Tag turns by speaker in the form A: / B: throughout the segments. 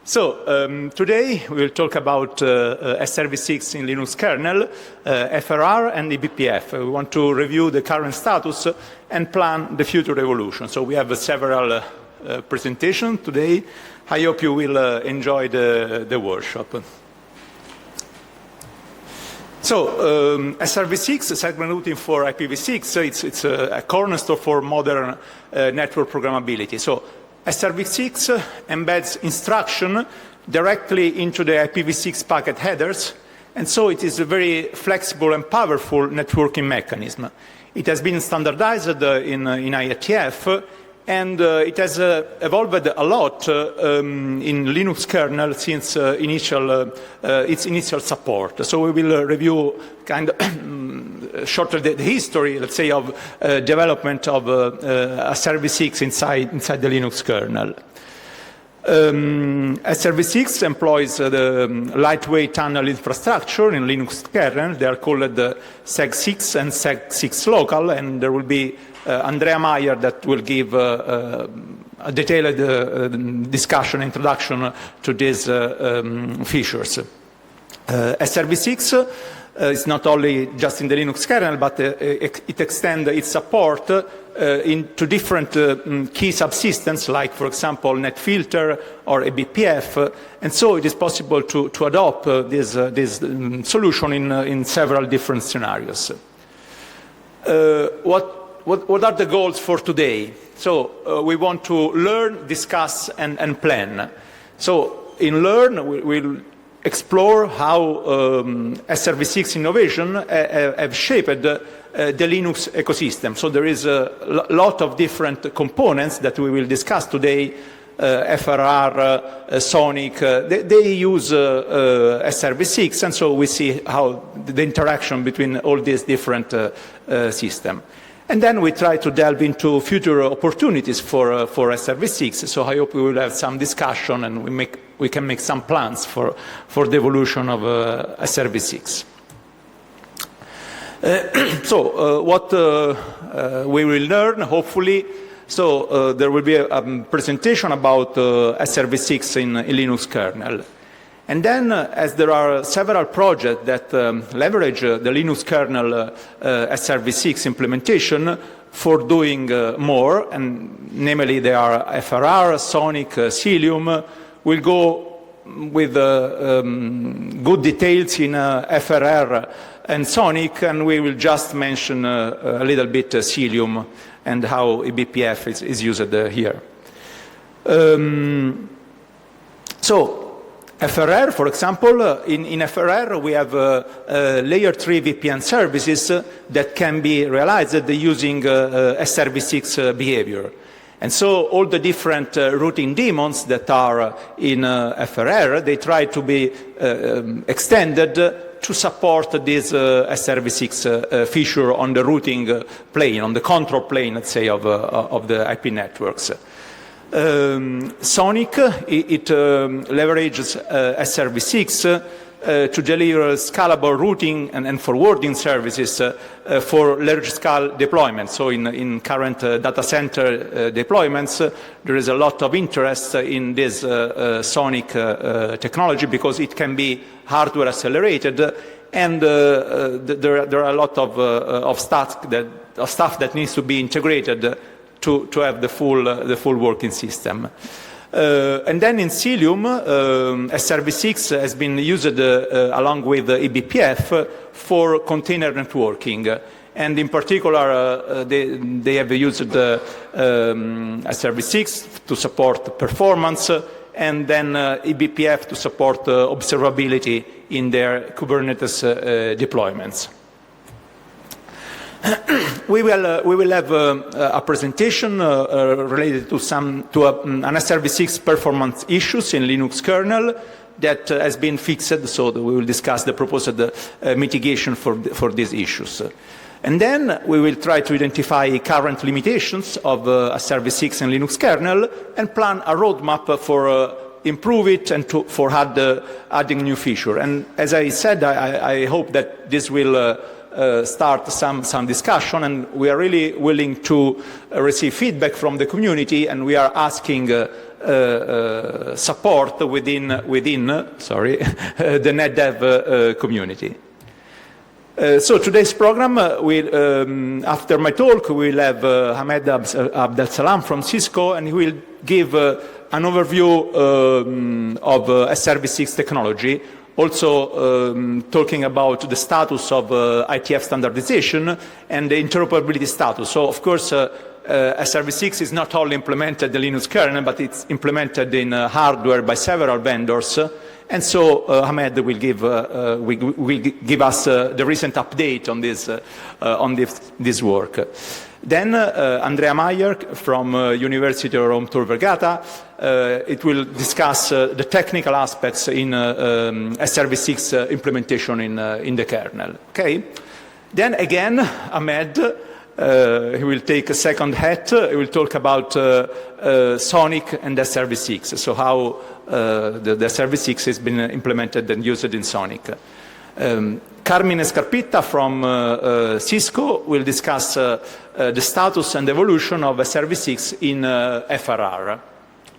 A: Today we will talk about SRv6 in Linux kernel, FRR and eBPF. We want to review the current status and plan the future evolution. So we have several presentations today. I hope you will enjoy the workshop. SRv6, segment routing for IPv6, it's a cornerstone for modern network programmability. So SRv6 embeds instruction directly into the IPv6 packet headers, and so it is a very flexible and powerful networking mechanism. It has been standardized in eBPF, and it has evolved a lot in Linux kernel since its initial support. So we will review kind of shortly the history, let's say, of development of SRv6 inside the Linux kernel. SRv6 employs the lightweight tunnel infrastructure in Linux kernel. They are called SEG6 and SEG6 local, and there will be Andrea Mayer that will give a detailed discussion, introduction to these features. SRv6 is not only just in the Linux kernel, but it extends its support into different key subsystems, like, for example, NetFilter or eBPF, and so it is possible to adopt this solution in several different scenarios. What are the goals for today? So we want to learn, discuss, and plan. So in Learn, we'll explore how SRv6 innovation have shaped the Linux ecosystem. So there is a lot of different components that we will discuss today. FRR, Sonic, they use SRv6, and so we see how the interaction between all these different systems. And then we try to delve into future opportunities for SRv6. So I hope we will have some discussion and we can make some plans for the evolution of SRv6. What we will learn, hopefully, there will be a presentation about SRv6 in Linux kernel. And then, as there are several projects that leverage the Linux kernel SRv6 implementation for doing more, and namely they are FRR, Sonic, Cilium, we'll go with good details in FRR and Sonic, and we will just mention a little bit Cilium and how eBPF is used here. FRR, for example, in FRR we have layer 3 VPN services that can be realized using SRv6 behavior. And so all the different routing daemons that are in FRR, they try to be extended to support this SRv6 feature on the routing plane, on the control plane, let's say, of the IP networks. Sonic, it leverages SRv6 to deliver scalable routing and forwarding services for large-scale deployments. So in current data center deployments, there is a lot of interest in this Sonic technology because it can be hardware accelerated, and there are a lot of stuff that needs to be integrated to have the full working system. And then in Cilium, SRv6 has been used along with eBPF for container networking. And in particular, they have used SRv6 to support performance, and then eBPF to support observability in their Kubernetes deployments. We will have a presentation related to an SRv6 performance issues in Linux kernel that has been fixed, so we will discuss the proposed mitigation for these issues. And then we will try to identify current limitations of SRv6 in Linux kernel and plan a roadmap for improve it and for adding new feature. And as I said, I hope that this will start some discussion, and we are really willing to receive feedback from the community, and we are asking support within the Netdev community. So today's program, after my talk, we'll have Ahmed Abdelsalam from Cisco, and he will give an overview of SRv6 technology, also talking about the status of ITF standardization and the interoperability status. So, of course, SRv6 is not only implemented in the Linux kernel, but it's implemented in hardware by several vendors. And so Ahmed will give us the recent update on this work. Then Andrea Mayer from University of Rome Tor Vergata, it will discuss the technical aspects in SRv6 implementation in the kernel. Okay. Then again, Ahmed, he will take a second hat. He will talk about Sonic and SRv6, so how the SRv6 has been implemented and used in Sonic. Carmine Scarpitta from Cisco will discuss the status and evolution of SRv6 in FRR.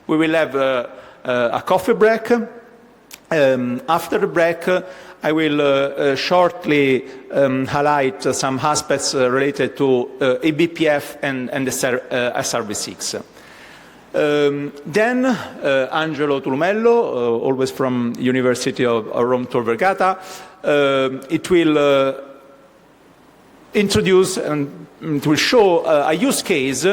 A: We will have a coffee break. After the break, I will shortly highlight some aspects related to eBPF and SRv6. Then Angelo Tulumello, always from University of Rome Tor Vergata, it will introduce and it will show a use case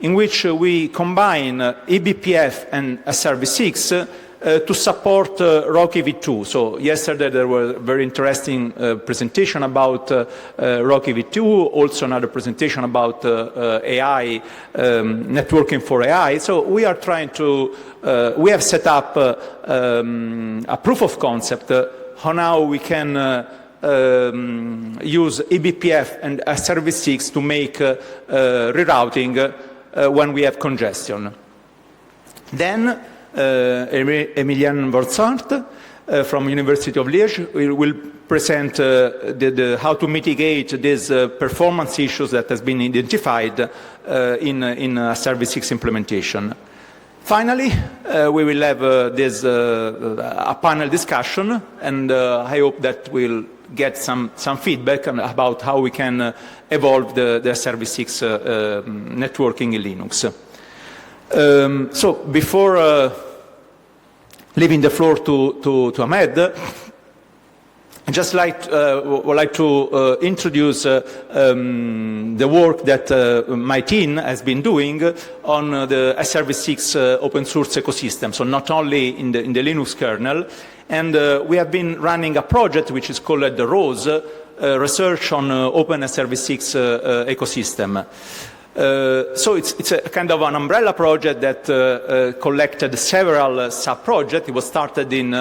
A: in which we combine eBPF and SRv6 to support Rocky V2. So yesterday there was a very interesting presentation about Rocky V2, also another presentation about AI, networking for AI. So we are trying to, we have set up a proof of concept on how we can use eBPF and SRv6 to make rerouting when we have congestion. Then Emilien Wansart from University of Liège will present how to mitigate these performance issues that has been identified in SRv6 implementation. Finally, we will have a panel discussion, and I hope that we'll get some feedback about how we can evolve the SRv6 networking in Linux. So before leaving the floor to Ahmed, I'd just would like to introduce the work that my team has been doing on the SRv6 open source ecosystem, so not only in the Linux kernel. And we have been running a project which is called the ROSE, Research on Open SRv6 Ecosystem. So it's a kind of an umbrella project that collected several sub-projects. It was started in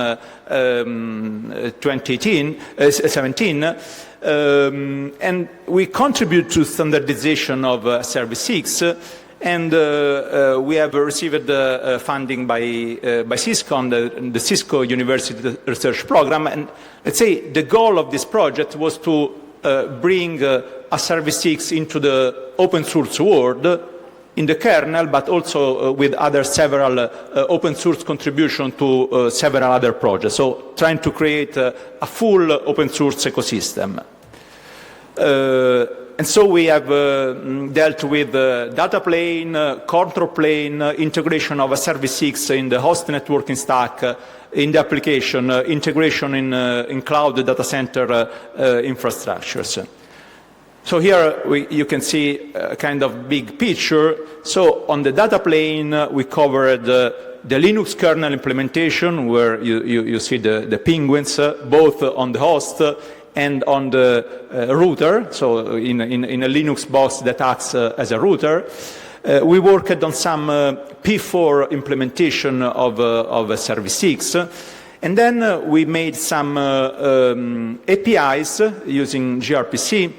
A: 2017, and we contribute to standardization of SRv6, and we have received funding by Cisco on the Cisco University Research Program. And let's say the goal of this project was to bring SRv6 into the open source world in the kernel, but also with several open source contributions to several other projects. So trying to create a full open source ecosystem. And so we have dealt with data plane, control plane, integration of SRv6 in the host networking stack, in the application, integration in cloud data center infrastructures. So here you can see a kind of big picture. So on the data plane, we covered the Linux kernel implementation, where you see the penguins, both on the host and on the router, so in a Linux box that acts as a router. We worked on some P4 implementation of SRv6, and then we made some APIs using gRPC,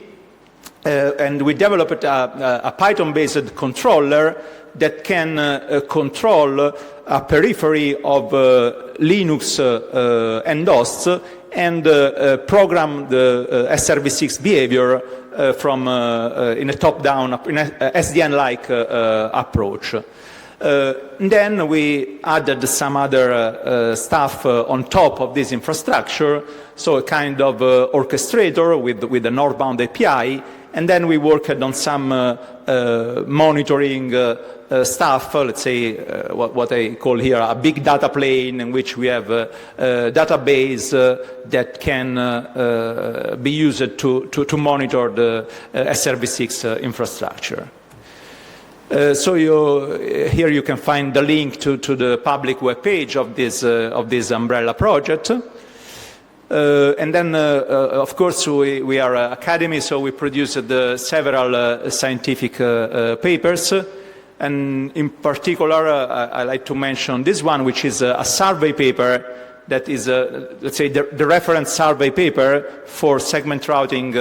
A: and we developed a Python-based controller that can control a periphery of Linux and hosts, and program the SRv6 behavior from in a top-down, in a SDN-like approach. Then we added some other stuff on top of this infrastructure, so a kind of orchestrator with a northbound API, and then we worked on some monitoring stuff, let's say what I call here a big data plane, in which we have a database that can be used to monitor the SRv6 infrastructure. So here you can find the link to the public web page of this umbrella project. And then, of course, we are an academy, so we produced several scientific papers. And in particular, I like to mention this one, which is a survey paper that is, let's say, the reference survey paper for segment routing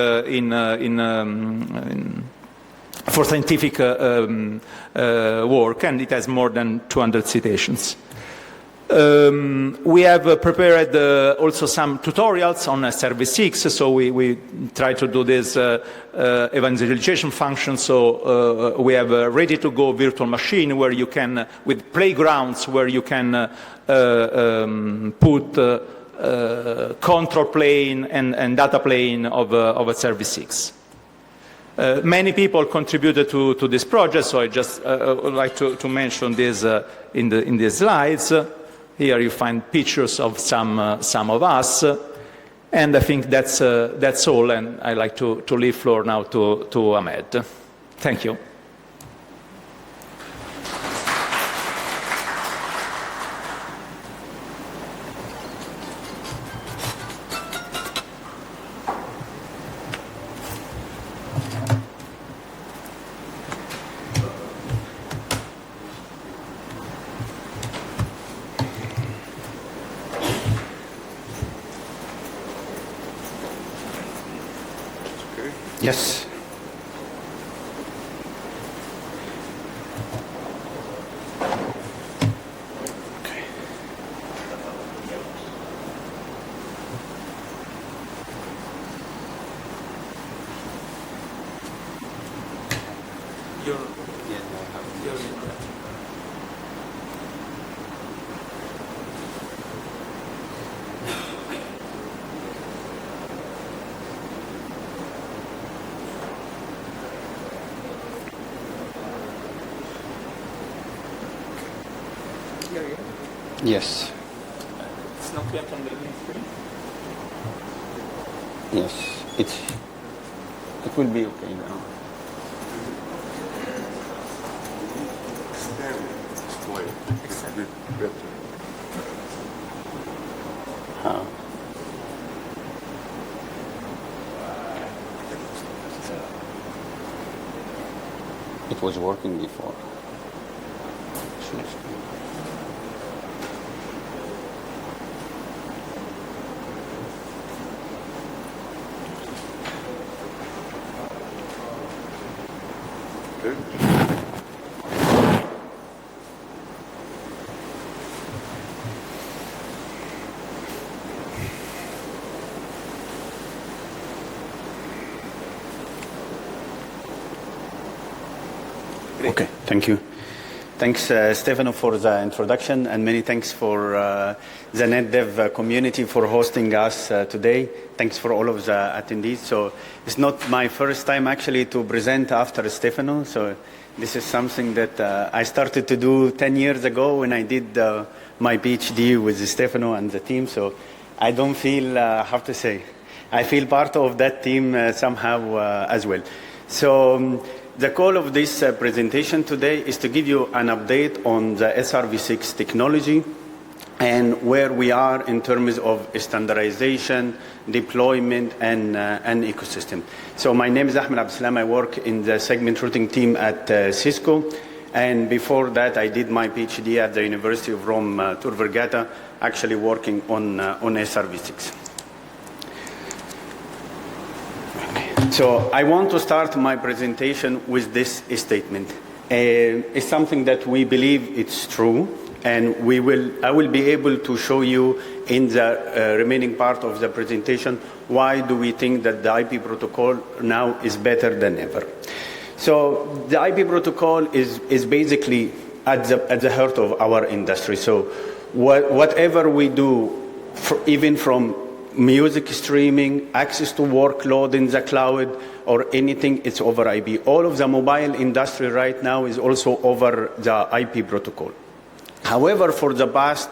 A: for scientific work, and it has more than 200 citations. We have prepared also some tutorials on SRv6, so we try to do this evangelization function. So we have a ready-to-go virtual machine where you can, with playgrounds where you can put control plane and data plane of SRv6. Many people contributed to this project, so I just would like to mention this in the slides. Here you find pictures of some of us, and I think that's all. And I'd like to leave floor now to Ahmed. Thank you.
B: Yes. Okay. Yes.
A: It's not yet on the main screen.
B: Yes. It will be okay now. How? It was working before. Okay, thank you. Thanks, Stefano, for the introduction, and many thanks for the Netdev community for hosting us today. Thanks for all of the attendees. So it's not my first time actually to present after Stefano. So this is something that I started to do 10 years ago when I did my PhD with Stefano and the team. So I don't feel, how to say, I feel part of that team somehow as well. So the goal of this presentation today is to give you an update on the SRv6 technology and where we are in terms of standardization, deployment, and ecosystem. So my name is Ahmed Abdelsalam. I work in the segment routing team at Cisco. And before that, I did my PhD at the University of Rome, Tor Vergata, actually working on SRv6. So I want to start my presentation with this statement. It's something that we believe it's true, and I will be able to show you in the remaining part of the presentation why do we think that the IP protocol now is better than ever. So the IP protocol is basically at the heart of our industry. So whatever we do, even from music streaming, access to workload in the cloud, or anything, it's over IP. All of the mobile industry right now is also over the IP protocol. However, for the past,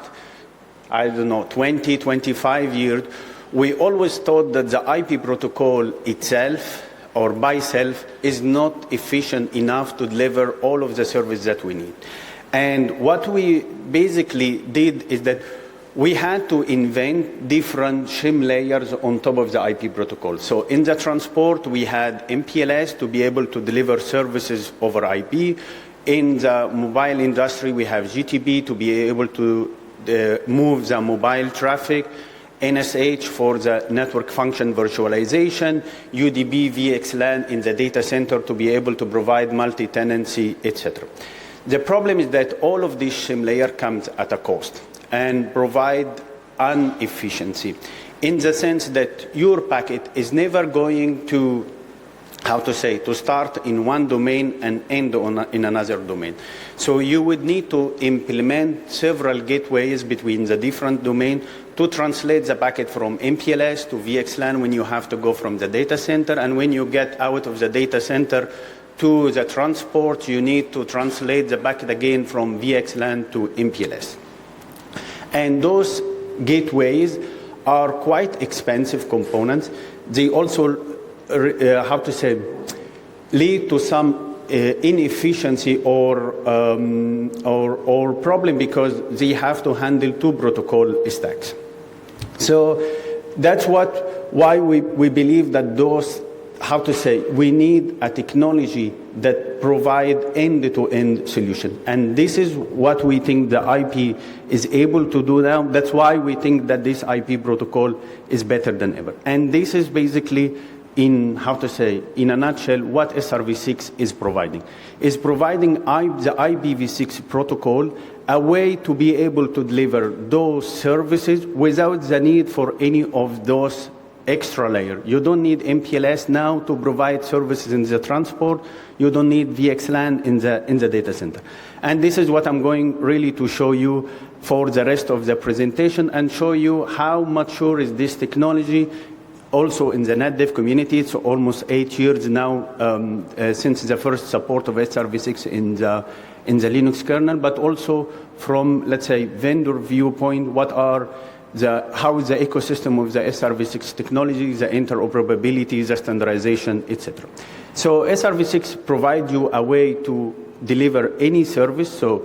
B: 20, 25 years, we always thought that the IP protocol itself or by itself is not efficient enough to deliver all of the service that we need. And what we basically did is that we had to invent different shim layers on top of the IP protocol. So in the transport, we had MPLS to be able to deliver services over IP. In the mobile industry, we have GTP to be able to move the mobile traffic, NSH for the network function virtualization, UDP, VXLAN in the data center to be able to provide multi-tenancy, etc. The problem is that all of this shim layer comes at a cost and provide inefficiency in the sense that your packet is never going to, to start in one domain and end in another domain. So you would need to implement several gateways between the different domains to translate the packet from MPLS to VXLAN when you have to go from the data center, and when you get out of the data center to the transport, you need to translate the packet again from VXLAN to MPLS. And those gateways are quite expensive components. They also, lead to some inefficiency or problem because they have to handle two protocol stacks. So that's why we believe that those, we need a technology that provide end-to-end solution. And this is what we think the IP is able to do now. That's why we think that this IP protocol is better than ever. And this is basically in a nutshell, what SRv6 is providing. It's providing the IPv6 protocol a way to be able to deliver those services without the need for any of those extra layer. You don't need MPLS now to provide services in the transport. You don't need VXLAN in the data center. And this is what I'm going really to show you for the rest of the presentation and show you how mature is this technology. Also in the Netdev community, it's almost 8 years now since the first support of SRv6 in the Linux kernel, but also from, let's say, vendor viewpoint, how is the ecosystem of the SRv6 technology, the interoperability, the standardization, etc. So SRv6 provides you a way to deliver any service, so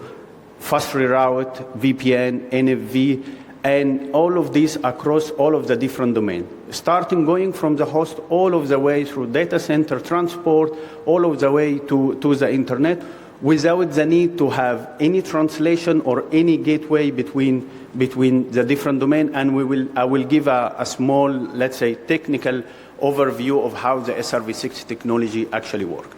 B: fast reroute, VPN, NFV, and all of these across all of the different domains. Going from the host all of the way through data center transport, all of the way to the internet, without the need to have any translation or any gateway between the different domains. And I will give a small, let's say, technical overview of how the SRv6 technology actually works.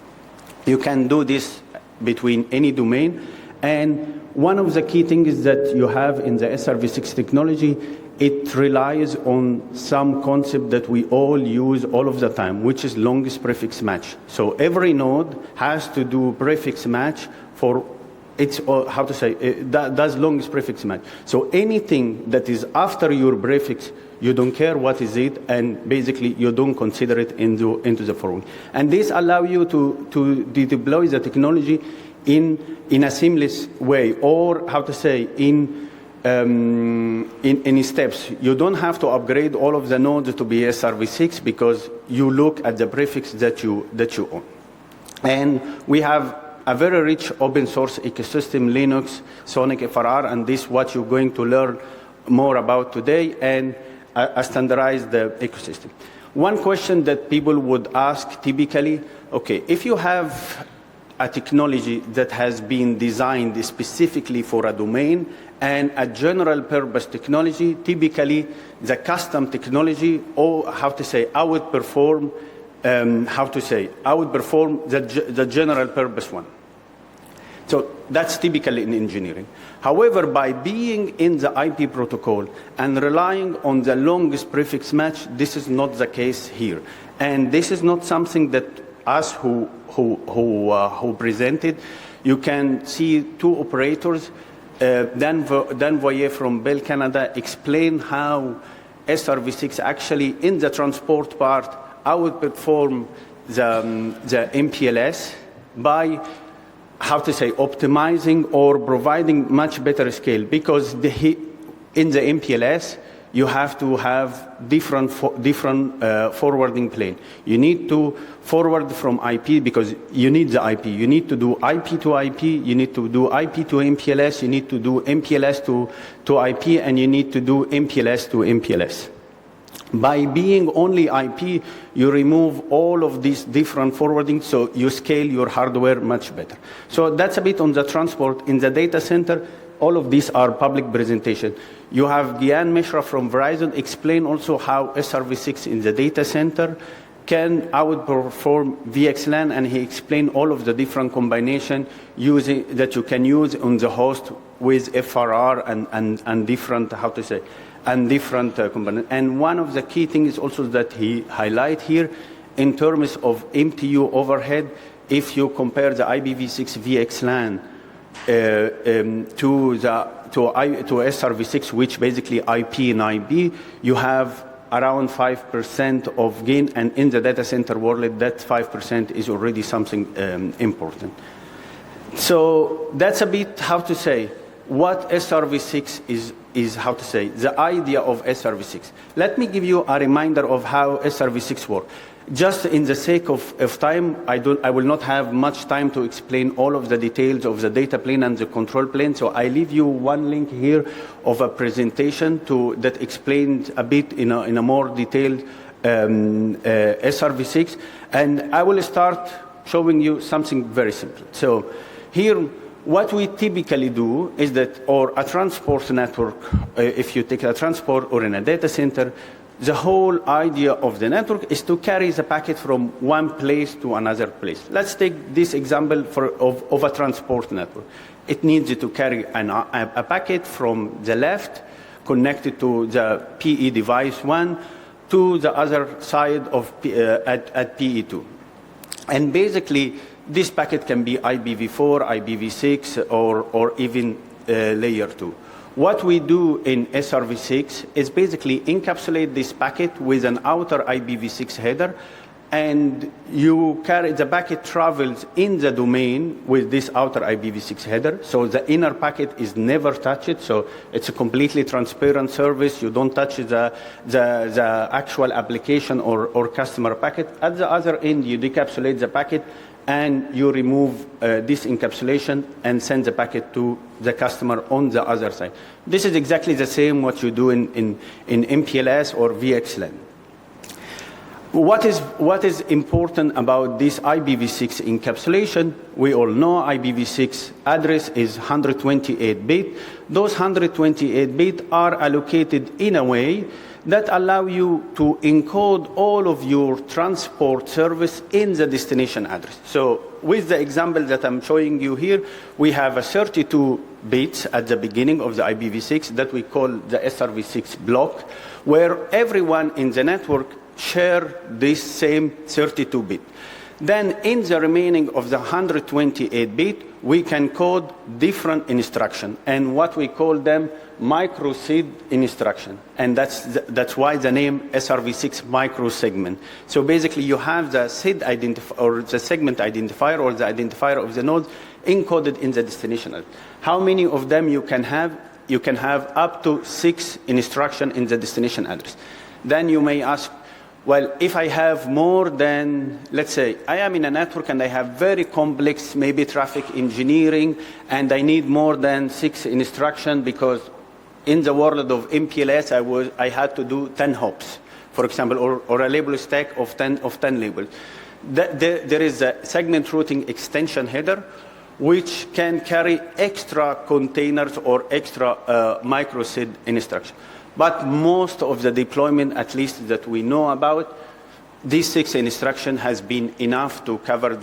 B: You can do this between any domain. And one of the key things that you have in the SRv6 technology, it relies on some concept that we all use all of the time, which is longest prefix match. So every node has to do prefix match for its, does longest prefix match. So anything that is after your prefix, you don't care what is it, and basically you don't consider it into the forward. And this allows you to deploy the technology in a seamless way, or in steps. You don't have to upgrade all of the nodes to be SRv6 because you look at the prefix that you own. And we have a very rich open source ecosystem, Linux, Sonic, FRR, and this is what you're going to learn more about today, and a standardized ecosystem. One question that people would ask typically, okay, if you have a technology that has been designed specifically for a domain and a general purpose technology, typically the custom technology, outperform the general purpose one. So that's typical in engineering. However, by being in the IP protocol and relying on the longest prefix match, this is not the case here. And this is not something that us who presented You can see two operators. Dan Voyer from Bell Canada explain how SRv6 actually in the transport part outperform the MPLS by, how to say, optimizing or providing much better scale, because in the MPLS you have to have different forwarding plane. You need to forward from IP because you need the IP. You need to do IP to IP, you need to do IP to MPLS, you need to do MPLS to IP, and you need to do MPLS to MPLS. By being only IP, you remove all of these different forwarding, so you scale your hardware much better. So that's a bit on the transport. In the data center, all of these are public presentation. You have Gyan Mishra from Verizon explain also how SRv6 in the data center can outperform VXLAN, and he explained all of the different combination that you can use on the host with FRR and different, how to say, and different components. And one of the key things also that he highlight here in terms of MTU overhead, if you compare the IPv6 VXLAN to SRv6, which basically IP and IB, you have around 5% of gain, and in the data center world, that 5% is already something important. So that's a bit, how to say, what SRv6 is how to say, the idea of SRv6. Let me give you a reminder of how SRv6 works. Just in the sake of time, I will not have much time to explain all of the details of the data plane and the control plane, so I leave you one link here of a presentation that explains a bit in a more detailed SRv6, and I will start showing you something very simple. So here, what we typically do is that, or a transport network, if you take a transport or in a data center, the whole idea of the network is to carry the packet from one place to another place. Let's take this example of a transport network. It needs to carry a packet from the left, connected to the PE device 1, to the other side of at PE2. And basically, this packet can be IPv4, IPv6, or even layer 2. What we do in SRv6 is basically encapsulate this packet with an outer IPv6 header, and the packet travels in the domain with this outer IPv6 header, so the inner packet is never touched, so it's a completely transparent service. You don't touch the actual application or customer packet. At the other end, you decapsulate the packet, and you remove this encapsulation and send the packet to the customer on the other side. This is exactly the same what you do in MPLS or VXLAN. What is important about this IPv6 encapsulation? We all know IPv6 address is 128-bit. Those 128-bit are allocated in a way that allow you to encode all of your transport service in the destination address. So with the example that I'm showing you here, we have a 32 bits at the beginning of the IPv6 that we call the SRv6 block, where everyone in the network share this same 32-bit. Then in the remaining of the 128-bit, we can code different instructions, and what we call them micro-SID instruction. And that's why the name SRv6 micro-segment. So basically you have the SID identifier, or the segment identifier, or the identifier of the node encoded in the destination. How many of them you can have? You can have up to 6 instructions in the destination address. Then you may ask, well, if I have more than, let's say, I am in a network and I have very complex, maybe traffic engineering, and I need more than 6 instructions because in the world of MPLS, I had to do 10 hops, for example, or a label stack of 10 labels. There is a segment routing extension header, which can carry extra containers or extra micro-SID instructions. But most of the deployment, at least that we know about, these 6 instructions has been enough to cover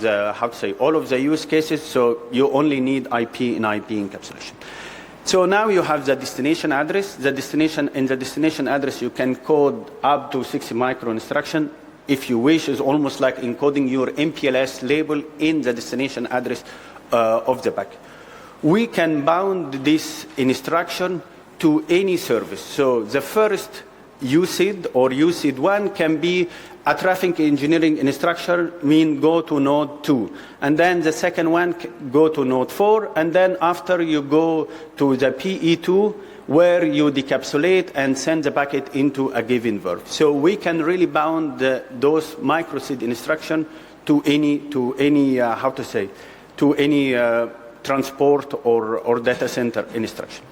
B: all of the use cases, so you only need IP and IP encapsulation. So now you have the destination address. In the destination address, you can code up to 60 micro instruction. If you wish, it's almost like encoding your MPLS label in the destination address of the packet. We can bound this instruction to any service. So the first USID or USID1 can be a traffic engineering instruction, mean go to node 2. And then the second one, go to node 4. And then after you go to the PE2, where you decapsulate and send the packet into a given verb. So we can really bound those microSID instruction to any transport or data center instruction.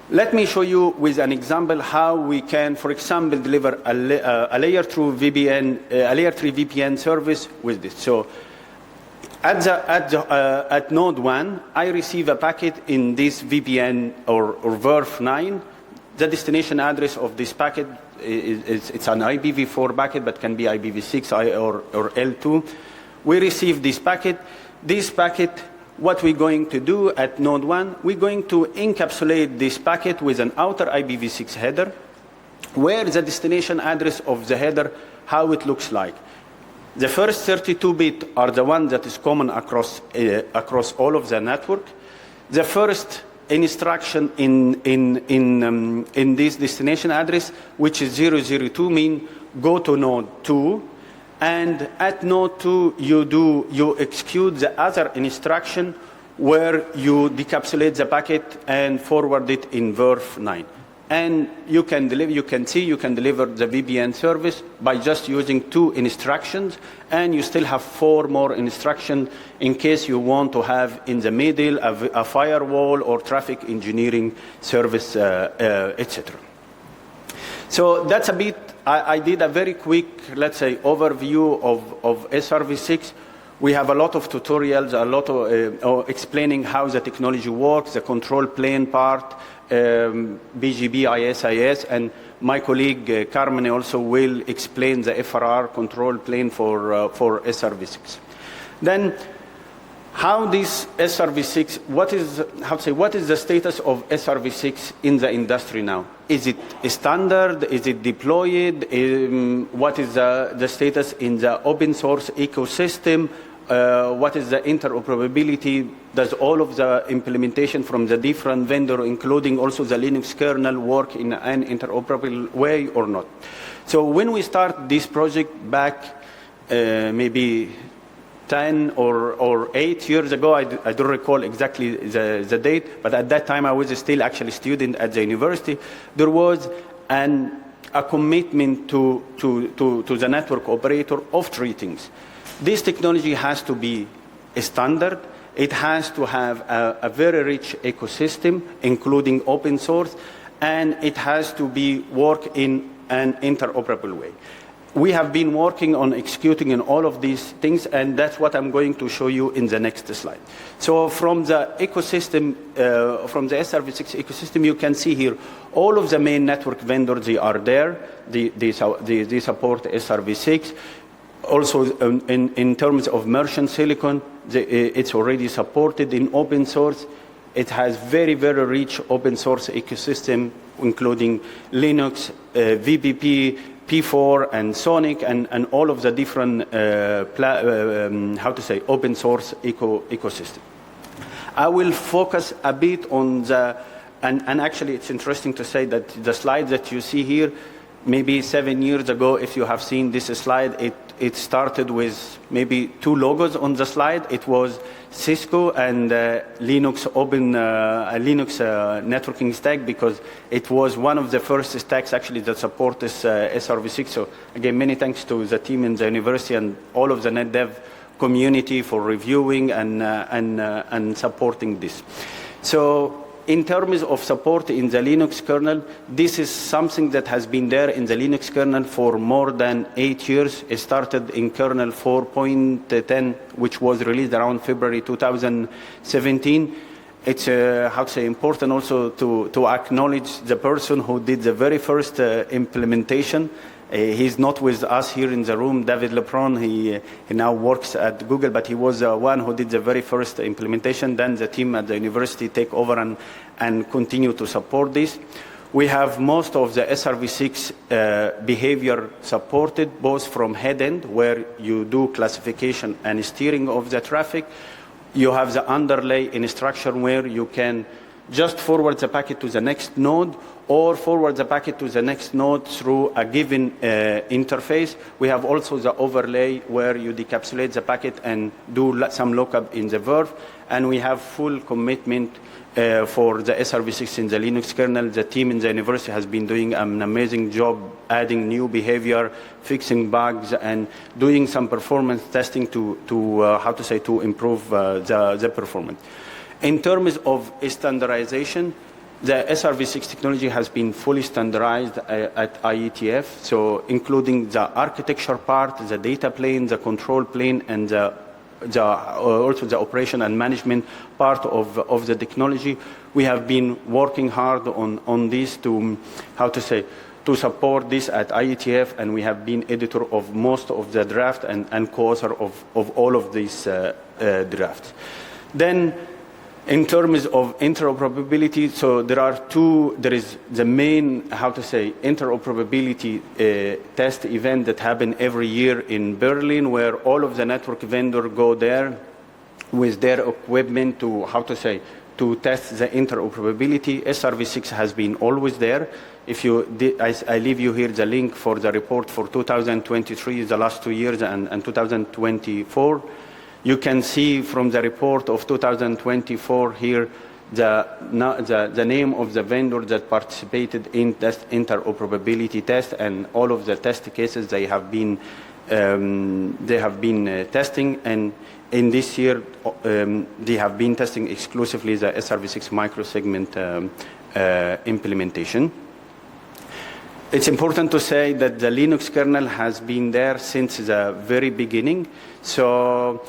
B: Let me show you with an example how we can, for example, deliver a layer 3 VPN service with this. So at node 1, I receive a packet in this VPN or VRF9. The destination address of this packet it's an IPv4 packet, but can be IPv6 or L2. We receive this packet. This packet, what we're going to do at node 1, we're going to encapsulate this packet with an outer IPv6 header, where the destination address of the header, how it looks like. The first 32-bit are the one that is common across all of the network. The first instruction in this destination address, which is 002, mean go to node 2. And at node 2, you execute the other instruction where you decapsulate the packet and forward it in VRF9. And you can deliver the VPN service by just using 2 instructions, and you still have 4 more instructions in case you want to have in the middle a firewall or traffic engineering service, etc. So that's a bit. I did a very quick, let's say, overview of SRv6. We have a lot of tutorials, a lot of explaining how the technology works, the control plane part, BGP, IS, and my colleague Carmine also will explain the FRR control plane for SRv6. Then, how this SRv6? What is the status of SRv6 in the industry now? Is it standard? Is it deployed? What is the status in the open source ecosystem? What is the interoperability? Does all of the implementation from the different vendor, including also the Linux kernel, work in an interoperable way or not? So when we start this project back maybe 10 or 8 years ago, I don't recall exactly the date, but at that time I was still actually a student at the university. There was a commitment to the network operator of 3 things. This technology has to be a standard. It has to have a very rich ecosystem, including open source, and it has to work in an interoperable way. We have been working on executing in all of these things, and that's what I'm going to show you in the next slide. So from the ecosystem, from the SRv6 ecosystem, you can see here all of the main network vendors, they are there. They support SRv6. Also, in terms of merchant silicon, it's already supported in open source. It has very, very rich open source ecosystem, including Linux, VPP, P4, and Sonic, and all of the different, open source ecosystem. I will focus a bit on and actually it's interesting to say that the slide that you see here, maybe 7 years ago, if you have seen this slide, it started with maybe 2 logos on the slide. It was Cisco and Linux networking stack, because it was one of the first stacks actually that support this SRv6. So again, many thanks to the team in the university and all of the Netdev community for reviewing and supporting this. So in terms of support in the Linux kernel, this is something that has been there in the Linux kernel for more than 8 years. It started in kernel 4.10, which was released around February 2017. It's important also to acknowledge the person who did the very first implementation. He's not with us here in the room, David Lepron. He now works at Google, but he was the one who did the very first implementation. Then the team at the university take over and continue to support this. We have most of the SRv6 behavior supported, both from head end, where you do classification and steering of the traffic. you have the underlay instruction where you can just forward the packet to the next node or forward the packet to the next node through a given interface. We have also the overlay where you decapsulate the packet and do some lookup in the verb. And we have full commitment for the SRv6 in the Linux kernel. The team in the university has been doing an amazing job adding new behavior, fixing bugs, and doing some performance testing to improve the performance. In terms of standardization, the SRv6 technology has been fully standardized at eBPF, so including the architecture part, the data plane, the control plane, and also the operation and management part of the technology. We have been working hard on this to support this at eBPF, and we have been editor of most of the draft and co-author of all of these drafts. Then, in terms of interoperability, so there is the main, interoperability test event that happen every year in Berlin, where all of the network vendors go there with their equipment to test the interoperability. SRv6 has been always there. I leave you here the link for the report for 2023, the last 2 years, and 2024. You can see from the report of 2024 here the name of the vendor that participated in this interoperability test and all of the test cases they have been testing. And in this year, they have been testing exclusively the SRv6 microsegment implementation. It's important to say that the Linux kernel has been there since the very beginning. So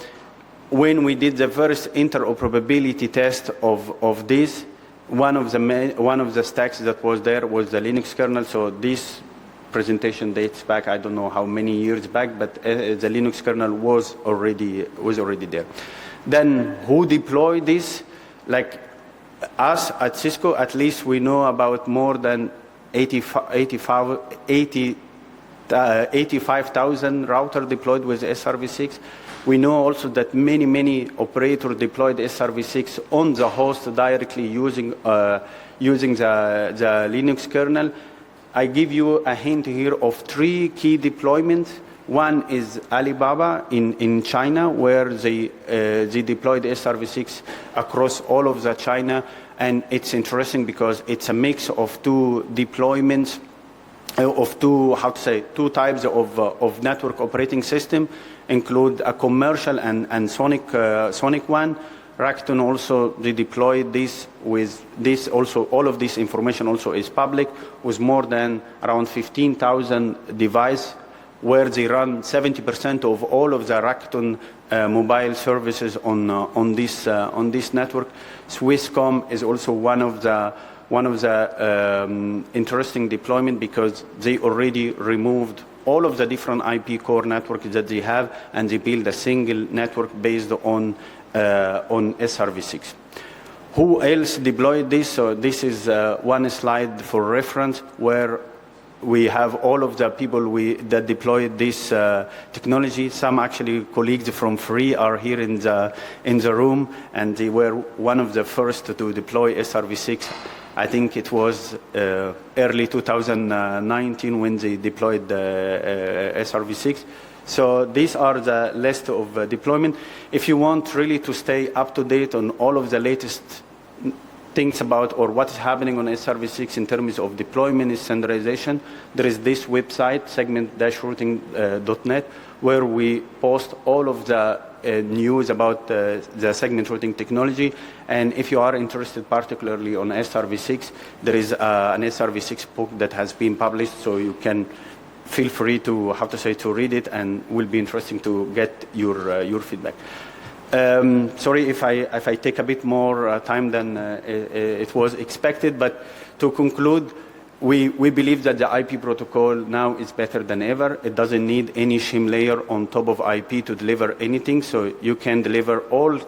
B: when we did the first interoperability test of this, one of the stacks that was there was the Linux kernel. So this presentation dates back, I don't know how many years back, but the Linux kernel was already there. Then who deployed this? Like us at Cisco, at least we know about more than 85,000 routers deployed with SRv6. We know also that many operators deployed SRv6 on the host directly using the Linux kernel. I give you a hint here of 3 key deployments. One is Alibaba in China, where they deployed SRv6 across all of the China. And it's interesting because it's a mix of 2 deployments, of two types of network operating system, include a commercial and Sonic one. Rakuten also, they deployed this with this also, all of this information also is public, with more than around 15,000 devices, where they run 70% of all of the Rakuten mobile services on this network. Swisscom is also one of the interesting deployment because they already removed all of the different IP core networks that they have, and they build a single network based on SRv6. Who else deployed this? So this is one slide for reference where we have all of the people that deployed this technology. Some actually colleagues from FRRE are here in the room, and they were one of the first to deploy SRv6. I think it was early 2019 when they deployed SRv6. So these are the list of deployment. If you want really to stay up to date on all of the latest things about or what is happening on SRv6 in terms of deployment and standardization, there is this website, segment-routing.net, where we post all of the news about the segment routing technology. And if you are interested particularly on SRv6, there is an SRv6 book that has been published, so you can feel free to read it, and will be interesting to get your feedback. Sorry if I take a bit more time than it was expected, but to conclude, we believe that the IP protocol now is better than ever. It doesn't need any shim layer on top of IP to deliver anything, so you can deliver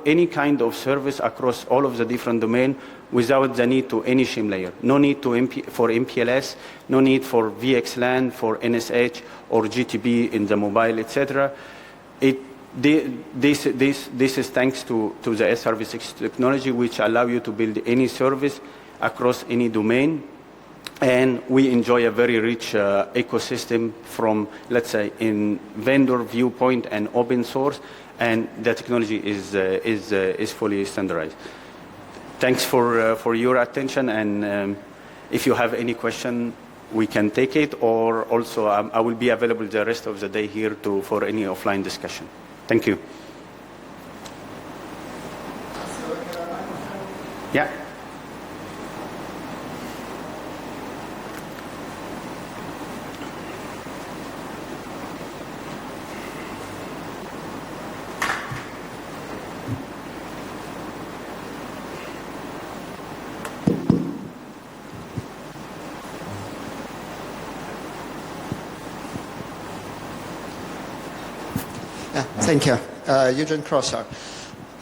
B: any kind of service across all of the different domains without the need to any shim layer. No need for MPLS, no need for VXLAN, for NSH or GTB in the mobile, etc. This is thanks to the SRv6 technology, which allow you to build any service across any domain. And we enjoy a very rich ecosystem from, let's say, in vendor viewpoint and open source, and the technology is fully standardized. Thanks for your attention, and if you have any question, we can take it, or also I will be available the rest of the day here for any offline discussion. Thank you. Yeah.
C: Thank you. Eugene Crosser.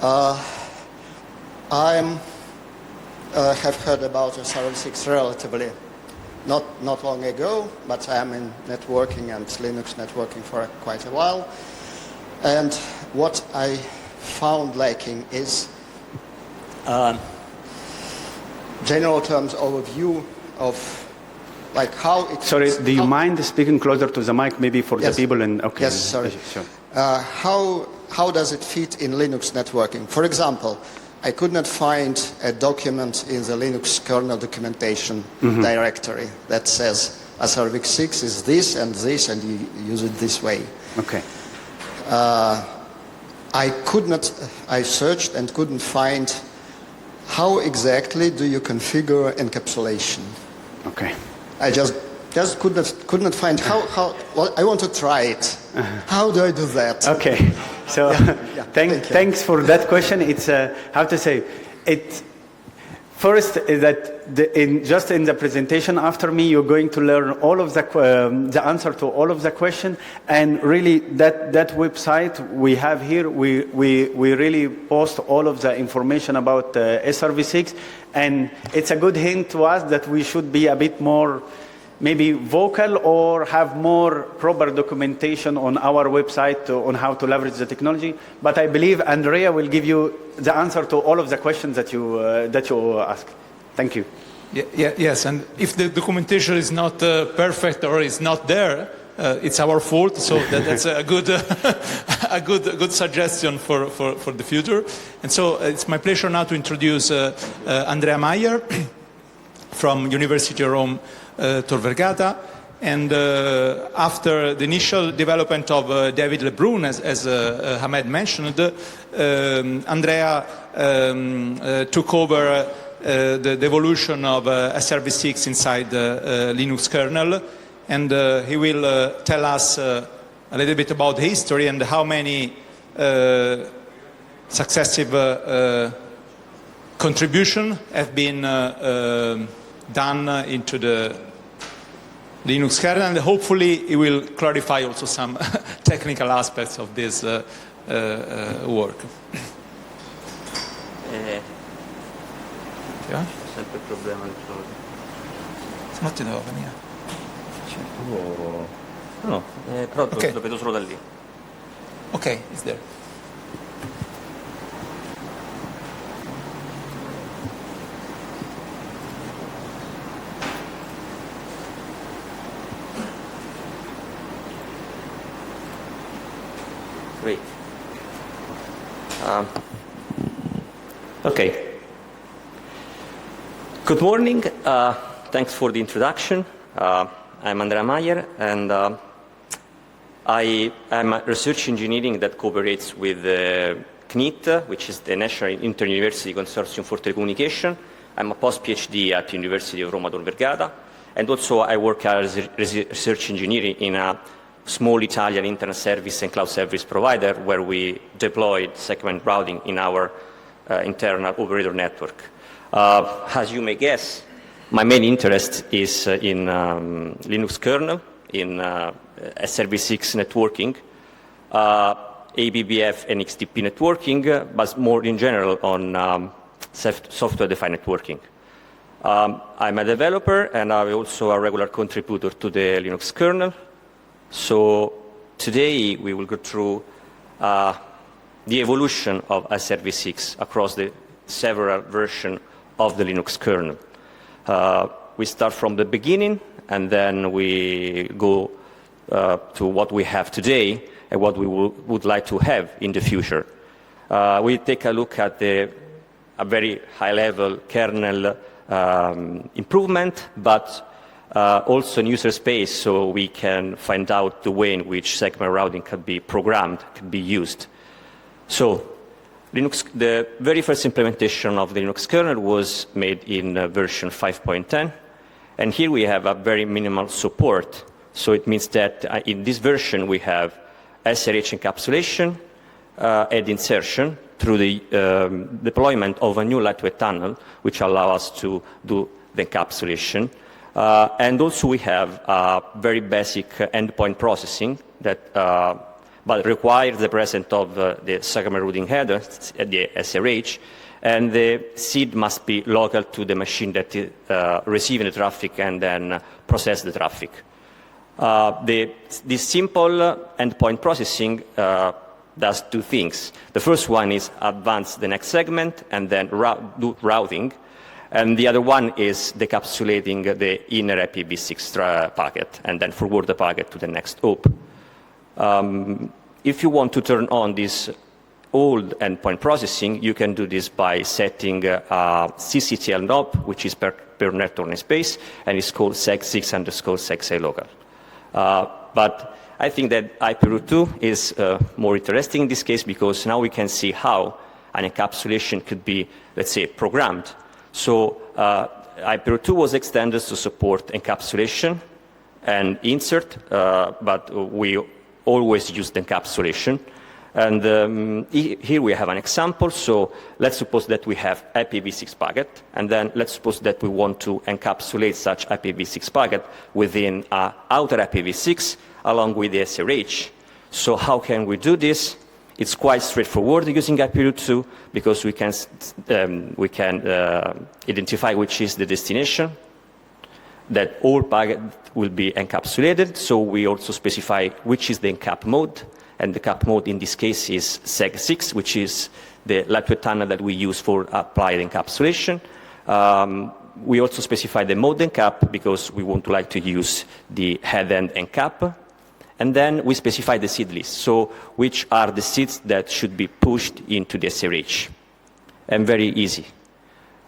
C: I have heard about SRv6 relatively not long ago, but I am in networking and Linux networking for quite a while. And what I found lacking is general terms overview of like how it...
B: Sorry, do you mind speaking closer to the mic, maybe for the people? Okay.
C: Yes, sorry.
B: Sure.
C: How does it fit in Linux networking? For example, I could not find a document in the Linux kernel documentation directory that says SRv6 is this, and you use it this way.
B: Okay.
C: I searched and couldn't find how exactly do you configure encapsulation.
B: Okay.
C: I just could not find how well, I want to try it. How do I do that?
B: Okay, so thanks for that question. It's how to say it. First is that just in the presentation after me, you're going to learn all of the answer to all of the question, and really that website we have here, we really post all of the information about SRv6, and it's a good hint to us that we should be a bit more maybe vocal or have more proper documentation on our website on how to leverage the technology. But I believe Andrea will give you the answer to all of the questions that you ask. Thank you.
A: Yes, and if the documentation is not perfect or is not there, it's our fault. So that's a good a good suggestion for the future. And so it's my pleasure now to introduce Andrea Mayer from University of Rome Tor Vergata, and after the initial development of David Lebrun, as Ahmed mentioned, Andrea took over the evolution of SRv6 inside the Linux kernel, and he will tell us a little bit about the history and how many successive contributions have been done into the Linux kernel, and hopefully it will clarify also some technical aspects of this work.
D: Sempre il problema del solito.
A: Se no ti devo venire.
D: No, però
A: Okay.
D: lo vedo solo da lì.
A: Ok, it's there.
D: Great. Okay. Good morning. Thanks for the introduction. I'm Andrea Mayer, and I am a research engineering that cooperates with CNIT, which is the National Inter-University Consortium for Telecommunication. I'm a post-PhD at the University of Roma Tor Vergata, and also I work as a research engineer in a small Italian internet service and cloud service provider where we deployed segment routing in our internal operator network. As you may guess, my main interest is in Linux kernel, in SRv6 networking, eBPF and XDP networking, but more in general on software-defined networking. I'm a developer, and I'm also a regular contributor to the Linux kernel. So today we will go through the evolution of SRv6 across the several versions of the Linux kernel. We start from the beginning, and then we go to what we have today and what we would like to have in the future. We take a look at a very high-level kernel improvement, but also in user space, so we can find out the way in which segment routing can be programmed, can be used. So the very first implementation of the Linux kernel was made in version 5.10, and here we have a very minimal support. So it means that in this version we have SRh encapsulation and insertion through the deployment of a new lightweight tunnel, which allows us to do the encapsulation. And also we have very basic endpoint processing that but requires the presence of the segment routing header, the SRh, and the seed must be local to the machine that is receiving the traffic and then process the traffic. This simple endpoint processing does two things. The first one is advance the next segment and then do routing. And the other one is decapsulating the inner IPv6 packet and then forward the packet to the next hop. If you want to turn on this old endpoint processing, you can do this by setting a ccTL knob, which is per network namespace, and it's called seg6_segsa local. But I think that IP route 2 is more interesting in this case because now we can see how an encapsulation could be, let's say, programmed. So IP route 2 was extended to support encapsulation and insert, but we always used encapsulation. And here we have an example. So let's suppose that we have IPv6 packet, and then let's suppose that we want to encapsulate such IPv6 packet within outer IPv6 along with the SRh. So how can we do this? It's quite straightforward using IP route 2 because we can identify which is the destination, that all packet will be encapsulated. So we also specify which is the encap mode. And the cap mode in this case is seg6, which is the lightweight tunnel that we use for applied encapsulation. We also specify the mode encap because we want to like to use the head-end encap. And then we specify the seed list, so which are the seeds that should be pushed into the SRh. And very easy.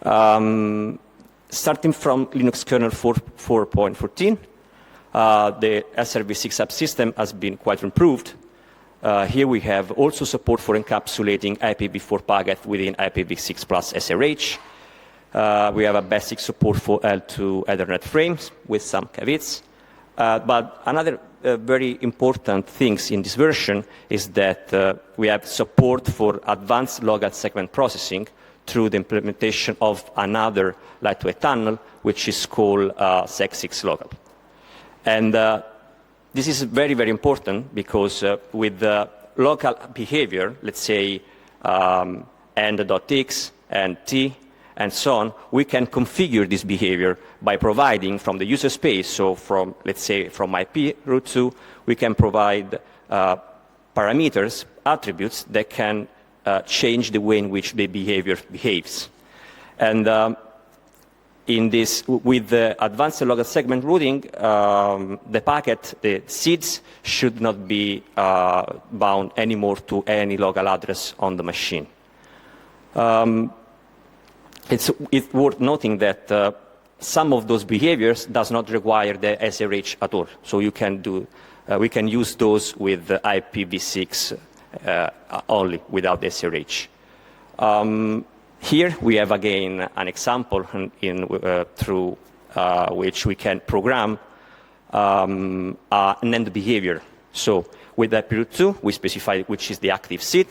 D: Starting from Linux kernel 4.14, the SRv6 subsystem has been quite improved. Here we have also support for encapsulating IPv4 packet within IPv6 plus SRh. We have a basic support for L2 Ethernet frames with some caveats. But another very important things in this version is that we have support for advanced local segment processing through the implementation of another lightweight tunnel, which is called seg6 local. And this is very, very important because with the local behavior, let's say end.x and t and so on, we can configure this behavior by providing from the user space, so from, let's say, from IP route 2, we can provide parameters, attributes that can change the way in which the behavior behaves. And in this, with the advanced local segment routing, the packet, the seeds, should not be bound anymore to any local address on the machine. It's worth noting that some of those behaviors does not require the SRh at all. So you can do, we can use those with the IPv6 only without SRh. Here we have again an example through which we can program an end behavior. So with IP route 2, we specify which is the active seed,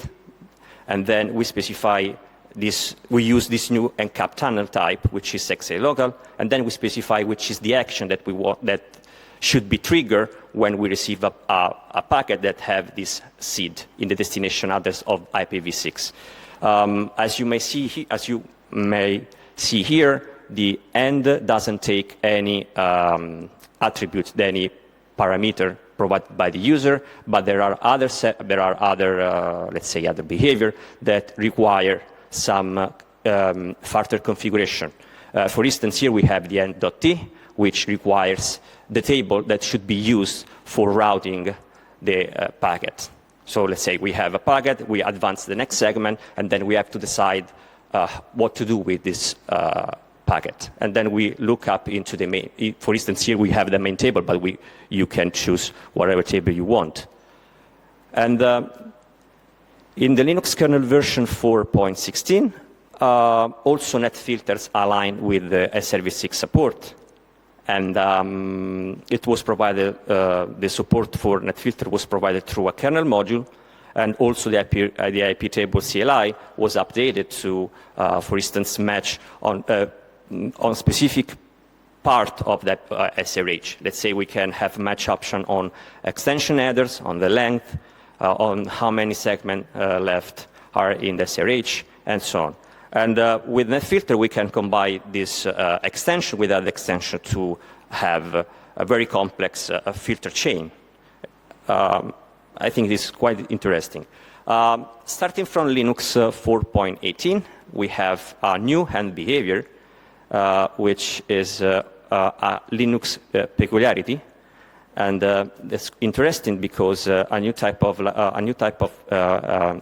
D: and then we specify this. We use this new encap tunnel type, which is segsa local, and then we specify which is the action that we want that should be triggered when we receive a packet that have this seed in the destination address of IPv6. As you may see here, the end doesn't take any attributes, any parameter provided by the user, but there are other, let's say, other behavior that require some further configuration. For instance, here we have the end.t, which requires the table that should be used for routing the packet. So let's say we have a packet, we advance the next segment, and then we have to decide what to do with this packet. And then we look up into the main. For instance, here we have the main table, but you can choose whatever table you want. And in the Linux kernel version 4.16, also net filters align with the SRv6 support. And it was provided, the support for netfilter was provided through a kernel module, and also the IP table CLI was updated to, for instance, match on specific part of that SRH. Let's say we can have match option on extension headers, on the length, on how many segments left are in the SRH, and so on. And with netfilter, we can combine this extension with that extension to have a very complex filter chain. I think this is quite interesting. Starting from Linux 4.18, we have a new hand behavior, which is a Linux peculiarity. And it's interesting because a new type of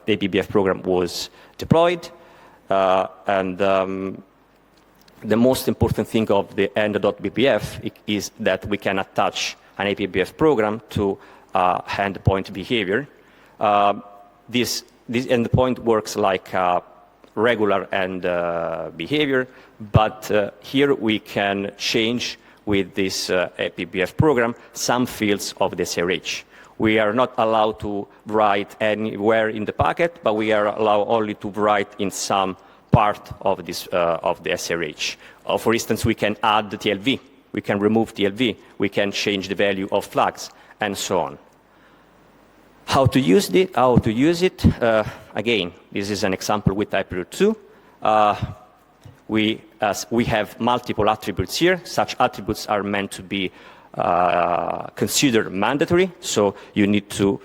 D: eBPF program was deployed. And the most important thing of the end.bpf is that we can attach an eBPF program to endpoint behavior. This endpoint works like regular end behavior, but here we can change with this eBPF program some fields of the SRH. We are not allowed to write anywhere in the packet, but we are allowed only to write in some part of this of the SRH. For instance, we can add the TLV, we can remove TLV, we can change the value of flags, and so on. How to use it? Again, this is an example with type2. We have multiple attributes here. Such attributes are meant to be considered mandatory, so you need to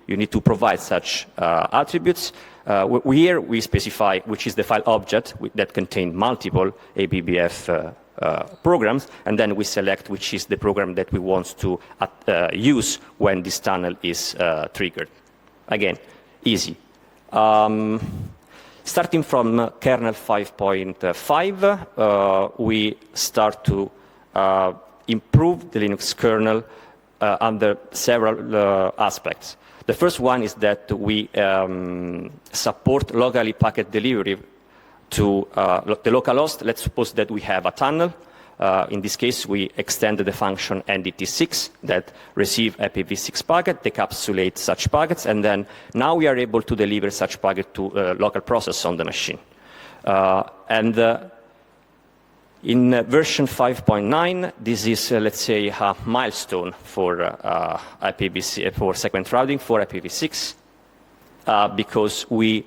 D: you need to provide such attributes. Here we specify which is the file object that contains multiple eBPF programs, and then we select which is the program that we want to use when this tunnel is triggered. Again, easy. Starting from kernel 5.5, we start to improve the Linux kernel under several aspects. The first one is that we support locally packet delivery to the local host. Let's suppose that we have a tunnel. In this case, we extended the function ndt6 that receive IPv6 packet, decapsulate such packets, and then now we are able to deliver such packet to local process on the machine. In version 5.9, this is, let's say, a milestone for IPv6, for segment routing for IPv6, because we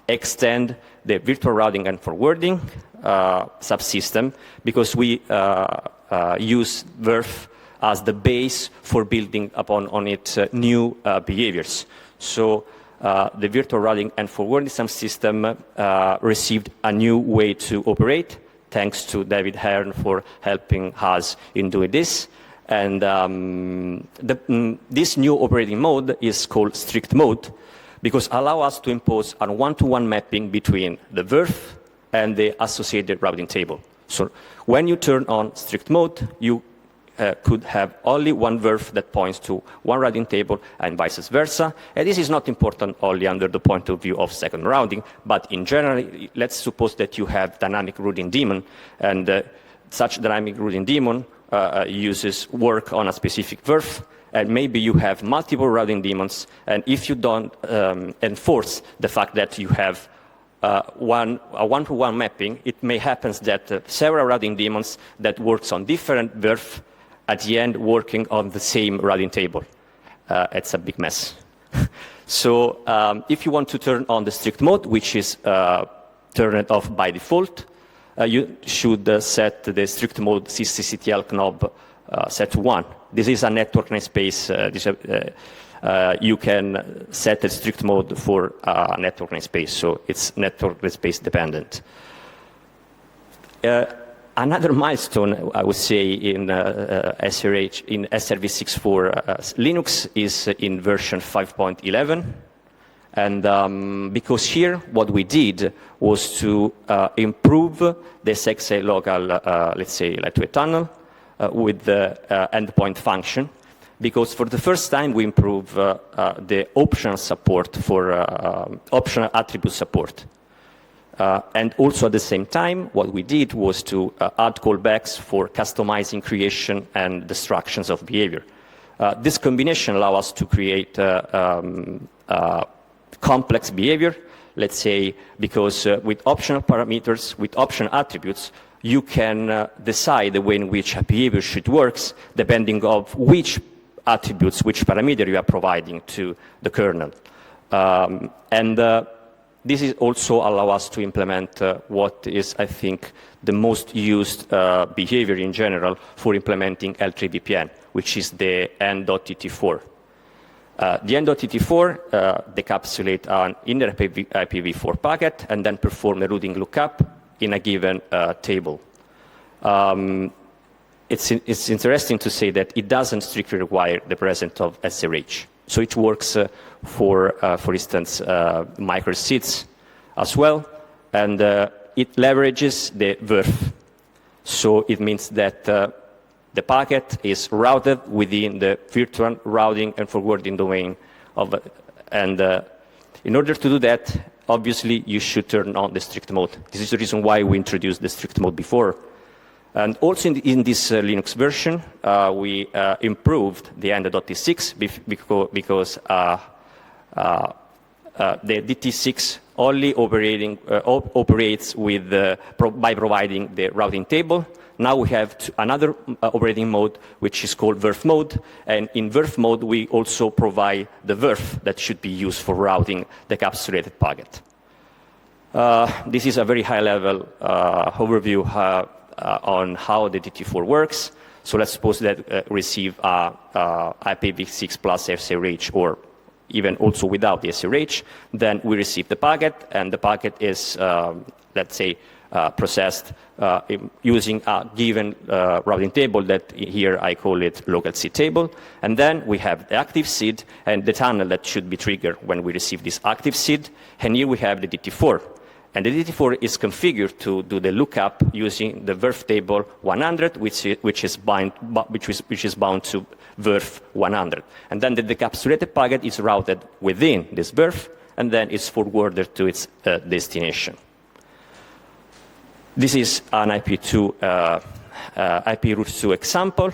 D: extend the virtual routing and forwarding subsystem, because we use VRF as the base for building upon its new behaviors. So the virtual routing and forwarding subsystem received a new way to operate. Thanks to David Hearn for helping us in doing this. And this new operating mode is called strict mode, because allow us to impose a one-to-one mapping between the VRF and the associated routing table. So when you turn on strict mode, you could have only one VRF that points to one routing table and vice versa. And this is not important only under the point of view of second routing, but in general, let's suppose that you have dynamic routing daemon, and such dynamic routing daemon uses work on a specific VRF, and maybe you have multiple routing daemons, and if you don't enforce the fact that you have a one-to-one mapping, it may happen that several routing daemons that works on different VRF at the end working on the same routing table. It's a big mess. So if you want to turn on the strict mode, which is turned off by default, you should set the strict mode sysctl knob set to 1. This is a network namespace. You can set a strict mode for network namespace, so it's network namespace dependent. Another milestone, I would say, in SRv6 for Linux is in version 5.11. And because here what we did was to improve the SXA local, let's say, lightweight tunnel with the endpoint function. Because for the first time we improve the optional support for optional attribute support. And also at the same time, what we did was to add callbacks for customizing creation and destructions of behavior. This combination allows us to create complex behavior, let's say, because with optional parameters, with optional attributes, you can decide the way in which a behavior should work, depending on which attributes, which parameter you are providing to the kernel. This is also allow us to implement what is, I think, the most used behavior in general for implementing L3 VPN, which is the N.TT4. The N.TT4 decapsulate an inner IPv4 packet and then perform a routing lookup in a given table. It's interesting to say that it doesn't strictly require the presence of SRh. So it works for instance, microseeds as well, and it leverages the VRF. So it means that the packet is routed within the virtual routing and forwarding domain of, and in order to do that, obviously you should turn on the strict mode. This is the reason why we introduced the strict mode before. And also in this Linux version, we improved the N.T6 because the DT6 only operates with by providing the routing table. Now we have another operating mode, which is called VRF mode. And in VRF mode, we also provide the VRF that should be used for routing the capsulated packet. This is a very high-level overview on how the DT4 works. So let's suppose that receive IPv6 plus SRh, or even also without the SRh. Then we receive the packet, and the packet is, let's say, processed using a given routing table that here I call it local seed table. And then we have the active seed and the tunnel that should be triggered when we receive this active seed. And here we have the DT4. And the DT4 is configured to do the lookup using the VRF table 100, which is bound to VRF 100. And then the decapsulated packet is routed within this VRF, and then it's forwarded to its destination. This is an IP route 2 example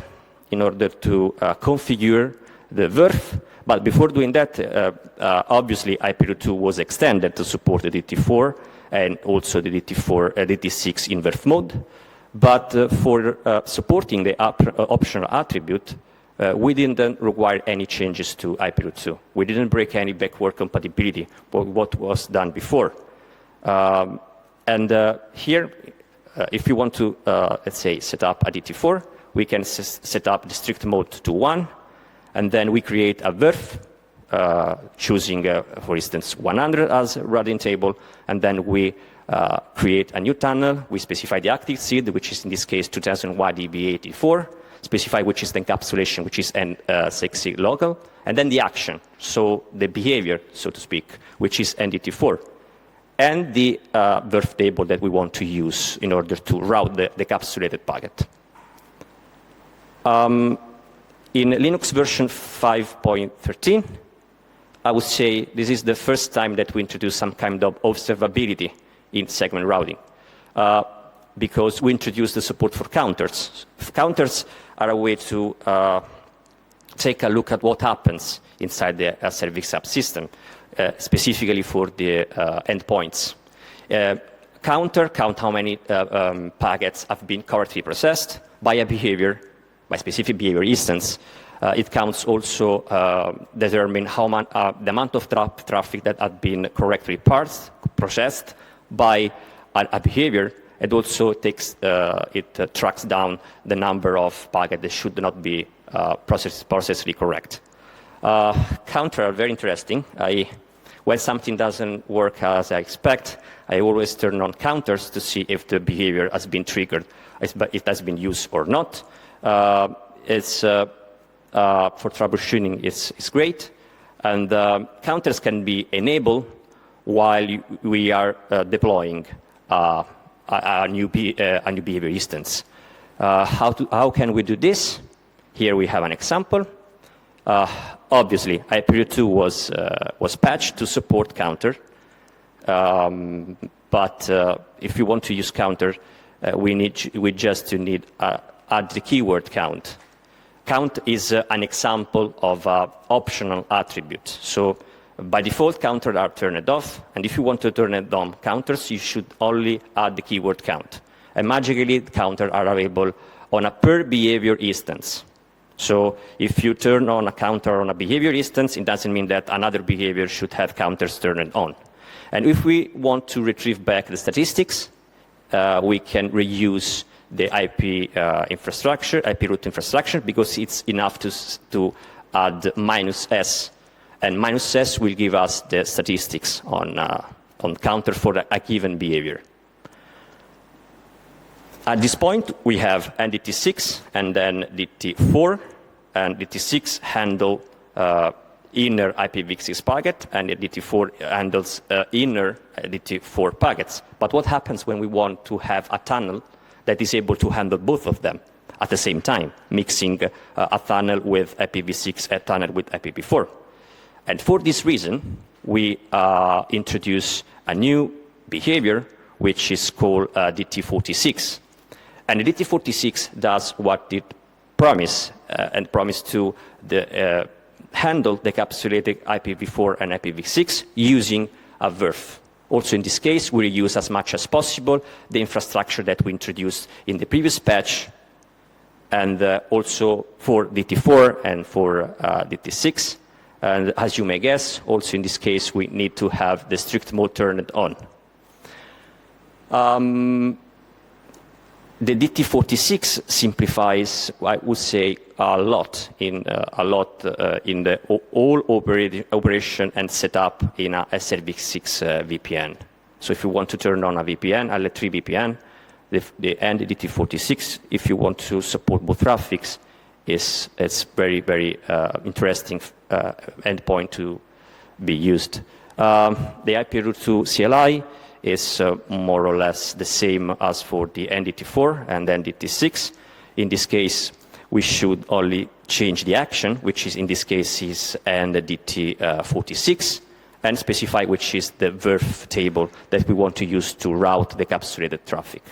D: in order to configure the VRF. But before doing that, obviously IP route 2 was extended to support the DT4 and also the DT6 in VRF mode. But for supporting the optional attribute, we didn't require any changes to IP route 2. We didn't break any backward compatibility for what was done before. Here, if you want to, let's say, set up a DT4, we can set up the strict mode to 1, and then we create a VRF, choosing, for instance, 100 as a routing table, and then we create a new tunnel. We specify the active seed, which is in this case 2001 DB84, specify which is the encapsulation, which is N6 local, and then the action, so the behavior, so to speak, which is NDT4, and the VRF table that we want to use in order to route the encapsulated packet. In Linux version 5.13, I would say this is the first time that we introduce some kind of observability in segment routing, because we introduced the support for counters. Counters are a way to take a look at what happens inside the SRv6 subsystem, specifically for the endpoints. Count how many packets have been correctly processed by a behavior, by specific behavior instance. It counts also determine the amount of traffic that had been correctly processed by a behavior, and also it tracks down the number of packets that should not be processually correct. Counters are very interesting. When something doesn't work as I expect, I always turn on counters to see if the behavior has been triggered, if it has been used or not. For troubleshooting, it's great. And counters can be enabled while we are deploying a new behavior instance. How can we do this? Here we have an example. Obviously, IPv2 was patched to support counter. But if you want to use counter, we just need add the keyword count. Count is an example of an optional attribute. So by default, counters are turned off. And if you want to turn it on counters, you should only add the keyword count. And magically, counters are available on a per behavior instance. So if you turn on a counter on a behavior instance, it doesn't mean that another behavior should have counters turned on. And if we want to retrieve back the statistics, we can reuse the IP infrastructure, IP root infrastructure, because it's enough to add -s, and -s will give us the statistics on counter for a given behavior. At this point, we have NDT6 and then DT4, and DT6 handle inner IPv6 packet, and DT4 handles inner DT4 packets. But what happens when we want to have a tunnel that is able to handle both of them at the same time, mixing a tunnel with IPv6, a tunnel with IPv4? And for this reason, we introduce a new behavior, which is called DT46. And the DT46 does what it promised, and promised to handle the encapsulated IPv4 and IPv6 using a VRF. Also in this case, we reuse as much as possible the infrastructure that we introduced in the previous patch, and also for DT4 and for DT6. And as you may guess, also in this case, we need to have the strict mode turned on. The DT46 simplifies, I would say, a lot in the all operation and setup in a SRv6 VPN. So if you want to turn on a VPN, a L3 VPN, the DT46, if you want to support both traffics, it's very, very interesting endpoint to be used. The IP route to CLI is more or less the same as for the NDT4 and NDT6. In this case, we should only change the action, which is in this case is NDT46, and specify which is the VRF table that we want to use to route the encapsulated traffic.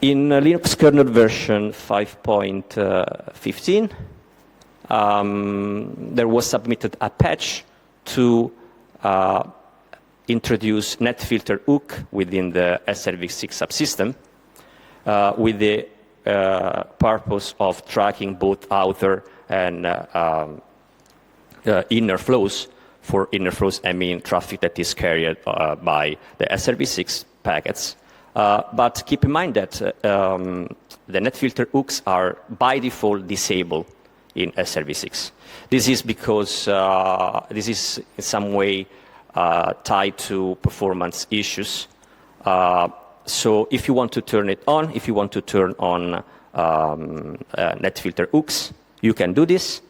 D: In Linux kernel version 5.15, there was submitted a patch to introduce netfilter hook within the SRv6 subsystem with the purpose of tracking both outer and inner flows. For inner flows, I mean traffic that is carried by the SRv6 packets. But keep in mind that the netfilter hooks are by default disabled in SRv6. This is because this is in some way tied to performance issues. So if you want to turn it on, if you want to turn on netfilter hooks, you can do this.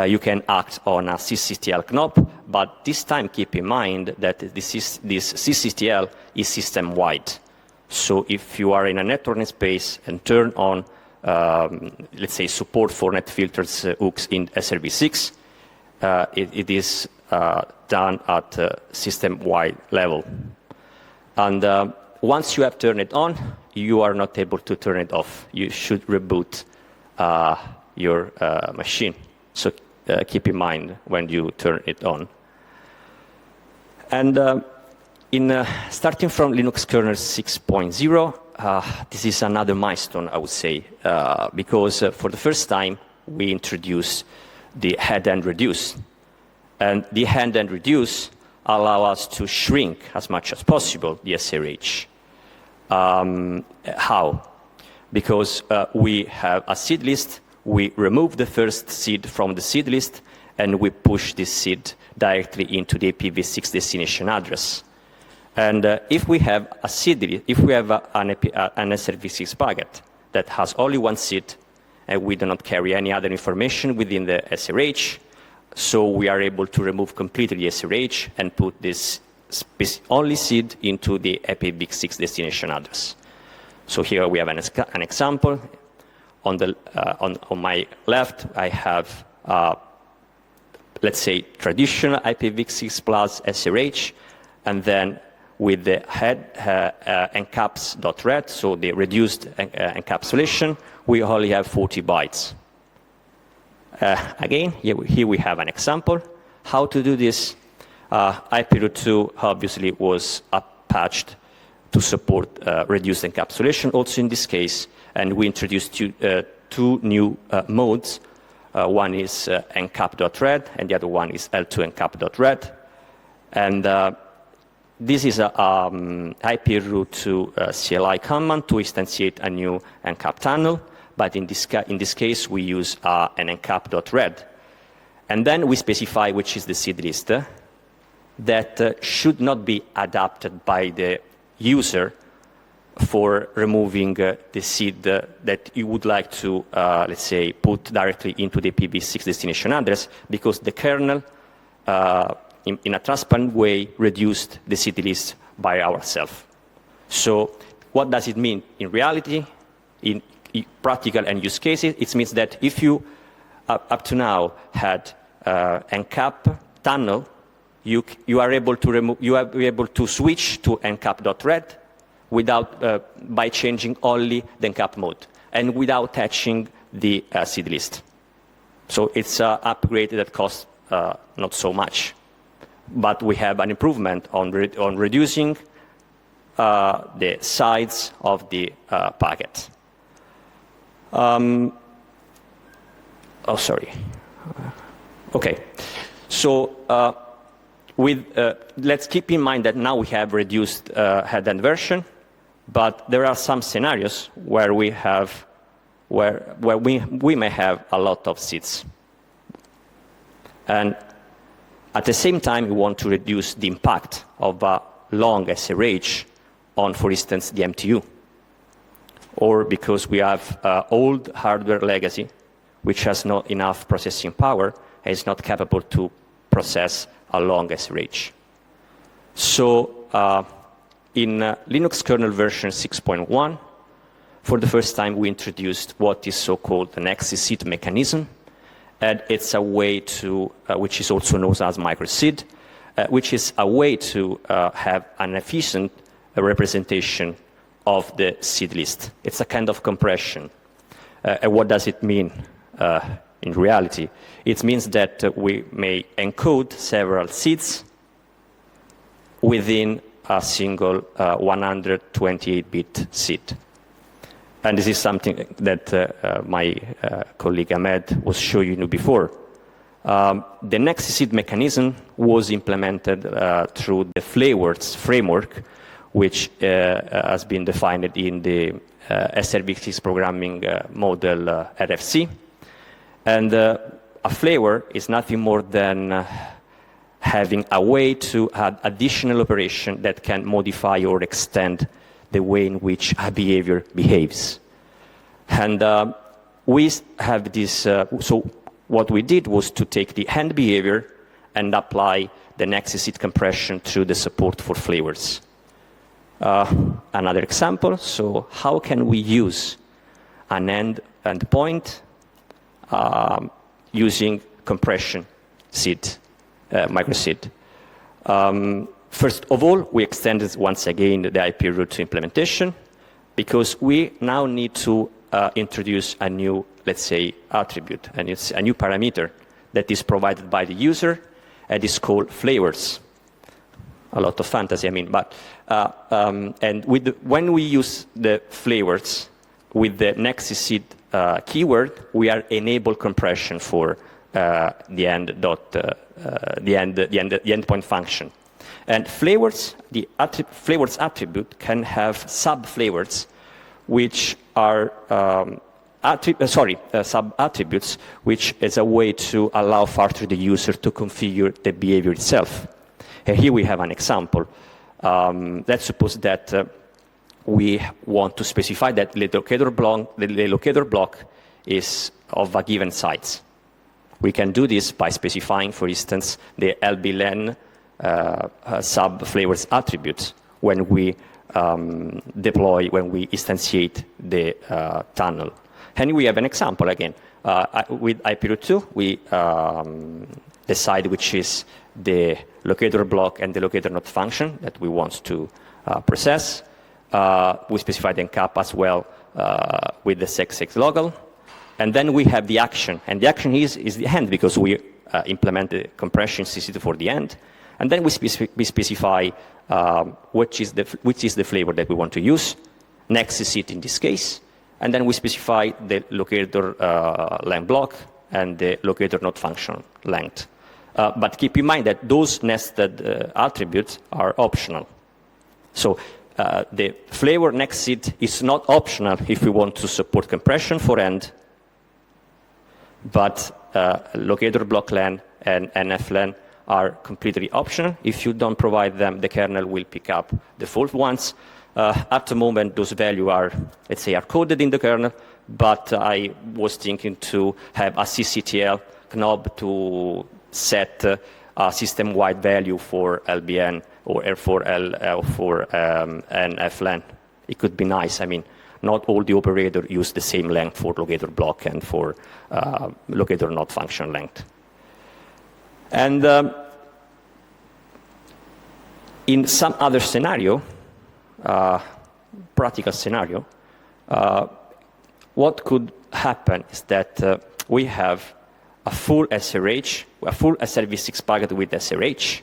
D: You can act on a sysctl knob, but this time keep in mind that this sysctl is system-wide. So if you are in a network space and turn on, let's say, support for netfilters hooks in SRv6, it is done at system-wide level. And once you have turned it on, you are not able to turn it off. You should reboot your machine. So keep in mind when you turn it on. And starting from Linux kernel 6.0, this is another milestone, I would say, because for the first time, we introduced the head and reduce. And the head and reduce allow us to shrink as much as possible the SRH. How? Because we have a seed list, we remove the first seed from the seed list, and we push this seed directly into the IPv6 destination address. And if we have a seed, if we have an SRv6 packet that has only one seed, and we do not carry any other information within the SRH, so we are able to remove completely the SRH and put this only seed into the IPv6 destination address. So here we have an example. On my left, I have, let's say, traditional IPv6 plus SRH, and then with the head encaps.ret, so the reduced encapsulation, we only have 40 bytes. Again, here we have an example. How to do this? IPv2 obviously was patched to support reduced encapsulation also in this case, and we introduced two new modes. One is encap.ret, and the other one is L2encap.ret. And this is a IPv2 CLI command to instantiate a new encap tunnel, but in this case we use an encap.ret. And then we specify which is the seed list that should not be adapted by the user for removing the seed that you would like to, let's say, put directly into the IPv6 destination address, because the kernel, in a transparent way, reduced the seed list by ourselves. So what does it mean in reality, in practical and use cases? It means that if you, up to now, had encap tunnel, you are able to remove, you are able to switch to encap.ret without, by changing only the encap mode and without touching the seed list. So it's an upgrade that costs not so much, but we have an improvement on reducing the size of the packet. Oh, sorry. Okay. So let's keep in mind that now we have reduced head-end version, but there are some scenarios where we have where we may have a lot of seeds, and at the same time we want to reduce the impact of a long SRH on, for instance, the MTU, or because we have old hardware legacy which has not enough processing power and is not capable to process a long SRH. So in Linux kernel version 6.1, for the first time we introduced what is so-called an exit mechanism, and it's a way to, which is also known as microseed, which is a way to have an efficient representation of the seed list. It's a kind of compression. And what does it mean in reality? It means that we may encode several seeds within a single 128-bit seed. And this is something that my colleague Ahmed was showing you before. The next seed mechanism was implemented through the flavors framework, which has been defined in the SRv6 programming model RFC. And a flavor is nothing more than having a way to add additional operation that can modify or extend the way in which a behavior behaves. And we have this, so what we did was to take the end behavior and apply the next seed compression to the support for flavors. Another example, so how can we use an endpoint using compression seed, microseed? First of all, we extended once again the IPv2 implementation, because we now need to introduce a new, let's say, attribute, and it's a new parameter that is provided by the user, and is called flavors. A lot of fantasy, I mean, but and when we use the flavors with the nextseed keyword, we are enable compression for the endpoint function. And flavors, the flavors attribute can have sub-flavors, which are sub-attributes, which is a way to allow further the user to configure the behavior itself. And here we have an example. Let's suppose that we want to specify that the locator block is of a given size. We can do this by specifying, for instance, the lblen sub-flavors attributes when we when we instantiate the tunnel. And we have an example again. With IP root 2, we decide which is the locator block and the locator node function that we want to process. We specify the encap as well with the sec6 local. And then we have the action. And the action is the end, because we implement the compression CC2 for the end. And then we specify which is the flavor that we want to use. Next is it in this case. And then we specify the locator length block and the locator node function length. But keep in mind that those nested attributes are optional. So the flavor next it is not optional if we want to support compression for end, but locator block len and nflen are completely optional. If you don't provide them, the kernel will pick up default ones. At the moment, those values are, let's say, are coded in the kernel, but I was thinking to have a cctl knob to set a system-wide value for lbn or for nflen. It could be nice. I mean, not all the operators use the same length for locator block and for locator node function length. And in some other scenario, practical scenario, what could happen is that we have a full SRH, a full SRv6 packet with SRH,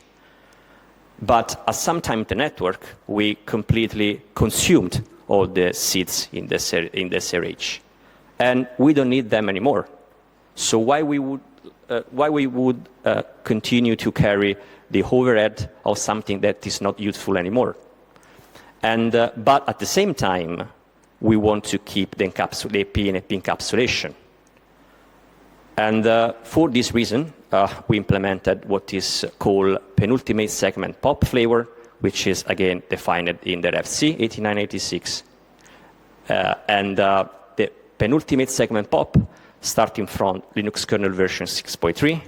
D: but at some time in the network, we completely consumed all the seeds in the SRH, and we don't need them anymore. So why we would continue to carry the overhead of something that is not useful anymore? And but at the same time, we want to keep the AP and AP encapsulation. And for this reason, we implemented what is called penultimate segment POP flavor, which is again defined in the RFC 8986. And the penultimate segment POP, starting from Linux kernel version 6.3,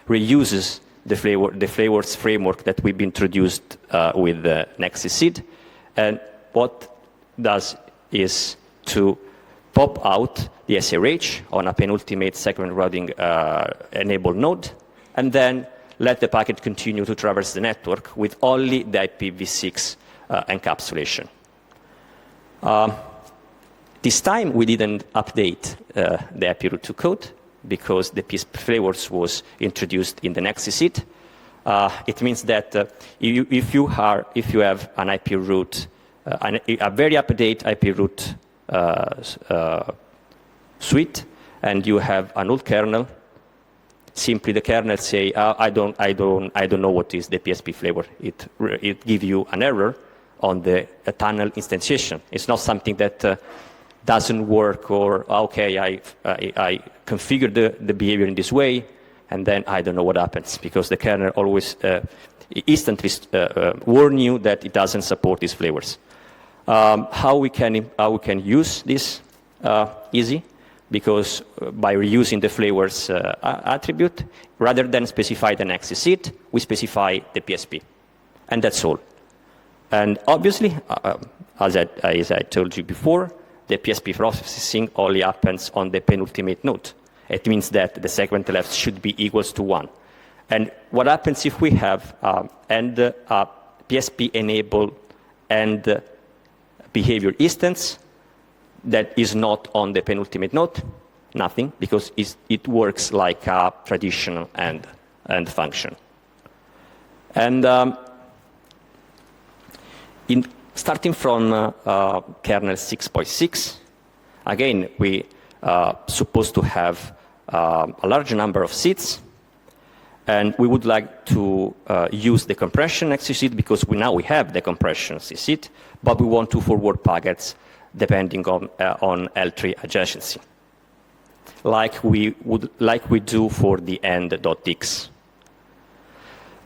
D: reuses the flavors framework that we've introduced with the Nexus seed. And what does is to pop out the SRH on a penultimate segment routing enabled node, and then let the packet continue to traverse the network with only the IPv6 encapsulation. This time we didn't update the IP root 2 code because the PSP flavors was introduced in the Nexus seed. It means that if you have an IP root, a very up-to-date IP root suite, and you have an old kernel, simply the kernel say, I don't know what is the PSP flavor. It gives you an error on the tunnel instantiation. It's not something that doesn't work, or okay, I configured the behavior in this way, and then I don't know what happens, because the kernel always instantly warn you that it doesn't support these flavors. How we can use this? Easy, because by reusing the flavors attribute, rather than specify the Nexus seed, we specify the PSP, and that's all. And obviously, as I told you before, the PSP processing only happens on the penultimate node. It means that the segment left should be equals to 1. And what happens if we have PSP enabled and behavior instance that is not on the penultimate node? Nothing, because it works like a traditional end function. And starting from kernel 6.6, again, we supposed to have a large number of seeds, And we would like to use the compression XCSID because now we have the compression XCSID, but we want to forward packets depending on L3 adjacency, like we do for the end.x.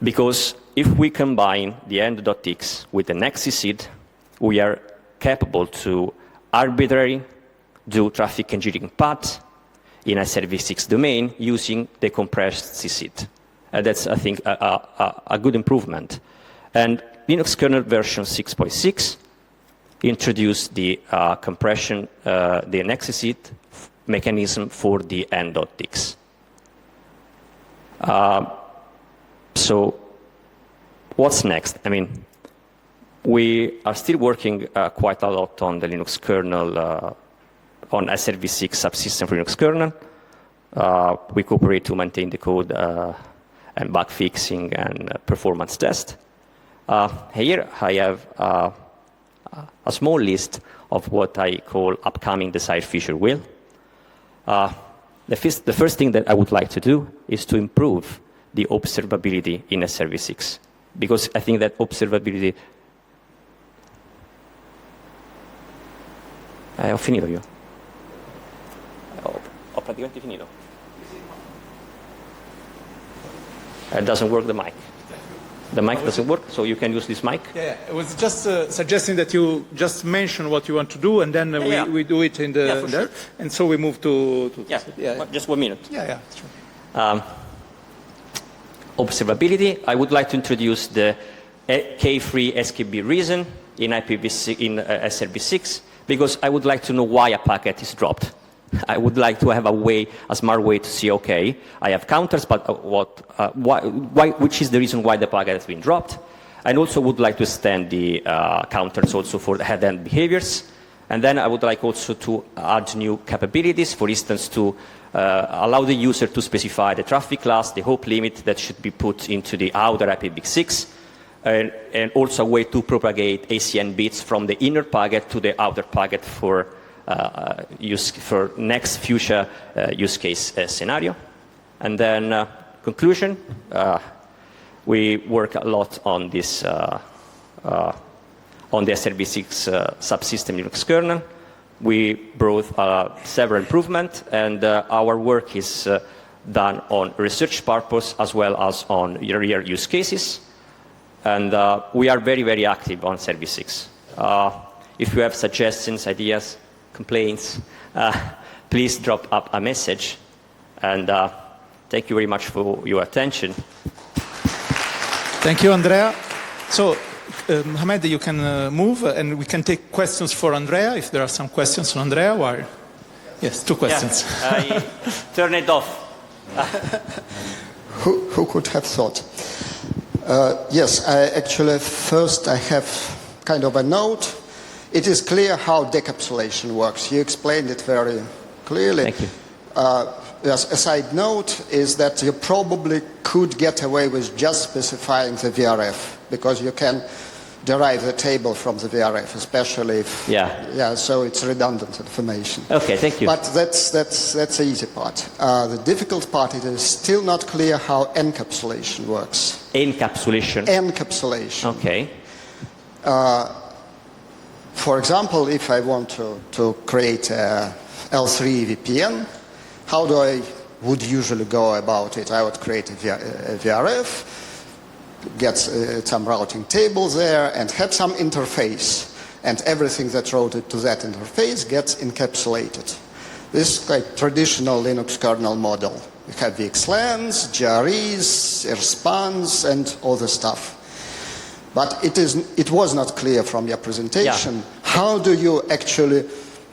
D: Because if we combine the end.x with an XCSID, we are capable to arbitrarily do traffic engineering path in a SRv6 domain using the compressed CSID. That's, I think, a good improvement. And Linux kernel version 6.6 introduced the compression, the XCSID mechanism for the end.x. So what's next? I mean, we are still working quite a lot on the Linux kernel, on SRv6 subsystem for Linux kernel. We cooperate to maintain the code and bug fixing and performance test. Here I have a small list of what I call upcoming desired feature will. The first thing that I would like to do is to improve the observability in SRv6, because I think that observability... ho finito io. Ho praticamente finito. It doesn't work, the mic. The mic doesn't work, so you can use this mic.
A: Yeah, I was just suggesting that you just mention what you want to do, and then we do it in the...
D: for sure.
A: And so we move to
D: Just 1 minute.
A: Yeah, sure.
D: Observability, I would like to introduce the K-free SKB reason in IPv6, in SRv6, because I would like to know why a packet is dropped. I would like to have a smart way to see, okay, I have counters, but which is the reason why the packet has been dropped? And also would like to extend the counters also for the head-end behaviors. And then I would like also to add new capabilities, for instance, to allow the user to specify the traffic class, the hop limit that should be put into the outer IPv6, and also a way to propagate ACN bits from the inner packet to the outer packet for next future use case scenario. And then conclusion, we work a lot on this on the SRv6 subsystem Linux kernel. We brought several improvements, and our work is done on research purpose as well as on real use cases. And we are very, very active on SRv6. If you have suggestions, ideas, complaints, please drop up a message. And thank you very much for your attention.
A: Thank you, Andrea. So, Ahmed, you can move, and we can take questions for Andrea, if there are some questions on Andrea. Or... Yes, 2 questions.
D: Yeah, I turn it off.
C: Who could have thought? Yes, first I have kind of a note. It is clear how decapsulation works. You explained it very clearly.
D: Thank you.
C: Yes, a side note is that you probably could get away with just specifying the VRF, because you can derive the table from the VRF, especially if... Yeah, so it's redundant information.
D: Okay, thank you.
C: But that's the easy part. The difficult part, it is still not clear how encapsulation works.
D: Encapsulation?
C: Encapsulation.
D: Okay.
C: For example, if I want to create a L3 VPN, how would usually go about it? I would create a VRF, get some routing table there, and have some interface. And everything that's routed to that interface gets encapsulated. This is quite traditional Linux kernel model. You have VXLANs, GREs, RSPANs, and all the stuff. But it was not clear from your presentation. Yeah. How do you actually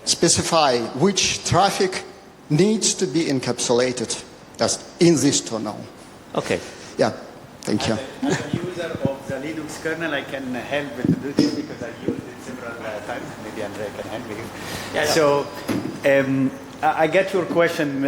C: specify which traffic needs to be encapsulated just in this tunnel?
D: Okay.
C: Yeah, thank you.
B: As a user of the Linux kernel, I can help to do this because I used it several times. Maybe Andrea can help me. Yeah. So I get your question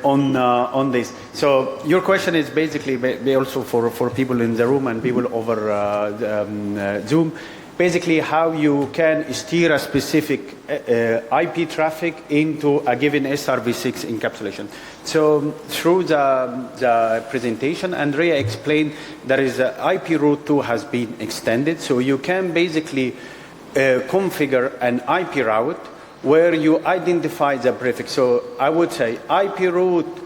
B: on this. So your question is basically also for people in the room and people over Zoom. basically how you can steer a specific IP traffic into a given SRv6 encapsulation. So through the presentation, Andrea explained there is IP route 2 has been extended, so you can basically configure an IP route where you identify the prefix. So I would say IP route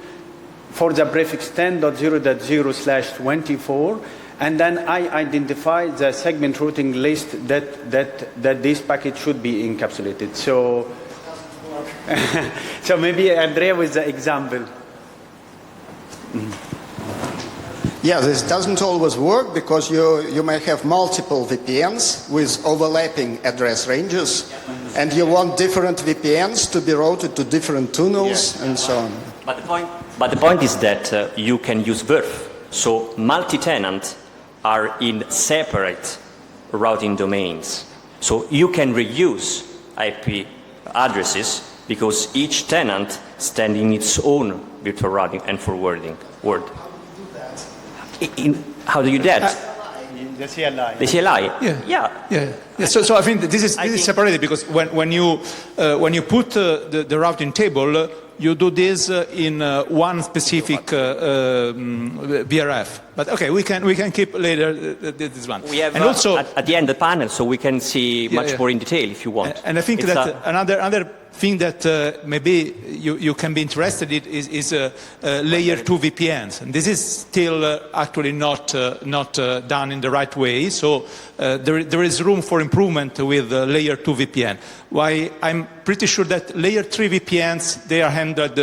B: for the prefix 10.0.0/24, and then I identify the segment routing list that this packet should be encapsulated. So, so maybe Andrea with the example.
C: Yeah, this doesn't always work because you may have multiple VPNs with overlapping address ranges, and you want different VPNs to be routed to different tunnels and so on.
D: But the point is that you can use both. So multi-tenant are in separate routing domains. So you can reuse IP addresses because each tenant stands in its own virtual routing and forwarding word. How do you do that?
B: The CLI.
D: The CLI?
A: Yeah. So I think this is separated because when you put the routing table, you do this in one specific VRF. But okay, we can keep later this one.
D: We have
A: and also
D: at the end the panel, so we can see much more in detail if you want.
A: And I think that another thing that maybe you can be interested in is layer 2 VPNs, and this is still actually not done in the right way. So there is room for improvement with layer 2 VPN. Why I'm pretty sure that layer 3 VPNs, they are handled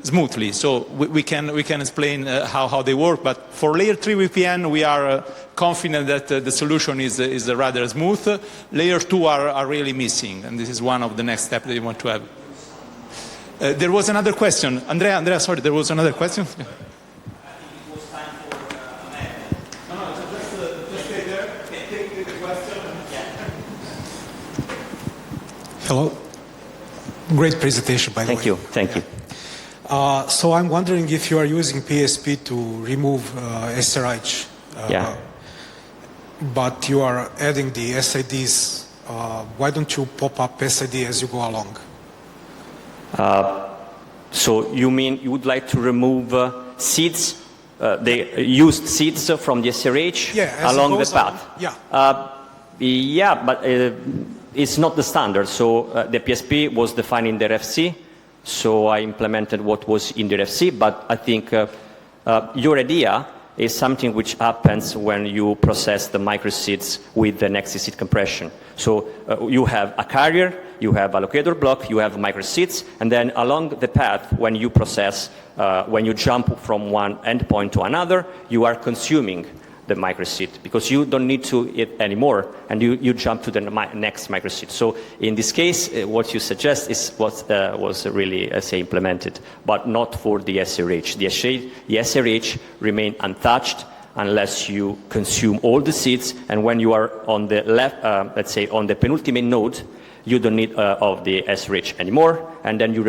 A: smoothly. So we can explain how they work. But for layer 3 VPN, we are confident that the solution is rather smooth. Layer 2 are really missing, and this is one of the next steps that you want to have. There was another question. Andrea, sorry, there was another question?
E: It was time for Ahmed.
A: No, just stay there. Take the question.
F: Hello. Great presentation, by the way.
D: Thank you.
F: So I'm wondering if you are using PSP to remove SRh. But you are adding the SIDs. Why don't you pop up SID as you go along?
D: So you mean you would like to remove seeds, the used seeds from the SRH along the path? But it's not the standard. So the PSP was defined in the RFC, so I implemented what was in the RFC, but I think your idea is something which happens when you process the microseeds with the next seed compression. So you have a carrier, you have a locator block, you have microseeds, and then along the path, when you process, when you jump from one endpoint to another, you are consuming the microseed because you don't need to it anymore, and you jump to the next microseed. So in this case, what you suggest is what was really, say, implemented, but not for the SRH. The SRH remain untouched unless you consume all the seeds, and when you are on the left, let's say on the penultimate node, you don't need of the SRH anymore, and then you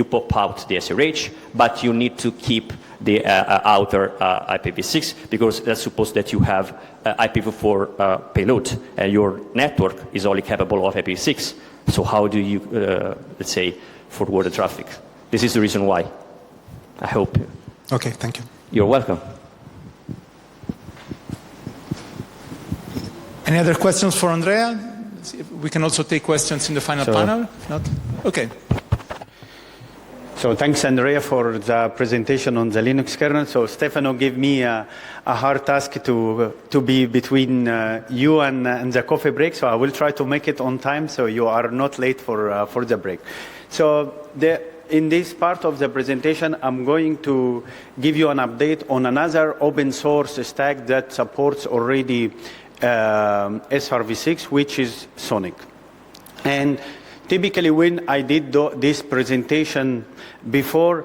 D: pop out the SRH, but you need to keep the outer IPv6 because let's suppose that you have IPv4 payload and your network is only capable of IPv6. So how do you, let's say, forward the traffic? This is the reason why. I hope.
F: Okay, thank you.
D: You're welcome.
A: Any other questions for Andrea? We can also take questions in the final panel. If not, okay.
B: So thanks, Andrea, for the presentation on the Linux kernel. So Stefano gave me a hard task to be between you and the coffee break. So I will try to make it on time so you are not late for the break. So in this part of the presentation, I'm going to give you an update on another open source stack that supports already SRv6, which is Sonic. And typically when I did this presentation before,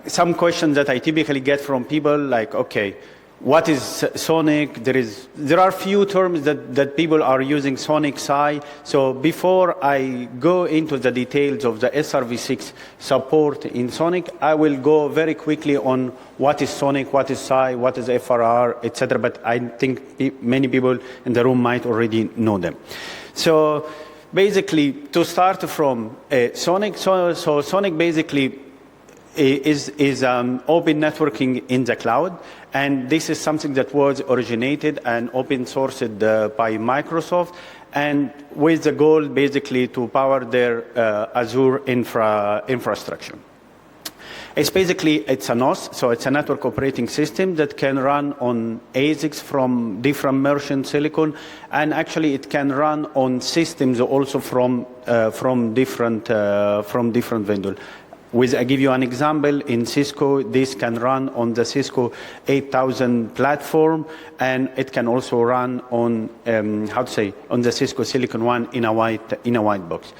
B: some questions that I typically get from people like, okay, what is Sonic? There are few terms that people are using, Sonic, SI. So before I go into the details of the SRv6 support in Sonic, I will go very quickly on what is Sonic, what is SI, what is FRR, etc. But I think many people in the room might already know them. So basically, to start from Sonic, so Sonic basically is open networking in the cloud, and this is something that was originated and open sourced by Microsoft, and with the goal basically to power their Azure infrastructure. It's a NOS, so it's a network operating system that can run on ASICs from different merchant silicon, and actually it can run on systems also from different vendors. I give you an example. In Cisco, this can run on the Cisco 8000 platform, and it can also run on on the Cisco Silicon One in a white box.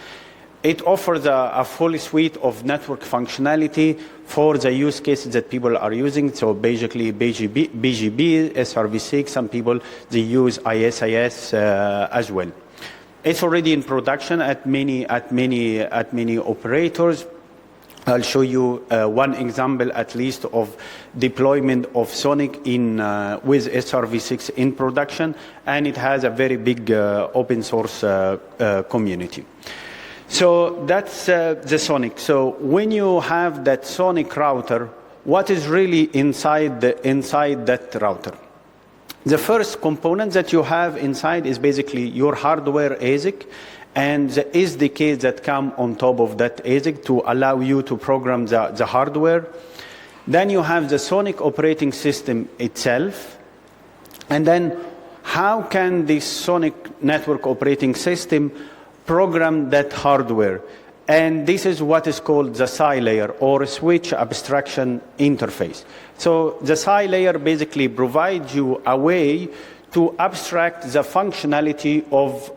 B: It offers a full suite of network functionality for the use cases that people are using. So basically, BGP, SRv6. Some people they use ISIS as well. It's already in production at many operators. I'll show you one example, at least, of deployment of Sonic with SRv6 in production, and it has a very big open source community. So that's the Sonic. So when you have that Sonic router, what is really inside that router? The first component that you have inside is basically your hardware ASIC, and the SDKs that come on top of that ASIC to allow you to program the hardware. Then you have the Sonic operating system itself. And then how can this Sonic network operating system program that hardware? And this is what is called the SI layer, or switch abstraction interface. So the SI layer basically provides you a way to abstract the functionality of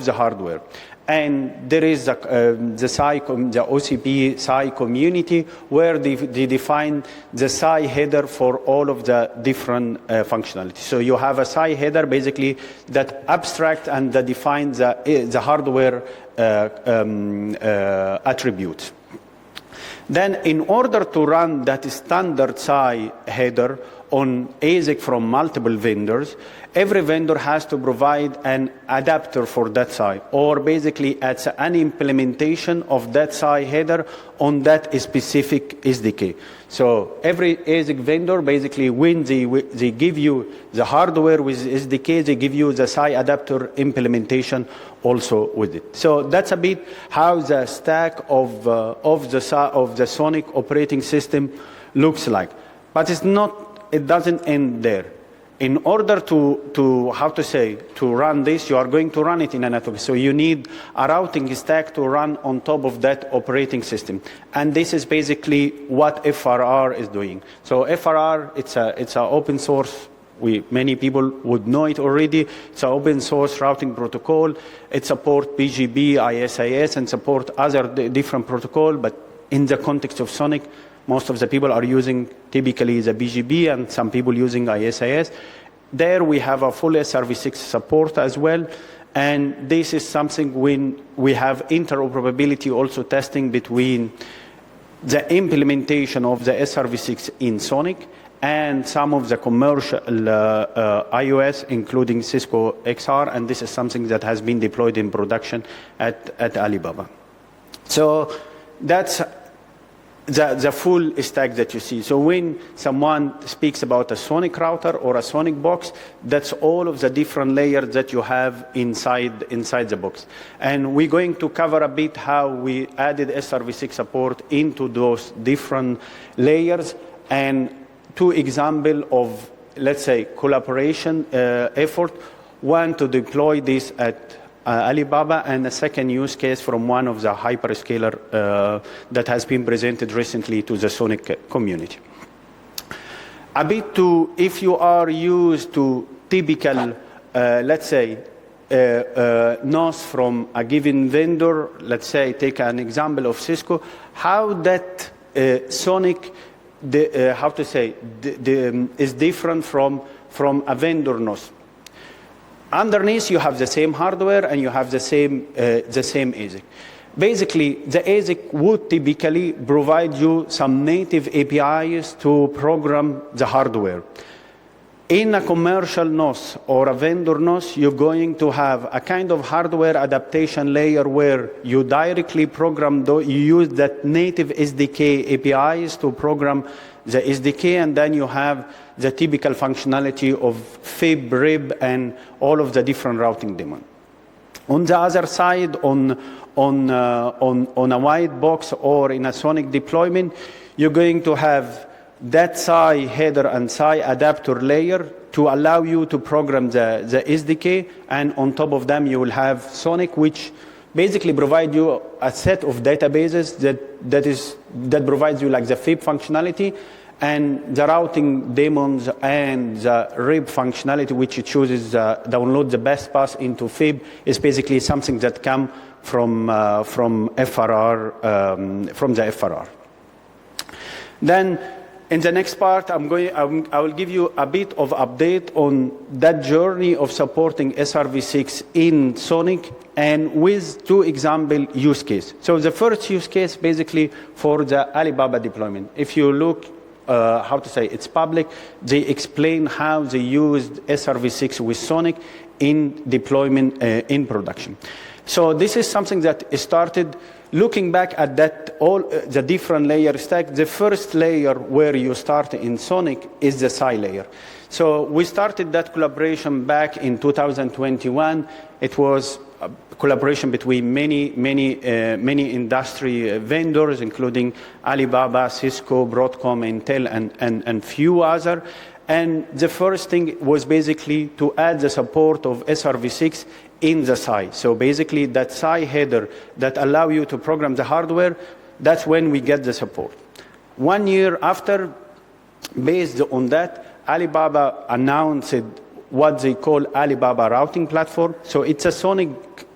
B: the hardware. And there is the OCP SI community where they define the SI header for all of the different functionalities. So you have a SI header basically that abstracts and that defines the hardware attributes. Then in order to run that standard SI header on ASIC from multiple vendors, every vendor has to provide an adapter for that SI, or basically it's an implementation of that SI header on that specific SDK. So every ASIC vendor, basically, when they give you the hardware with SDK, they give you the SI adapter implementation also with it. So that's a bit how the stack of the Sonic operating system looks like. But it doesn't end there. In order to run this, you are going to run it in a network. So you need a routing stack to run on top of that operating system. And this is basically what FRR is doing. So FRR, it's an open source. Many people would know it already. It's an open source routing protocol. It supports BGP, ISIS, and support other different protocols. But in the context of Sonic, most of the people are using typically the BGP, and some people using ISIS. There we have a full SRv6 support as well. And this is something when we have interoperability also testing between the implementation of the SRv6 in Sonic and some of the commercial iOS, including Cisco XR. And this is something that has been deployed in production at Alibaba. So that's the full stack that you see. So when someone speaks about a Sonic router or a Sonic box, that's all of the different layers that you have inside the box. And we're going to cover a bit how we added SRv6 support into those different layers, and two examples of, let's say, collaboration effort. One, to deploy this at Alibaba, and a second use case from one of the hyperscaler that has been presented recently to the Sonic community. A bit if you are used to typical, let's say, NOS from a given vendor, let's say, take an example of Cisco, how that Sonic is different from a vendor NOS. Underneath, you have the same hardware and you have the same ASIC. Basically, the ASIC would typically provide you some native APIs to program the hardware. In a commercial NOS or a vendor NOS, you're going to have a kind of hardware adaptation layer where you directly program, you use that native SDK APIs to program the SDK, and then you have the typical functionality of FIB, RIB, and all of the different routing daemons. On the other side, on a white box or in a Sonic deployment, you're going to have that SI header and SI adapter layer to allow you to program the SDK, and on top of them you will have Sonic, which basically provide you a set of databases that provides you like the FIB functionality and the routing daemons and the RIB functionality, which it chooses download the best path into FIB, is basically something that come from FRR, from the FRR. Then in the next part, I will give you a bit of update on that journey of supporting SRv6 in Sonic, and with two example use cases. So the first use case basically for the Alibaba deployment. If you look, it's public, they explain how they used SRv6 with Sonic in deployment in production. So this is something that started looking back at that the different layer stack. The first layer where you start in Sonic is the SI layer. So we started that collaboration back in 2021. It was a collaboration between many industry vendors, including Alibaba, Cisco, Broadcom, Intel, and few other. And the first thing was basically to add the support of SRv6 in the SI. So basically that SI header that allow you to program the hardware, that's when we get the support. 1 year after, based on that, Alibaba announced what they call Alibaba Routing Platform. So it's a Sonic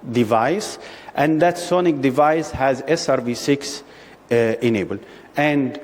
B: device, and that Sonic device has SRv6 enabled. And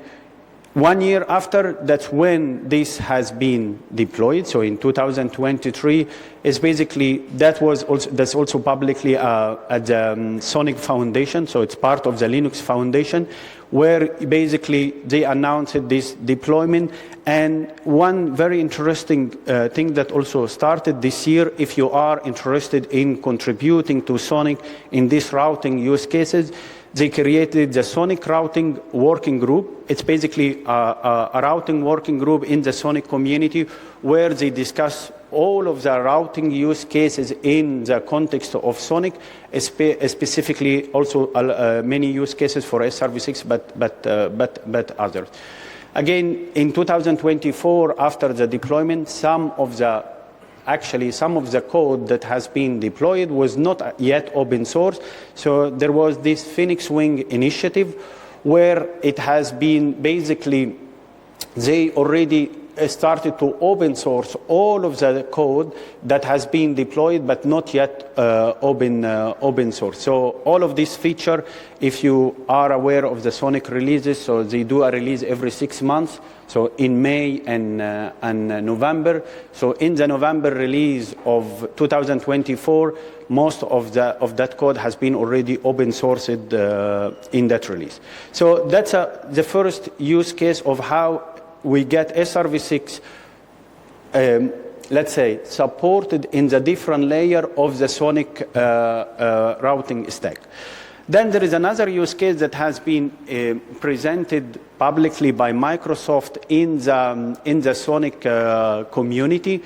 B: 1 year after, that's when this has been deployed. So in 2023, is basically that's also publicly at the Sonic Foundation. So it's part of the Linux Foundation, where basically they announced this deployment. And one very interesting thing that also started this year, if you are interested in contributing to Sonic in these routing use cases, they created the Sonic Routing Working Group. It's basically a routing working group in the Sonic community where they discuss all of the routing use cases in the context of Sonic, specifically also many use cases for SRv6, but others. Again, in 2024, after the deployment, some of the code that has been deployed was not yet open source. So there was this Phoenix Wing initiative where it has been basically, they already started to open source all of the code that has been deployed but not yet open source. So all of this feature, if you are aware of the Sonic releases, so they do a release every 6 months. So in May and November. So in the November release of 2024, most of that code has been already open sourced in that release. So that's the first use case of how we get SRv6, let's say, supported in the different layer of the Sonic routing stack. Then there is another use case that has been presented publicly by Microsoft in the Sonic community.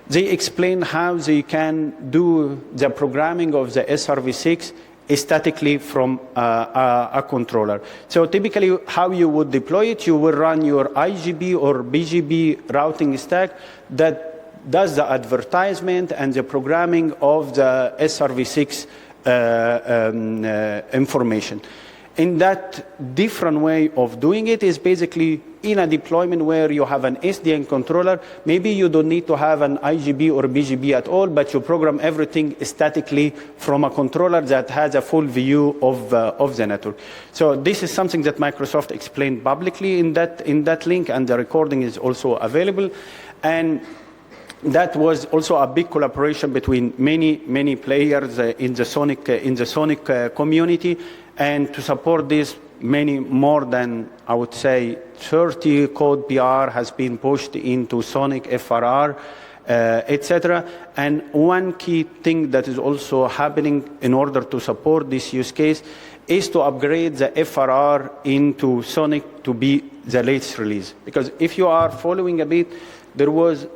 B: They explain how they can do the programming of the SRv6 statically from a controller. So typically how you would deploy it, you will run your IGB or BGB routing stack that does the advertisement and the programming of the SRv6 information. In that different way of doing it is basically in a deployment where you have an SDN controller, maybe you don't need to have an IGB or BGB at all, but you program everything statically from a controller that has a full view of the network. So this is something that Microsoft explained publicly in that link, and the recording is also available. And that was also a big collaboration between many players in the Sonic community, and to support this, many more than, I would say, 30 code PR has been pushed into Sonic, FRR, etc. And one key thing that is also happening in order to support this use case is to upgrade the FRR into Sonic to be the latest release. Because if you are following a bit, there was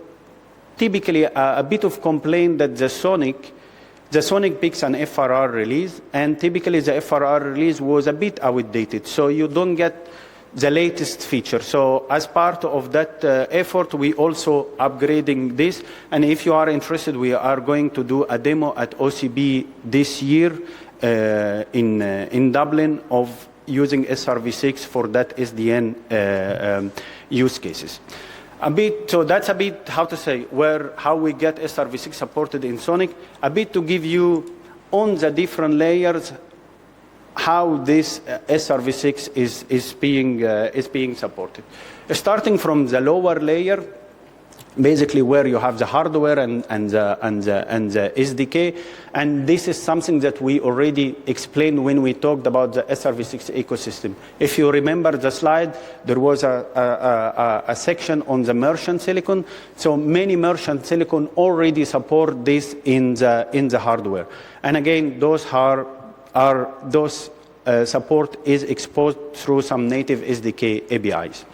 B: typically a bit of complaint that the Sonic picks an FRR release, and typically the FRR release was a bit outdated, so you don't get the latest feature. So as part of that effort, we also upgrading this, and if you are interested, we are going to do a demo at OCB this year in Dublin of using SRv6 for that SDN use cases. So that's a bit, how to say, how we get SRv6 supported in Sonic. A bit to give you on the different layers how this SRv6 is being supported. Starting from the lower layer, basically where you have the hardware and the SDK, and this is something that we already explained when we talked about the SRv6 ecosystem. If you remember the slide, there was a section on the merchant silicon. So many merchant silicon already support this in the hardware, and again, those support is exposed through some native SDK APIs.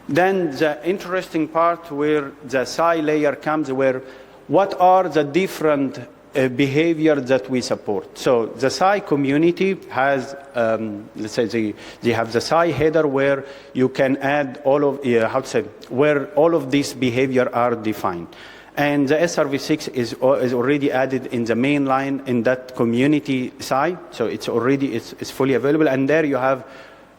B: Then the interesting part where the SI layer comes, where what are the different behaviors that we support. So the SI community has, let's say they have the SI header where you can add all of, where all of these behavior are defined. And the SRv6 is already added in the main line in that community SI, so it's fully available. And there you have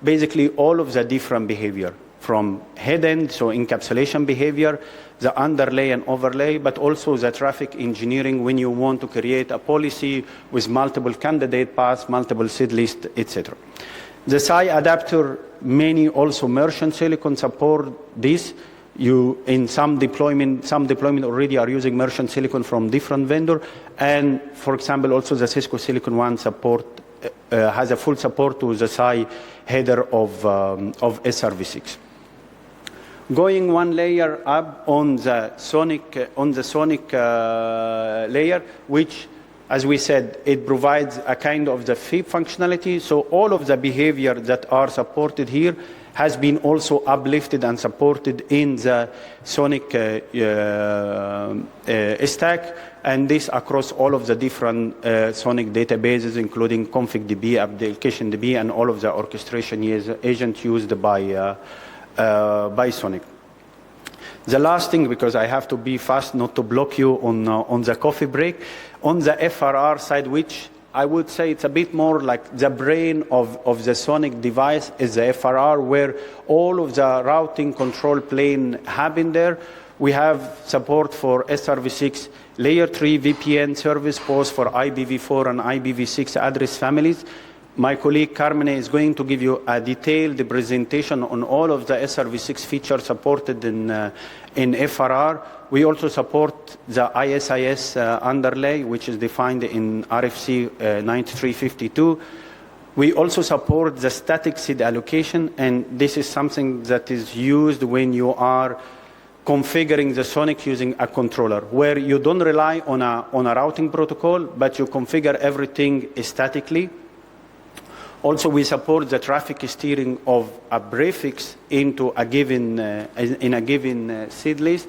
B: basically all of the different behavior, from head-end, so encapsulation behavior, the underlay and overlay, but also the traffic engineering when you want to create a policy with multiple candidate paths, multiple seed lists, etc. The SI adapter, many also merchant silicon support this. In some deployment already are using merchant silicon from different vendor, and for example, also the Cisco Silicon One has a full support to the SI header of SRv6. Going one layer up on the Sonic layer, which, as we said, it provides a kind of the FIB functionality. So all of the behavior that are supported here has been also uplifted and supported in the Sonic stack, and this across all of the different Sonic databases, including ConfigDB, ApplicationDB, and all of the orchestration agents used by Sonic. The last thing, because I have to be fast not to block you on the coffee break, on the FRR side, which I would say it's a bit more like the brain of the Sonic device, is the FRR, where all of the routing control plane happen there. We have support for SRv6 layer 3 VPN service, both for IPv4 and IPv6 address families. My colleague Carmine is going to give you a detailed presentation on all of the SRv6 features supported in FRR. We also support the ISIS underlay, which is defined in RFC 9352. We also support the static seed allocation, and this is something that is used when you are configuring the Sonic using a controller, where you don't rely on a routing protocol, but you configure everything statically. Also, we support the traffic steering of a prefix into a given seed list,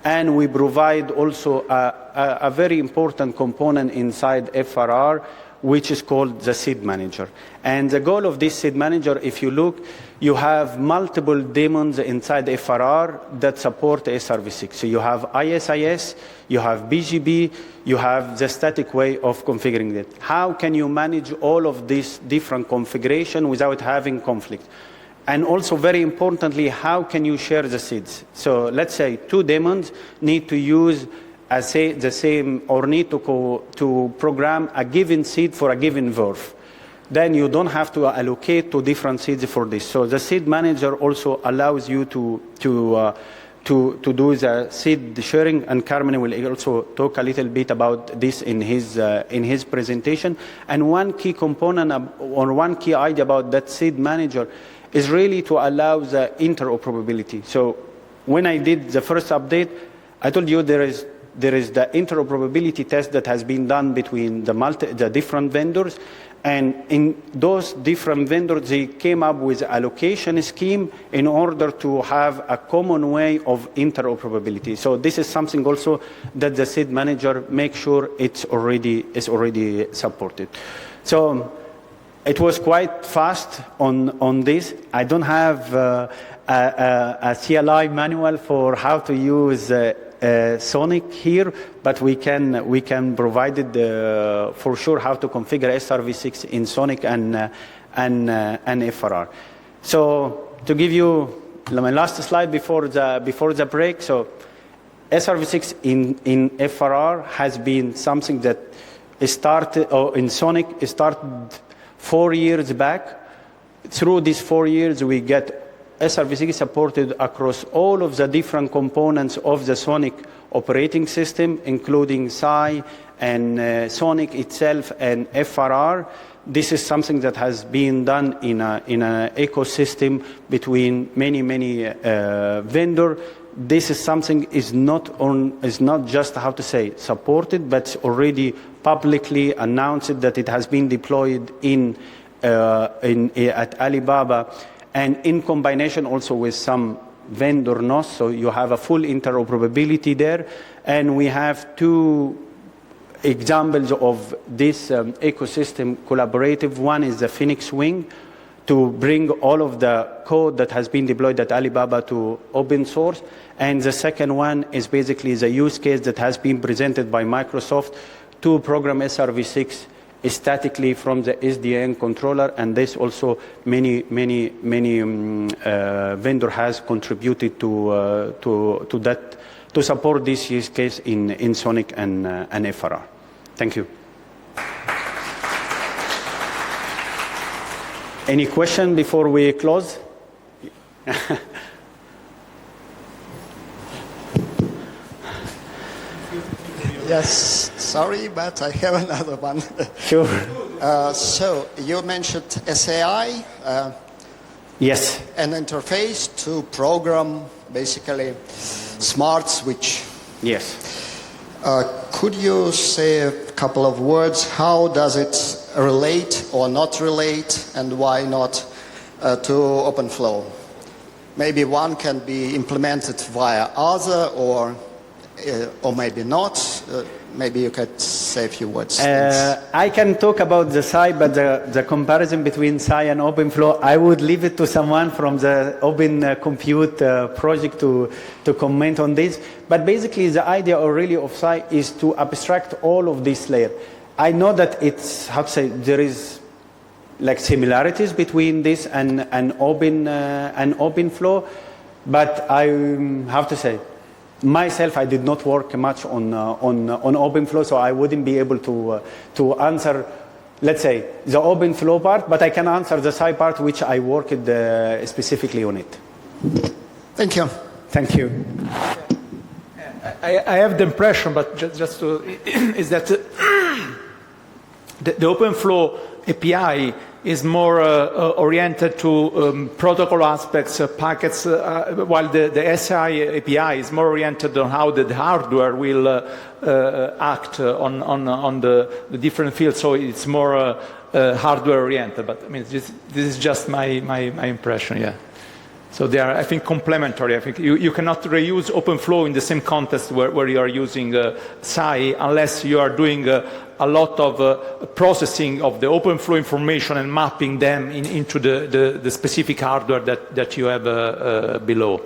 B: and we provide also a very important component inside FRR, which is called the seed manager. And the goal of this seed manager, if you look, you have multiple daemons inside FRR that support SRv6. So you have ISIS, you have BGB, you have the static way of configuring it. How can you manage all of these different configuration without having conflict? And also, very importantly, how can you share the seeds? So let's say two daemons need to use the same, or need to program a given seed for a given verb. Then you don't have to allocate two different seeds for this. So the seed manager also allows you to do the seed sharing, and Carmine will also talk a little bit about this in his presentation. And one key component or one key idea about that seed manager is really to allow the interoperability. So when I did the first update, I told you there is the interoperability test that has been done between the different vendors. And in those different vendors, they came up with an allocation scheme in order to have a common way of interoperability. So this is something also that the seed manager makes sure is already supported. So it was quite fast on this. I don't have a CLI manual for how to use Sonic here, but we can provide it for sure how to configure SRv6 in Sonic and FRR. So to give you my last slide before the break, so SRv6 in FRR has been something that started, or in Sonic started 4 years back. Through these 4 years, we get SRv6 supported across all of the different components of the Sonic operating system, including SI and Sonic itself and FRR. This is something that has been done in an ecosystem between many vendors. This is something is not just, how to say, supported, but already publicly announced that it has been deployed at Alibaba, and in combination also with some vendor NOS, so you have a full interoperability there. And we have two examples of this ecosystem collaborative. One is the Phoenix Wing, to bring all of the code that has been deployed at Alibaba to open source. And the second one is basically the use case that has been presented by Microsoft to program SRv6 statically from the SDN controller, and this also many vendor has contributed to that, to support this use case in Sonic and FRR. Thank you. Any question before we close?
C: Yes, sorry, but I have another one.
B: Sure.
C: So you mentioned SAI.
B: Yes.
C: An interface to program basically smart switch.
B: Yes.
C: Could you say a couple of words? How does it relate or not relate, and why not to OpenFlow? Maybe one can be implemented via other, or maybe not. Maybe you could say a few words.
B: I can talk about the SI, but the comparison between SI and OpenFlow, I would leave it to someone from the Open Compute project to comment on this. But basically, the idea really of SI is to abstract all of this layer. I know that it's, how to say, there is like similarities between this and OpenFlow, but I have to say, myself, I did not work much on OpenFlow, so I wouldn't be able to answer, let's say, the OpenFlow part, but I can answer the SI part, which I worked specifically on it.
C: Thank you.
B: Thank you.
A: I have the impression, but just to, is that the OpenFlow API is more oriented to protocol aspects, packets, while the SI API is more oriented on how the hardware will act on the different fields. So it's more hardware oriented. But I mean, this is just my impression. Yeah. So they are, I think, complementary. I think you cannot reuse OpenFlow in the same context where you are using SI unless you are doing a lot of processing of the OpenFlow information and mapping them into the specific hardware that you have below.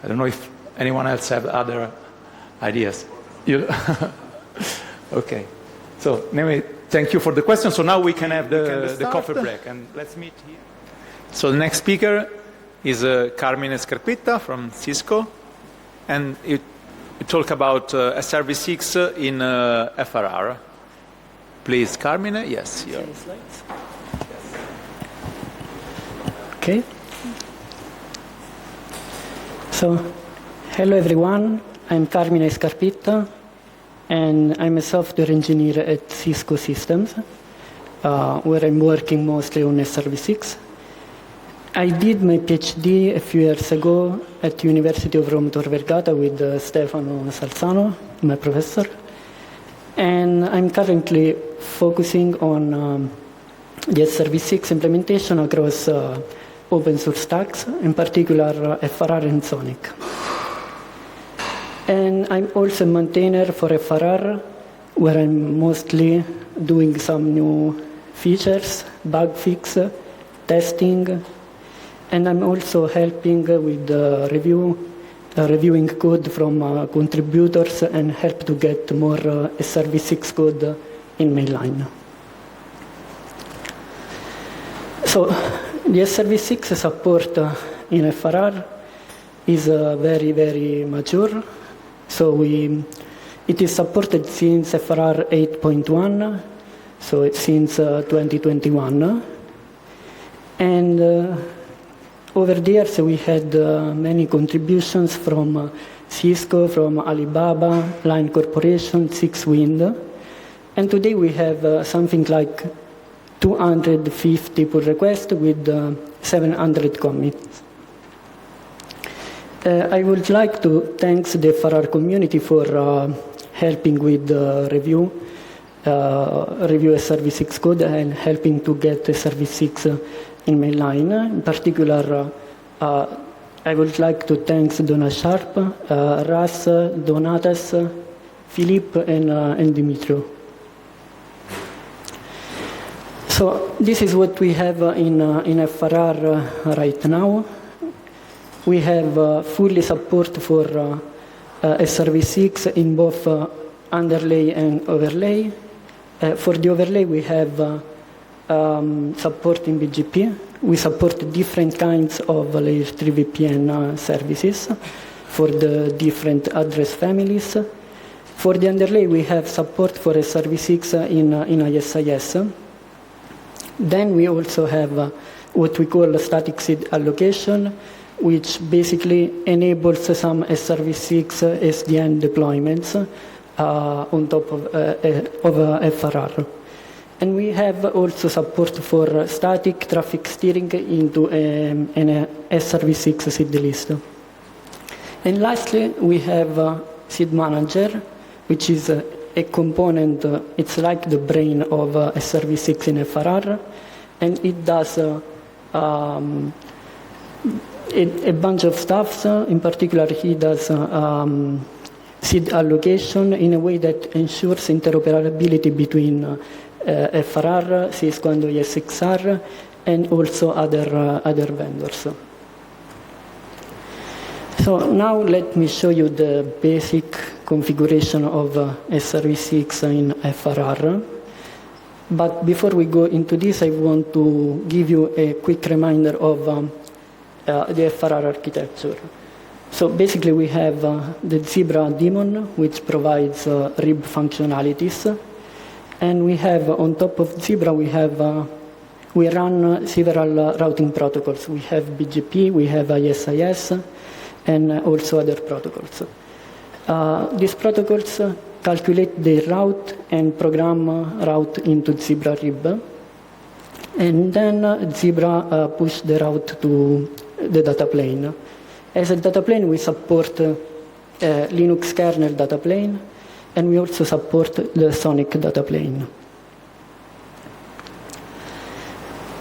A: I don't know if anyone else have other ideas. Okay. So anyway, thank you for the question. So now we can have the coffee break, and let's meet here. So the next speaker is Carmine Scarpitta from Cisco, and you talk about SRv6 in FRR. Please, Carmine. Yes.
G: Slides. Okay. So, hello everyone. I'm Carmine Scarpitta, and I'm a software engineer at Cisco Systems, where I'm working mostly on SRv6. I did my PhD a few years ago at the University of Rome Tor Vergata with Stefano Salsano, my professor. And I'm currently focusing on the SRv6 implementation across open source stacks, in particular FRR and Sonic. And I'm also a maintainer for FRR, where I'm mostly doing some new features, bug fix, testing, and I'm also helping with reviewing code from contributors and help to get more SRv6 code in mainline. So the SRv6 support in FRR is very, very mature. So it is supported since FRR 8.1, so it's since 2021. And over the years, we had many contributions from Cisco, from Alibaba, Line Corporation, 6Wind. And today we have something like 250 pull requests with 700 commits. I would like to thank the FRR community for helping with review SRv6 code and helping to get SRv6 in mainline. In particular, I would like to thank Donna Sharp, Ras, Donatas, Philippe, and Dimitro. So this is what we have in FRR right now. We have fully support for SRv6 in both underlay and overlay. For the overlay, we have support in BGP. We support different kinds of layer 3 VPN services for the different address families. For the underlay, we have support for SRv6 in ISIS. Then we also have what we call static seed allocation, which basically enables some SRv6 SDN deployments on top of FRR. And we have also support for static traffic steering into an SRv6 seed list. And lastly, we have Seed Manager, which is a component, it's like the brain of SRv6 in FRR, and it does a bunch of stuff. In particular, he does seed allocation in a way that ensures interoperability between FRR, Cisco and ESXR, and also other vendors. So now let me show you the basic configuration of SRv6 in FRR. But before we go into this, I want to give you a quick reminder of the FRR architecture. So basically we have the Zebra daemon, which provides RIB functionalities. And we have, on top of Zebra, we run several routing protocols. We have BGP, we have ISIS, and also other protocols. These protocols calculate the route and program route into Zebra RIB. And then Zebra push the route to the data plane. As a data plane, we support Linux Kernel data plane, and we also support the Sonic data plane.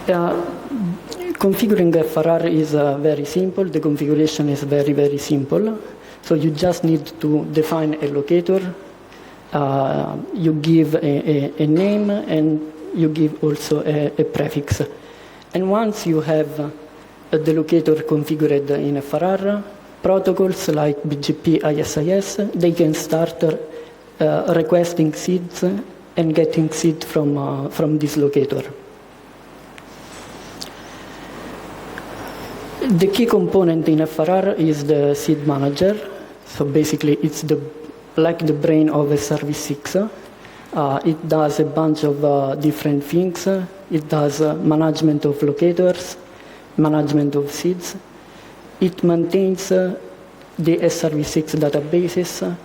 G: Configuring FRR is very simple. The configuration is very, very simple. So you just need to define a locator. You give a name, and you give also a prefix. And once you have the locator configured in FRR, protocols like BGP, ISIS, they can start requesting seeds and getting seed from this locator. The key component in FRR is the seed manager. So basically, it's like the brain of SRv6. It does a bunch of different things. It does management of locators, management of seeds. It maintains the SRv6 databases.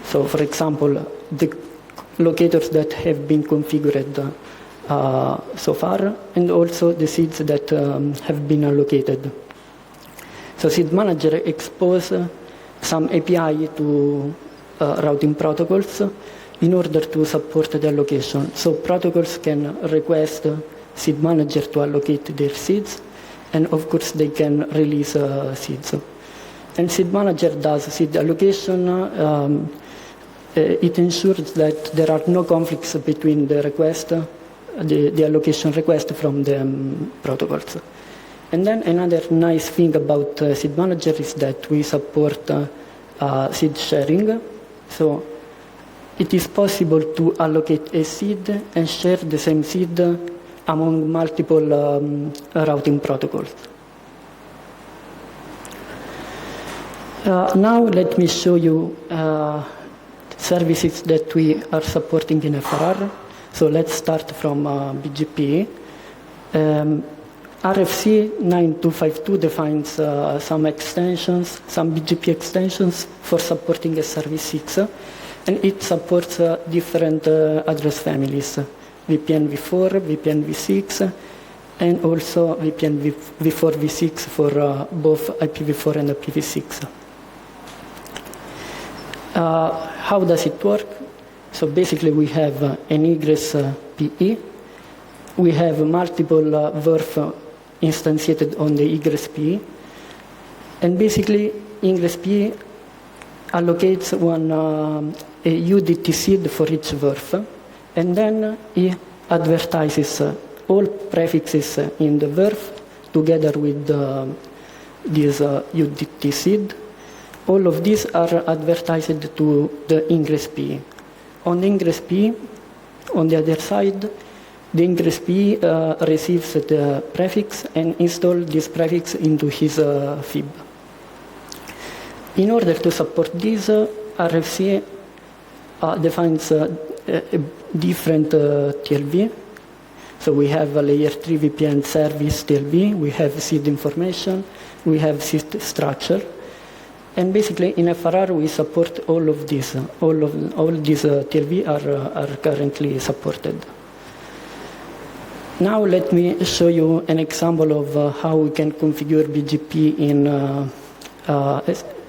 G: So, for example, the locators that have been configured so far, and also the seeds that have been allocated. So Seed Manager exposes some API to routing protocols in order to support the allocation. So protocols can request Seed Manager to allocate their seeds, and of course they can release seeds. And Seed Manager does seed allocation. It ensures that there are no conflicts between the request, the allocation request from the protocols. And then another nice thing about Seed Manager is that we support seed sharing. So it is possible to allocate a seed and share the same seed among multiple routing protocols. Now let me show you services that we are supporting in FRR. So let's start from BGP. RFC 9252 defines some extensions, some BGP extensions for supporting SRv6, and it supports different address families, VPN v4, VPN v6, and also VPN v4, v6 for both IPv4 and IPv6. How does it work? So basically we have an egress PE. We have multiple VRF instantiated on the egress PE. And basically ingress PE allocates a UDT seed for each VRF. And then it advertises all prefixes in the VRF together with this UDT seed. All of these are advertised to the ingress PE. On the ingress PE, on the other side, the ingress PE receives the prefix and installs this prefix into his FIB. In order to support this, RFC defines a different TLV. So we have a layer 3 VPN service TLV, we have seed information, we have seed structure. And basically, in FRR, we support all of these. All these TLV are currently supported. Now, let me show you an example of how we can configure BGP in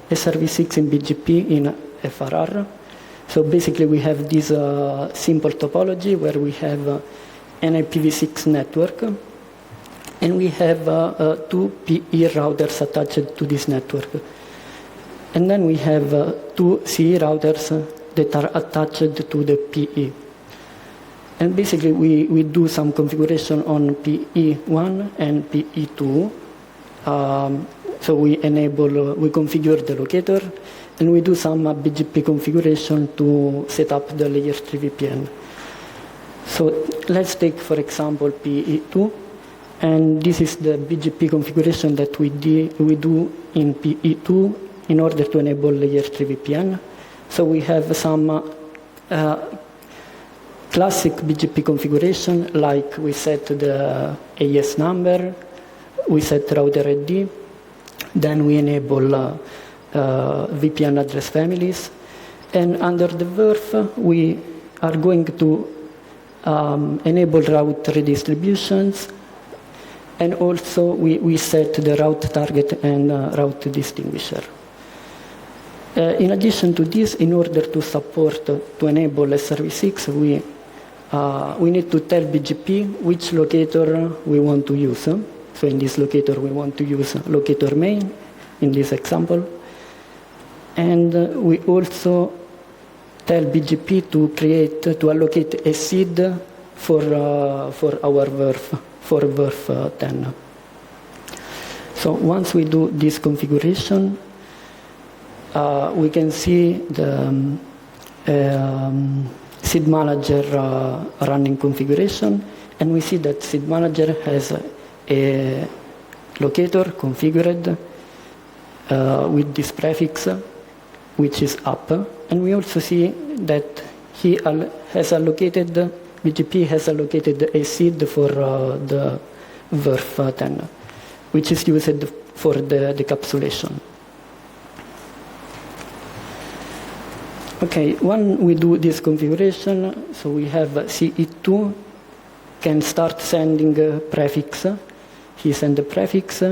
G: SRv6 in BGP in FRR. So basically, we have this simple topology where we have an IPv6 network, and we have two PE routers attached to this network. And then we have two CE routers that are attached to the PE. And basically we do some configuration on PE1 and PE2. So we configure the locator, and we do some BGP configuration to set up the layer 3 VPN. So let's take, for example, PE2. And this is the BGP configuration that we do in PE2 in order to enable layer 3 VPN. So we have some classic BGP configuration, like we set the AES number, we set router ID, then we enable VPN address families, and under the VRF we are going to enable route redistributions, and also we set the route target and route distinguisher. In addition to this, in order to support, to enable SRv6, we need to tell BGP which locator we want to use. So in this locator, we want to use locator main, in this example. And we also tell BGP to allocate a seed for our VRF, for VRF 10. So once we do this configuration, we can see the Seed Manager running configuration, and we see that Seed Manager has a locator configured with this prefix, which is up. And we also see that he has allocated, BGP has allocated a seed for the VRF10, which is used for the decapsulation. Okay, when we do this configuration, so we have CE2 can start sending a prefix. He sends the prefix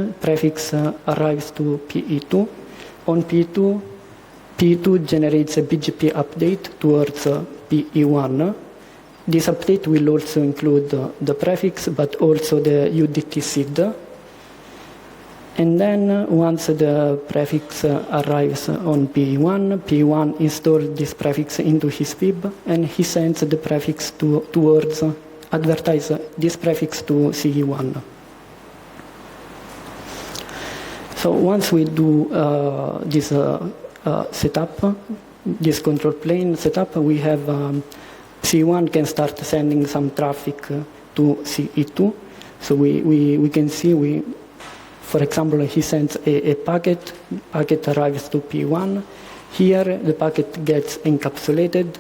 G: arrives to PE2. On PE2, PE2 generates a BGP update towards PE1. This update will also include the prefix, but also the UDT seed. And then once the prefix arrives on PE1, PE1 installs this prefix into his PIB, and he sends the prefix advertise this prefix to CE1. So once we do this setup, this control plane setup, we have CE1 can start sending some traffic to CE2. So we can see, for example, he sends a packet arrives to P1. Here the packet gets encapsulated.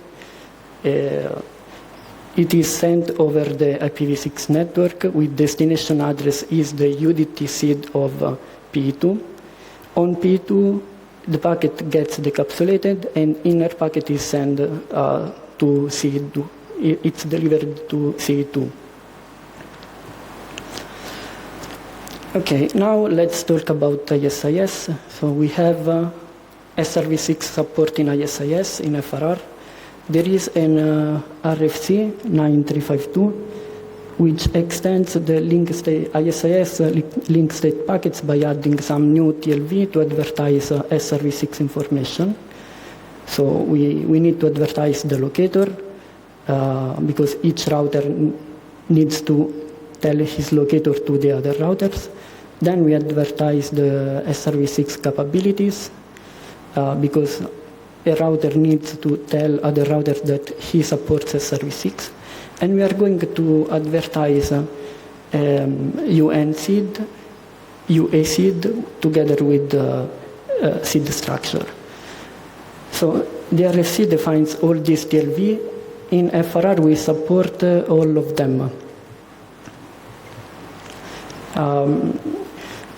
G: It is sent over the IPv6 network with destination address is the UDT seed of P2. On P2, the packet gets decapsulated and inner packet is sent to CE2. It's delivered to CE2. Okay, now let's talk about ISIS. So we have SRv6 support in ISIS in FRR. There is an RFC 9352 which extends the ISIS link state packets by adding some new TLV to advertise SRv6 information. So we need to advertise the locator because each router needs to tell his locator to the other routers. Then we advertise the SRv6 capabilities because a router needs to tell other routers that he supports SRv6. And we are going to advertise UN seed, UA seed, together with the seed structure. So the RFC defines all these TLV. In FRR, we support all of them.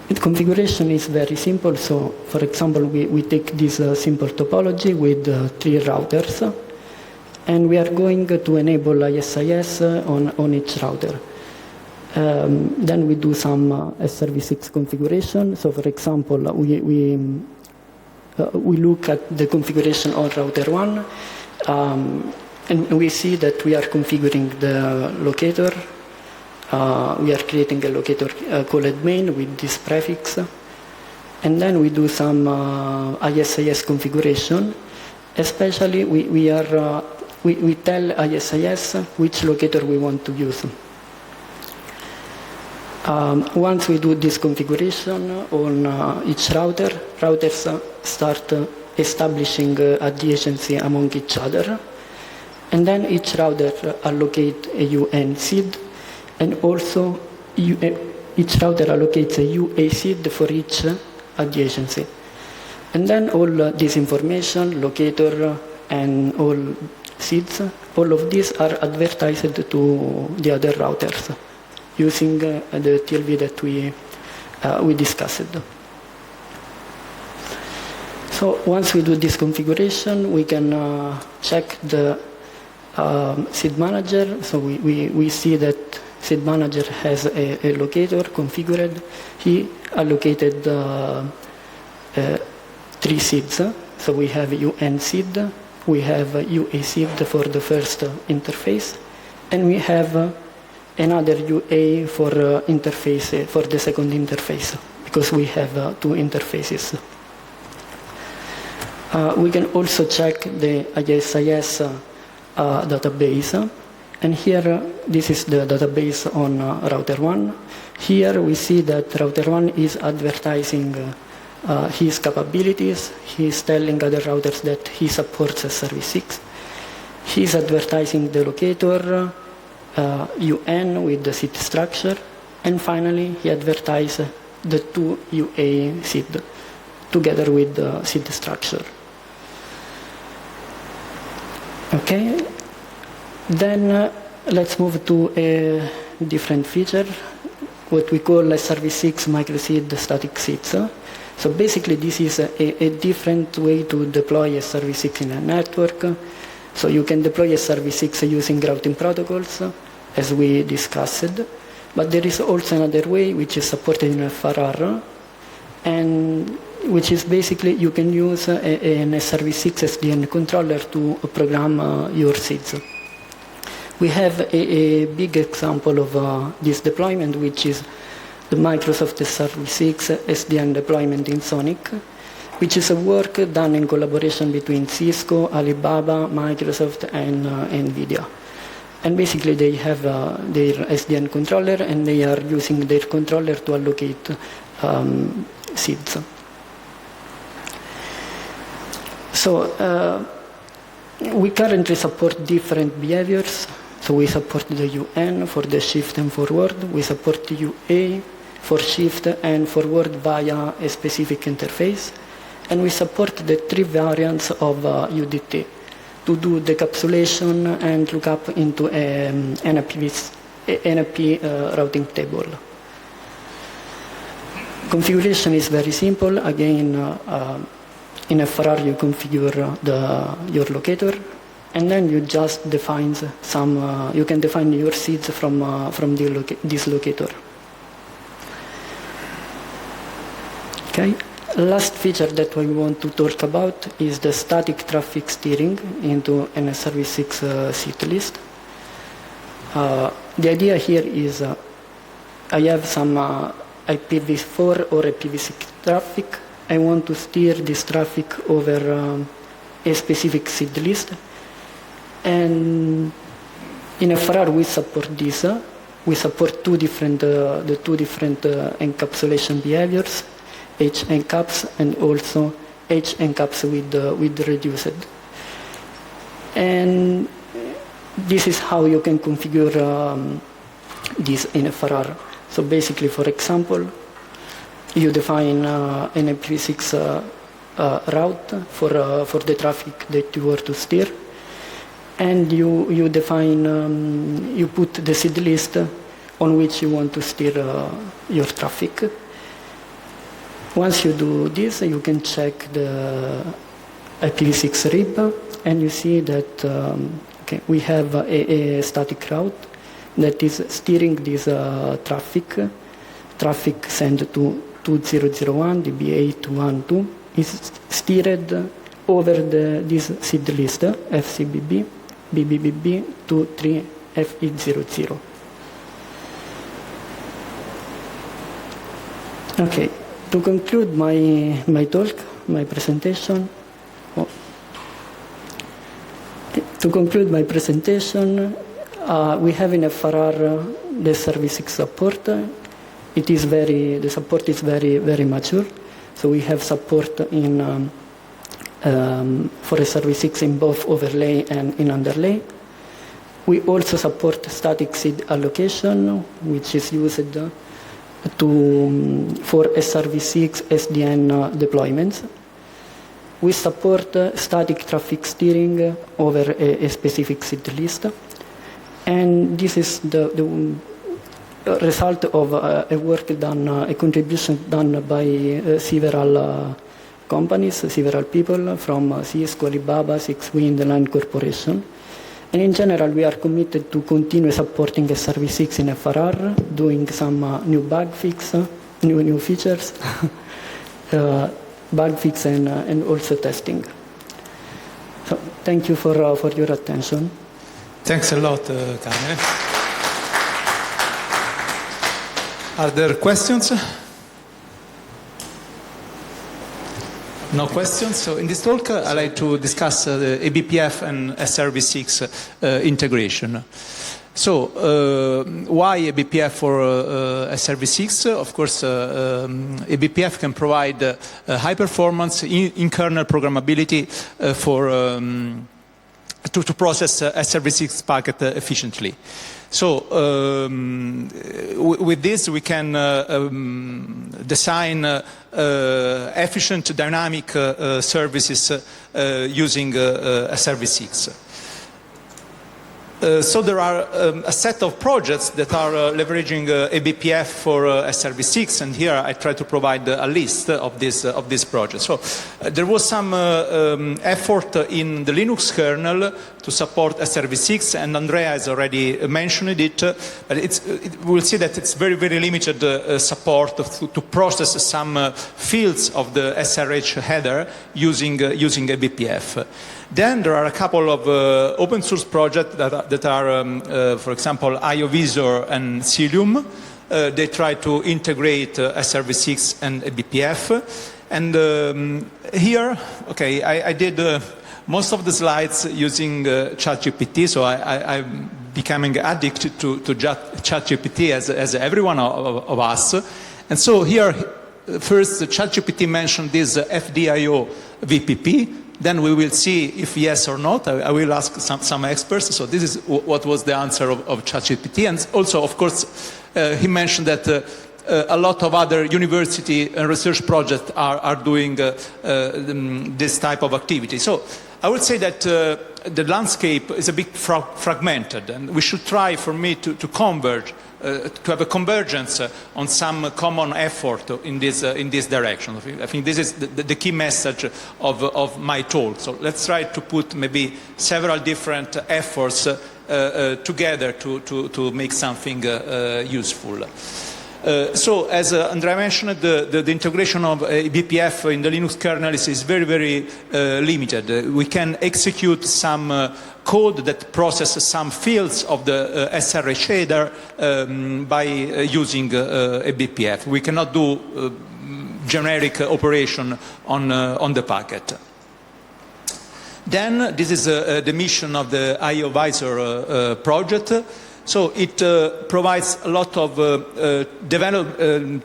G: The configuration is very simple. So, for example, we take this simple topology with 3 routers, and we are going to enable ISIS on each router. Then we do some SRv6 configuration. So, for example, we look at the configuration on router 1, and we see that we are configuring the locator. We are creating a locator called main with this prefix. And then we do some ISIS configuration. Especially, we tell ISIS which locator we want to use. Once we do this configuration on each router, routers start establishing adjacency among each other. And then each router allocate a UN seed, and also each router allocates a UA seed for each adjacency. And then all this information, locator and all seeds, all of these are advertised to the other routers using the TLV that we discussed. So once we do this configuration, we can check the seed manager. So we see that seed manager has a locator configured. He allocated 3 seeds. So we have UN seed, we have UA seed for the first interface, and we have another UA for interface for the second interface, because we have 2 interfaces. We can also check the ISIS database. And here, this is the database on router 1. Here we see that router 1 is advertising his capabilities. He is telling other routers that he supports SRv6. He is advertising the locator, UN with the seed structure. And finally, he advertises the two UA seed together with the seed structure. Okay, then let's move to a different feature, what we call SRv6 microseed static seeds. So basically this is a different way to deploy SRv6 in a network. So you can deploy SRv6 using routing protocols, as we discussed, but there is also another way which is supported in FRR, and which is basically you can use an SRv6 SDN controller to program your seeds. We have a big example of this deployment, which is the Microsoft SRv6 SDN deployment in Sonic, which is a work done in collaboration between Cisco, Alibaba, Microsoft, and NVIDIA. And basically they have their SDN controller, and they are using their controller to allocate seeds. So we currently support different behaviors. So we support the UN for the shift and forward. We support the UA for shift and forward via a specific interface. And we support the 3 variants of UDT to do decapsulation and lookup into an NIP routing table. Configuration is very simple. Again, in FRR you configure your locator, and then you just define you can define your seeds from this locator. Okay. Last feature that we want to talk about is the static traffic steering into an SRv6 seed list. The idea here is I have some IPv4 or IPv6 traffic. I want to steer this traffic over a specific seed list. And in FRR we support this. We support the two different encapsulation behaviors, H encaps and also H encaps with reduced. And this is how you can configure this in FRR. So basically, for example, you define an IPv6 route for the traffic that you were to steer, and you define, you put the seed list on which you want to steer your traffic. Once you do this, you can check the IPv6 RIB, and you see that we have a static route that is steering this traffic sent to 2001 DB812 is steered over this seed list FCBB BBBB 23FE00. Okay. To conclude my talk, my presentation, we have in FRR the SRv6 support. The support is very mature. So we have support in for SRv6 in both overlay and in underlay. We also support static seed allocation, which is used for SRv6 SDN deployments. We support static traffic steering over a specific seed list, and this is the result of a work done, a contribution done by several companies, several people from Cisco, Alibaba, Sixwind, and Line Corporation. And in general, we are committed to continue supporting SRv6 in FRR, doing some new bug fix, new features, bug fix, and also testing. So thank you for your attention.
F: Thanks a lot, Carmine. Are there questions? No questions. So in this talk, I'd like to discuss the eBPF and SRv6 integration. So why eBPF for SRv6? Of course, eBPF can provide high performance in kernel programmability to process SRv6 packet efficiently. So with this we can design efficient dynamic services using SRv6. So there are a set of projects that are leveraging eBPF for SRv6, and here I try to provide a list of these projects. So there was some effort in the Linux kernel to support SRv6, and Andrea has already mentioned it, but we'll see that it's very, very limited support to process some fields of the SRH header using eBPF. Then there are a couple of open source projects that are, for example, IOVisor and Cilium. They try to integrate SRv6 and eBPF. And here, okay, I did most of the slides using ChatGPT, so I'm becoming addicted to ChatGPT as every one of us. And so here, first, ChatGPT mentioned this FDIO VPP. Then we will see if yes or not. I will ask some experts. So this is what was the answer of ChatGPT. And also, of course, he mentioned that a lot of other university and research projects are doing this type of activity. So I would say that the landscape is a bit fragmented, and we should try, for me, to converge, to have a convergence on some common effort in this direction. I think this is the key message of my talk. So let's try to put maybe several different efforts together to make something useful. So, as Andrea mentioned, the integration of eBPF in the Linux kernel is very, very limited. We can execute some code that processes some fields of the SRH header by using eBPF. We cannot do generic operation on the packet. Then, this is the mission of the IOVisor project. So it provides a lot of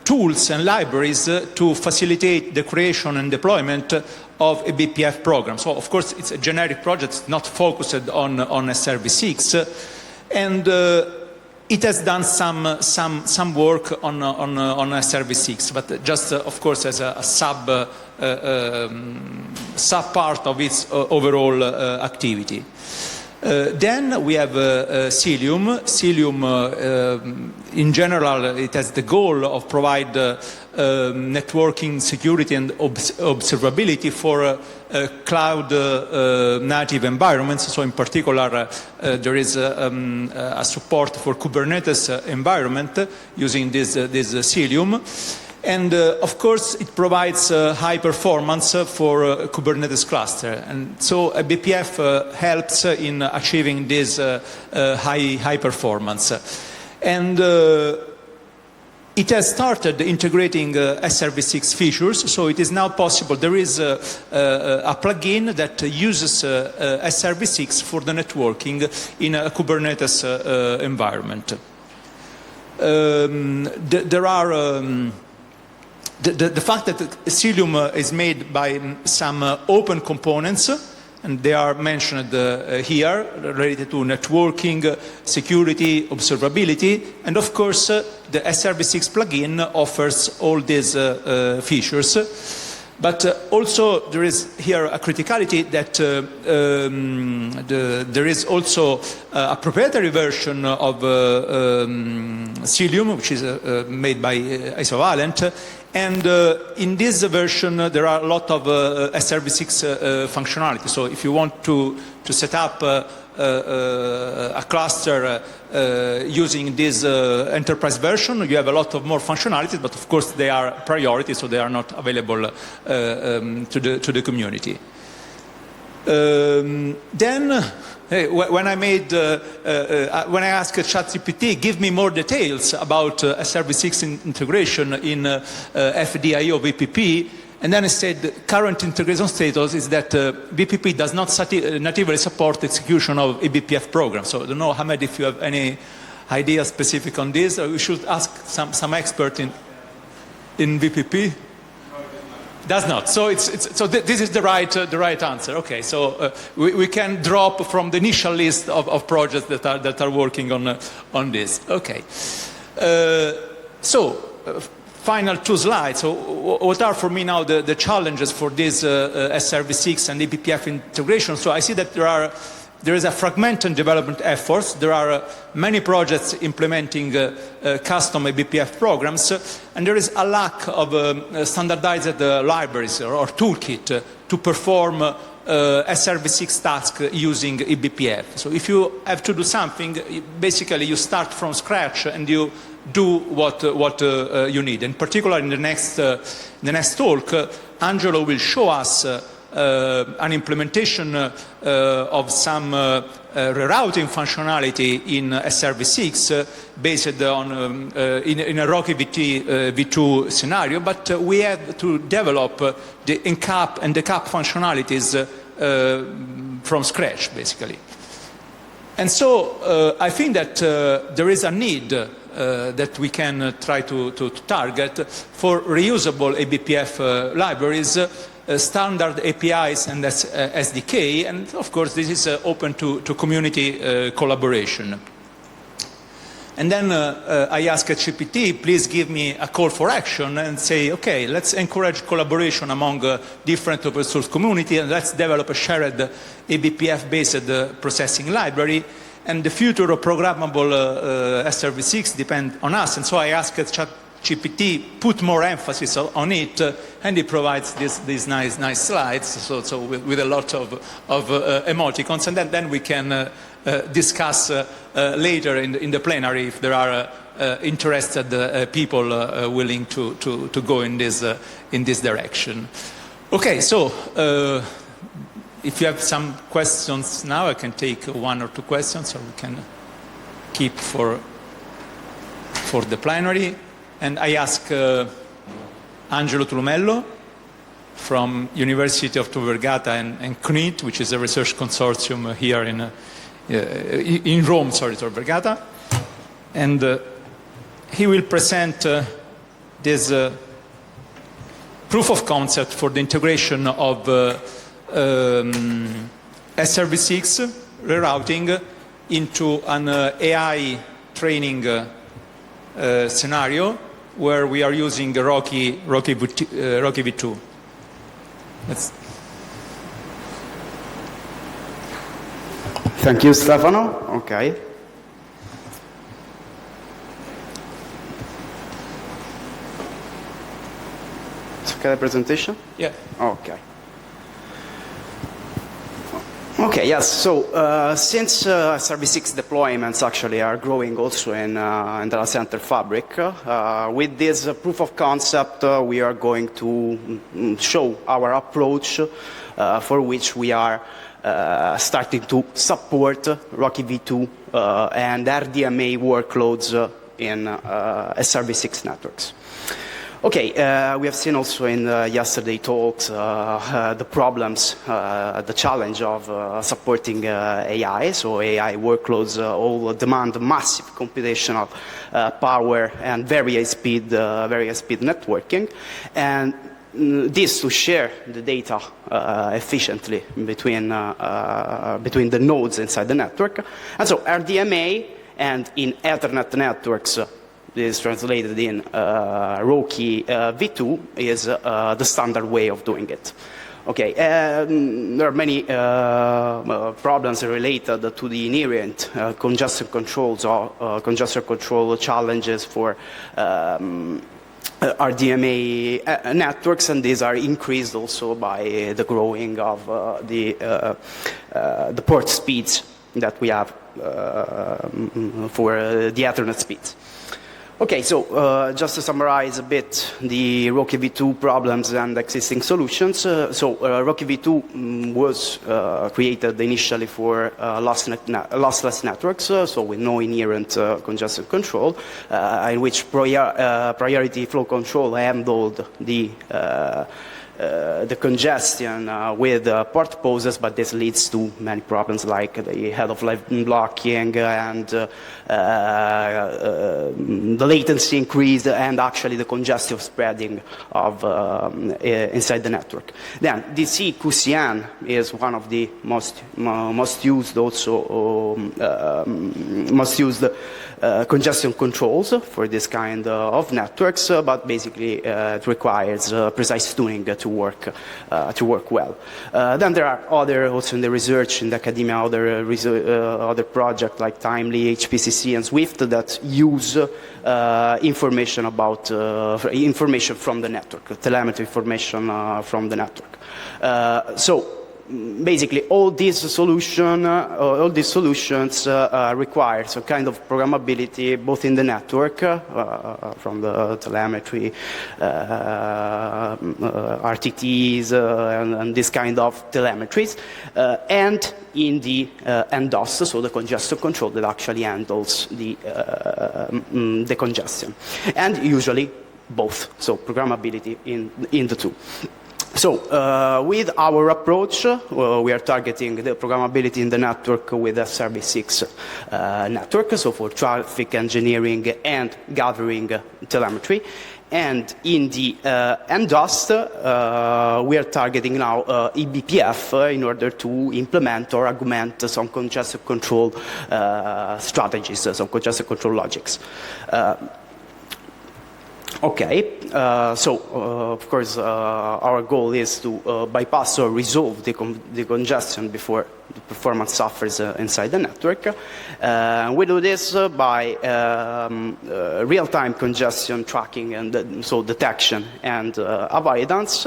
F: tools and libraries to facilitate the creation and deployment of a eBPF program. So of course it's a generic project, not focused on SRv6, and it has done some work on SRv6, but just of course as a sub part of its overall activity. Then we have Cilium. Cilium, in general, it has the goal of provide networking security and observability for cloud native environments. So in particular, there is a support for Kubernetes environment using this Cilium. And of course, it provides high performance for Kubernetes cluster. And so eBPF helps in achieving this high performance. And it has started integrating SRv6 features, so it is now possible. There is a plugin that uses SRv6 for the networking in a Kubernetes environment. There are the fact that Cilium is made by some open components, and they are mentioned here, related to networking, security, observability, and of course the SRv6 plugin offers all these features. But also there is here a criticality that there is also a proprietary version of Cilium, which is made by Isovalent, and in this version there are a lot of SRv6 functionality. So if you want to set up a cluster using this enterprise version, you have a lot of more functionalities, but of course they are priority, so they are not available to the community. Then, when I asked ChatGPT, give me more details about SRv6 integration in FDIO VPP, and then I said current integration status is that VPP does not natively support execution of eBPF programs. So I don't know, Ahmed, if you have any idea specific on this, or we should ask some expert in VPP. Does not. So this is the right answer. Okay. So we can drop from the initial list of projects that are working on this. Okay. Final two slides. So what are for me now the challenges for this SRv6 and eBPF integration? So I see that there is a fragmented development efforts. There are many projects implementing custom eBPF programs, and there is a lack of standardized libraries or toolkit to perform SRv6 tasks using eBPF. So if you have to do something, basically you start from scratch and you do what you need. In particular, in the next talk, Angelo will show us an implementation of some rerouting functionality in SRv6 based on in a Rocky v2 scenario, but we have to develop the encap and decap functionalities from scratch, basically. And so I think that there is a need that we can try to target for reusable eBPF libraries, standard APIs and SDK, and of course this is open to community collaboration. And then I ask GPT, please give me a call for action and say, okay, let's encourage collaboration among different open source community and let's develop a shared eBPF-based processing library. And the future of programmable SRv6 depends on us. And so I asked ChatGPT put more emphasis on it, and it provides these nice slides. So with a lot of emoticons, and then we can discuss later in the plenary if there are interested people willing to go in this direction. Okay, so. If you have some questions now, I can take one or two questions, or we can keep for the plenary. And I ask Angelo Tulumello from University of Tor Vergata and CNIT, which is a research consortium here in Rome, Tor Vergata. And he will present this proof of concept for the integration of SRv6 rerouting into an AI training scenario where we are using Rocky v2.
H: Thank you, Stefano. Okay. It's okay, the presentation?
F: Yeah.
H: Okay. Okay, yes, so since SRv6 deployments actually are growing also in data center fabric, with this proof of concept we are going to show our approach for which we are starting to support Rocky v2 and RDMA workloads in SRv6 networks. Okay, we have seen also in yesterday's talks the problems, the challenge of supporting AI. So AI workloads all demand massive computational power and very high speed networking, and this to share the data efficiently between the nodes inside the network. And so RDMA and in Ethernet networks, is translated in Rocky v2 is the standard way of doing it. Okay, there are many problems related to the inherent congestion controls or congestion control challenges for RDMA networks, and these are increased also by the growing of the port speeds that we have for the Ethernet speeds. Okay, so just to summarize a bit the Rocky v2 problems and existing solutions. Rocky v2 was created initially for lossless networks, so with no inherent congestion control, in which priority flow control handled the the congestion with port poses, but this leads to many problems like the head-of-line blocking and the latency increase and actually the congestion spreading of inside the network. Then DC QCN is one of the most used congestion controls for this kind of networks, but basically it requires precise tuning to work well. Then there are also in the research, in the academia, other projects like Timely, HPCC, and Swift that use information about information from the network, telemetry information from the network. So basically, all these solutions require some kind of programmability, both in the network, from the telemetry, RTTs, and this kind of telemetries, and in the NDOS, so the congestion control that actually handles the congestion, and usually both, so programmability in the two. So with our approach, we are targeting the programmability in the network with SRv6 network, so for traffic engineering and gathering telemetry. And in the NDOS, we are targeting now eBPF in order to implement or augment some congestion control strategies, some congestion control logics. Okay, so of course our goal is to bypass or resolve the congestion before the performance suffers inside the network. We do this by real-time congestion tracking and so detection and avoidance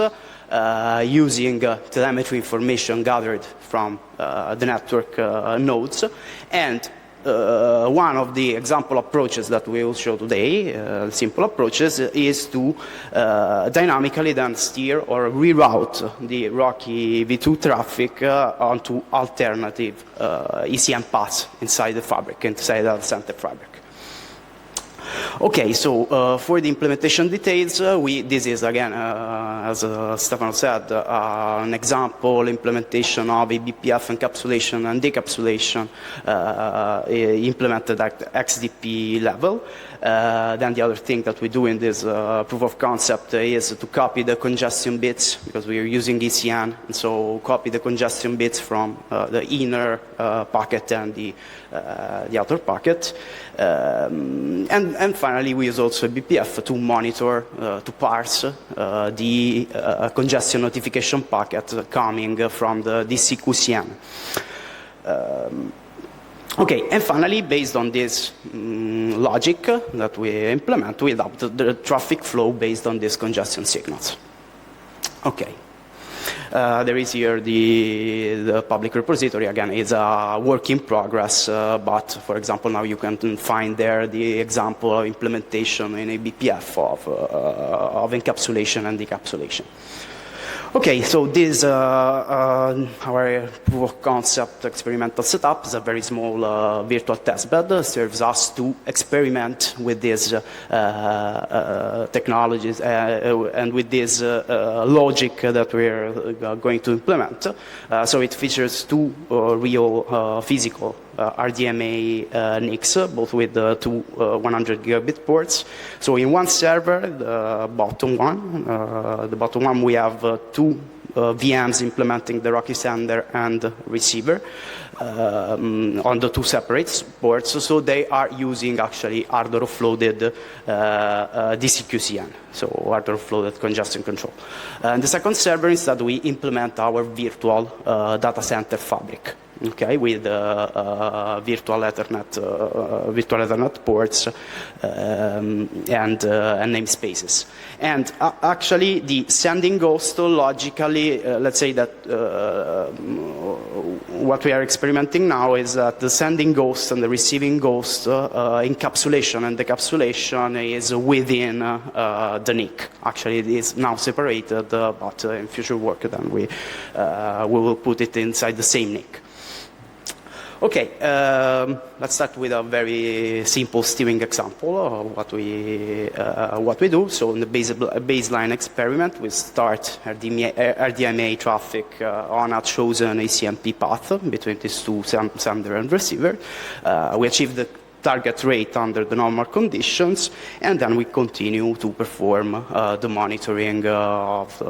H: using telemetry information gathered from the network nodes. And one of the example approaches that we will show today, simple approaches, is to dynamically then steer or reroute the Rocky V2 traffic onto alternative ECM paths inside the fabric, inside the center fabric. Okay, so for the implementation details, this is again, as Stefano said, an example implementation of eBPF encapsulation and decapsulation implemented at XDP level. Then the other thing that we do in this proof of concept is to copy the congestion bits, because we are using ECN, and so copy the congestion bits from the inner packet and the outer packet. And finally, we use also eBPF to monitor, to parse the congestion notification packet coming from the DC QCN. Okay, and finally, based on this logic that we implement, we adapt the traffic flow based on these congestion signals. Okay. There is here the public repository. Again, it's a work in progress, but for example, now you can find there the example of implementation in eBPF of encapsulation and decapsulation. Okay, so this our proof of concept experimental setup is a very small virtual testbed. Serves us to experiment with these technologies and with this logic that we're going to implement. So it features two real physical RDMA NICs, both with two 100 gigabit ports. So in one server, the bottom one, we have two VMs implementing the Rocky sender and receiver on the two separate ports. So they are using actually hardware offloaded DCQCN, so hardware offloaded congestion control. And the second server, instead, we implement our virtual data center fabric. Okay, with virtual Ethernet ports and namespaces. And actually, the sending ghost logically, let's say that what we are experimenting now is that the sending ghost and the receiving ghost encapsulation and decapsulation is within the NIC. Actually, it is now separated, but in future work then we will put it inside the same NIC. Okay, let's start with a very simple steering example of what we do. So in the baseline experiment, we start RDMA traffic on a chosen ACMP path between these two, sender and receiver. We achieve the target rate under the normal conditions, and then we continue to perform the monitoring of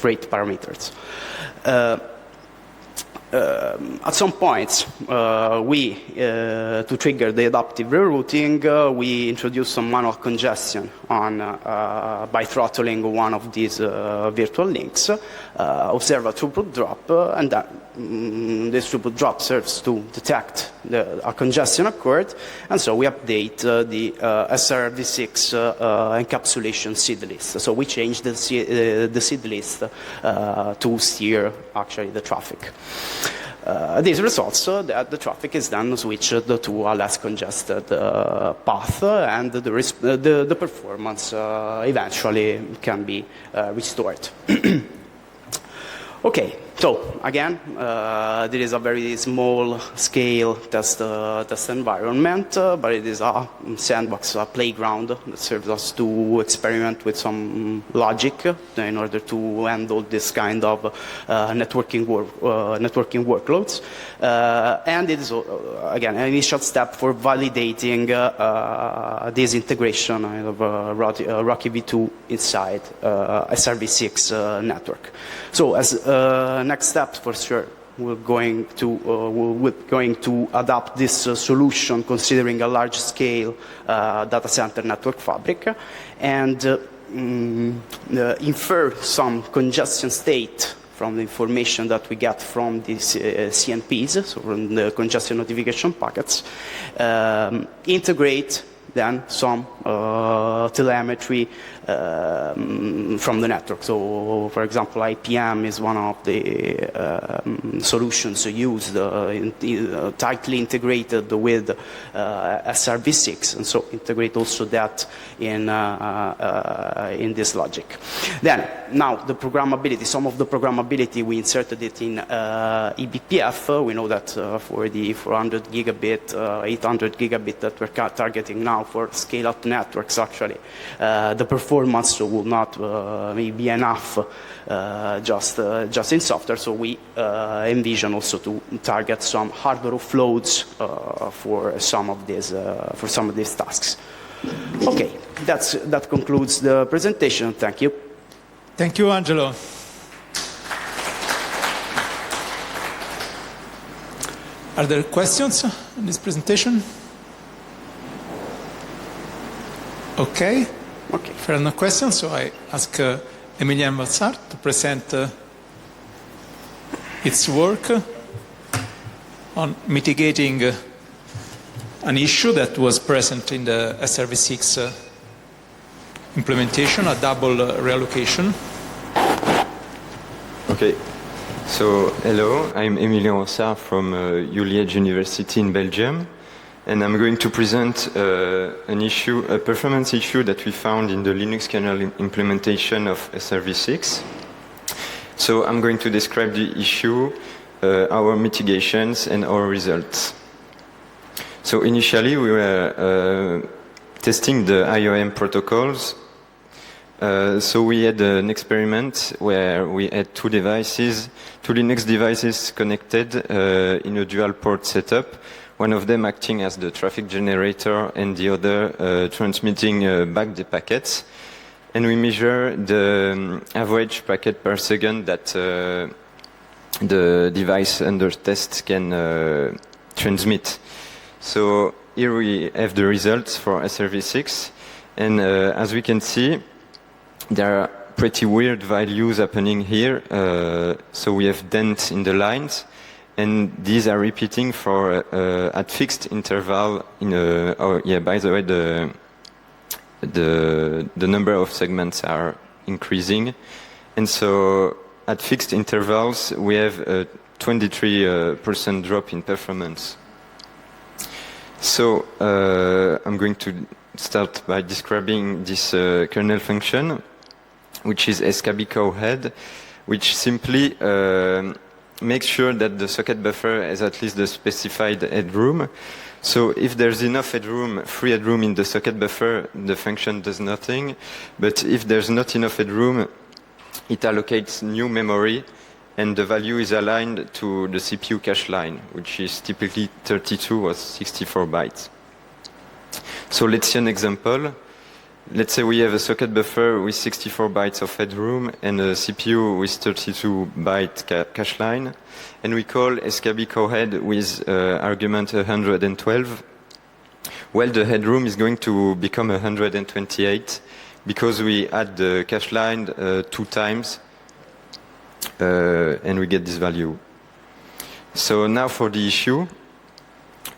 H: rate parameters. At some point, to trigger the adaptive rerouting, we introduce some manual congestion by throttling one of these virtual links, observe a throughput drop, and then this throughput drop serves to detect a congestion occurred, and so we update the SRv6 encapsulation seed list. So we change the seed list to steer actually the traffic. This results that the traffic is then switched to a less congested path, and the performance eventually can be restored. Okay, so again, there is a very small scale test environment, but it is a sandbox, a playground that serves us to experiment with some logic in order to handle this kind of networking workloads. And it is, again, an initial step for validating this integration of Rocky V2 inside SRv6 network. So as next steps, for sure, we're going to adapt this solution considering a large-scale data center network fabric, and infer some congestion state from the information that we get from these CNPs, so from the congestion notification packets, integrate then some telemetry from the network. So, for example, IPM is one of the solutions used, tightly integrated with SRv6, and so integrate also that in this logic. Then, now the programmability, some of the programmability, we inserted it in eBPF. We know that for the 400 gigabit, 800 gigabit that we're targeting now for scale-up networks, actually, the performance will not maybe be enough just in software. So we envision also to target some hardware offloads for some of these tasks. Okay, that concludes the presentation. Thank you.
F: Thank you, Angelo. Are there questions on this presentation? Okay.
H: Okay.
F: If there are no questions, so I ask Emilien Wansart to present its work on mitigating an issue that was present in the SRv6 implementation, a double reallocation.
I: Okay. So, hello, I'm Emilien Wansart from Liège University in Belgium. And I'm going to present a performance issue that we found in the Linux kernel implementation of SRv6. So I'm going to describe the issue, our mitigations, and our results. So initially we were testing the IOM protocols. So we had an experiment where we had two Linux devices connected in a dual port setup. One of them acting as the traffic generator and the other transmitting back the packets. And we measure the average packet per second that the device under test can transmit. So here we have the results for SRv6. And as we can see, there are pretty weird values happening here. So we have dents in the lines. And these are repeating for at fixed interval. By the way, the number of segments are increasing, and so at fixed intervals we have a 23% drop in performance. So I'm going to start by describing this kernel function, which is skbcowhead, which simply make sure that the socket buffer has at least the specified headroom. So if there's enough headroom, free headroom in the socket buffer, the function does nothing. But if there's not enough headroom, it allocates new memory, and the value is aligned to the CPU cache line, which is typically 32 or 64 bytes. So let's see an example. Let's say we have a socket buffer with 64 bytes of headroom and a CPU with 32 byte cache line, and we call SKB cohead with argument 112. Well, the headroom is going to become 128 because we add the cache line 2 times, and we get this value. So now for the issue.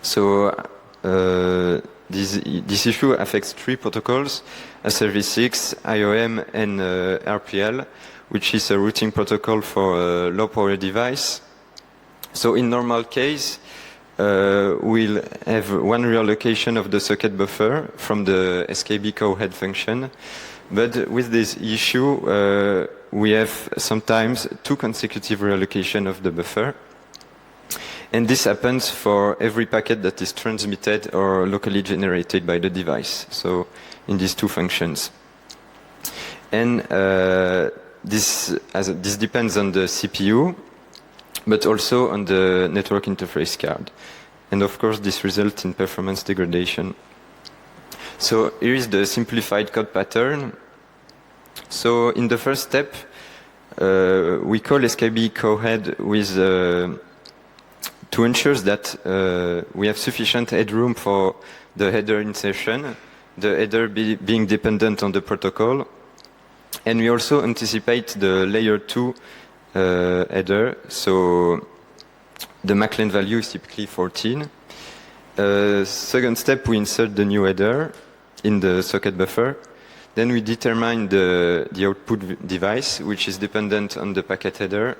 I: So this issue affects 3 protocols: SRv6, IOM, and RPL, which is a routing protocol for a low-power device. So in normal case, we'll have one reallocation of the socket buffer from the SKB cohead function. But with this issue, we have sometimes 2 consecutive reallocation of the buffer. And this happens for every packet that is transmitted or locally generated by the device. So in these 2 functions. And this depends on the CPU, but also on the network interface card. And of course, this results in performance degradation. So here is the simplified code pattern. So in the first step, we call SKB cohead with to ensure that we have sufficient headroom for the header insertion, the header being dependent on the protocol, and we also anticipate the layer 2 header, so the MAC length value is typically 14. Second step, we insert the new header in the socket buffer. Then we determine the output device, which is dependent on the packet header.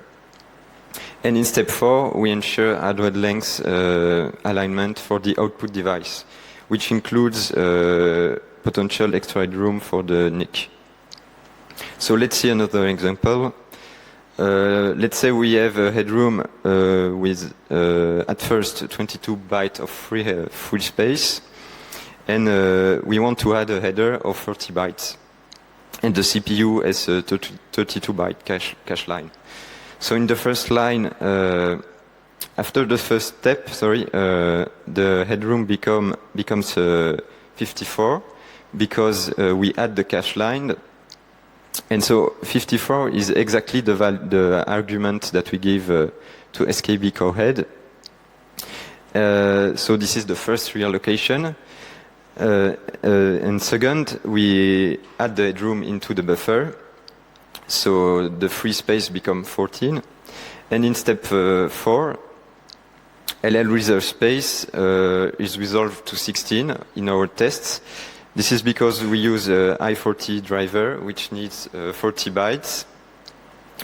I: And in step 4, we ensure hardware length alignment for the output device, which includes potential extra headroom for the NIC. So let's see another example. Let's say we have a headroom with at first 22 bytes of free space, and we want to add a header of 30 bytes, and the CPU has a 32 byte cache line. So in the first line, after the first step, the headroom becomes 54 because we add the cache line, and so 54 is exactly the argument that we give to SKB cohead. So this is the first reallocation, and second, we add the headroom into the buffer. So the free space becomes 14. And in step 4, LL reserve space is resolved to 16 in our tests. This is because we use a I40 driver, which needs 40 bytes.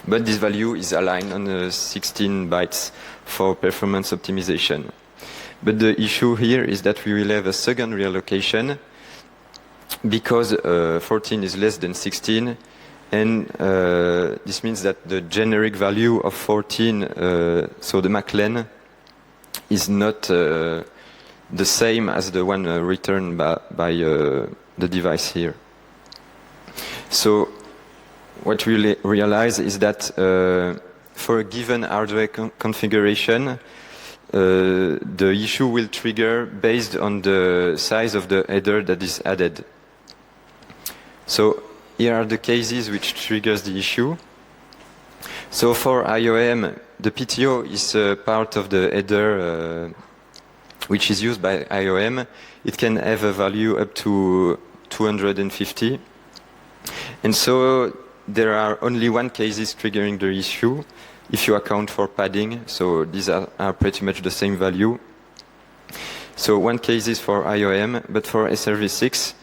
I: But this value is aligned on 16 bytes for performance optimization. But the issue here is that we will have a second reallocation because 14 is less than 16. And this means that the generic value of 14, so the MAC length, is not the same as the one returned by the device here. So what we realize is that for a given hardware configuration, the issue will trigger based on the size of the header that is added. So here are the cases which triggers the issue. So for IOM, the PTO is part of the header which is used by IOM. It can have a value up to 250. And so there are only 1 cases triggering the issue if you account for padding. So these are pretty much the same value. So 1 case is for IOM, but for SRv6,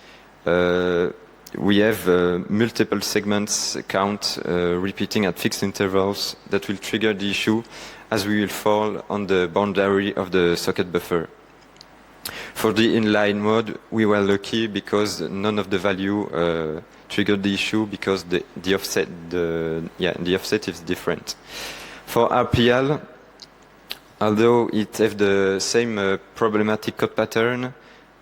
I: we have multiple segments count repeating at fixed intervals that will trigger the issue as we will fall on the boundary of the socket buffer. For the inline mode, we were lucky because none of the value triggered the issue because the offset is different. For RPL, although it has the same problematic code pattern,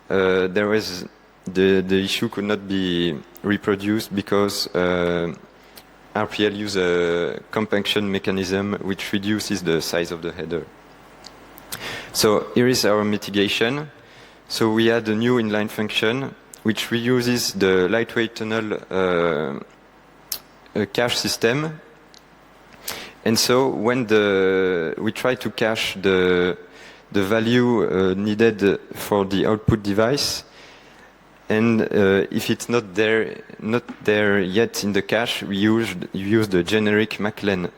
I: there was the issue could not be reproduced because RPL uses a compaction mechanism which reduces the size of the header. So here is our mitigation. So we had a new inline function which reuses the lightweight tunnel cache system. And so when we try to cache the value needed for the output device, and if it's not there yet in the cache, we use the generic MacLen.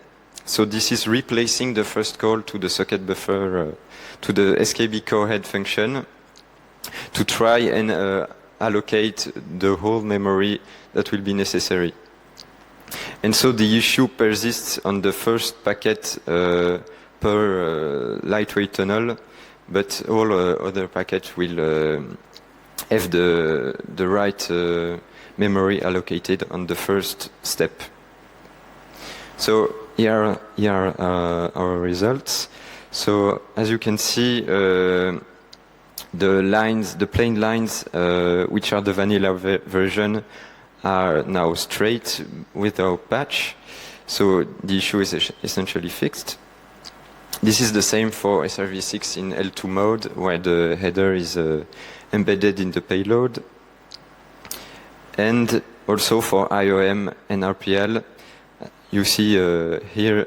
I: So this is replacing the first call to the socket buffer, to the skb core head function, to try and allocate the whole memory that will be necessary. And so the issue persists on the first packet per lightweight tunnel, but all other packets will have the right memory allocated on the first step. So here are our results. So as you can see, the plain lines, which are the vanilla version, are now straight without patch. So the issue is essentially fixed. This is the same for SRv6 in L2 mode, where the header is embedded in the payload. And also for IOM and RPL, you see here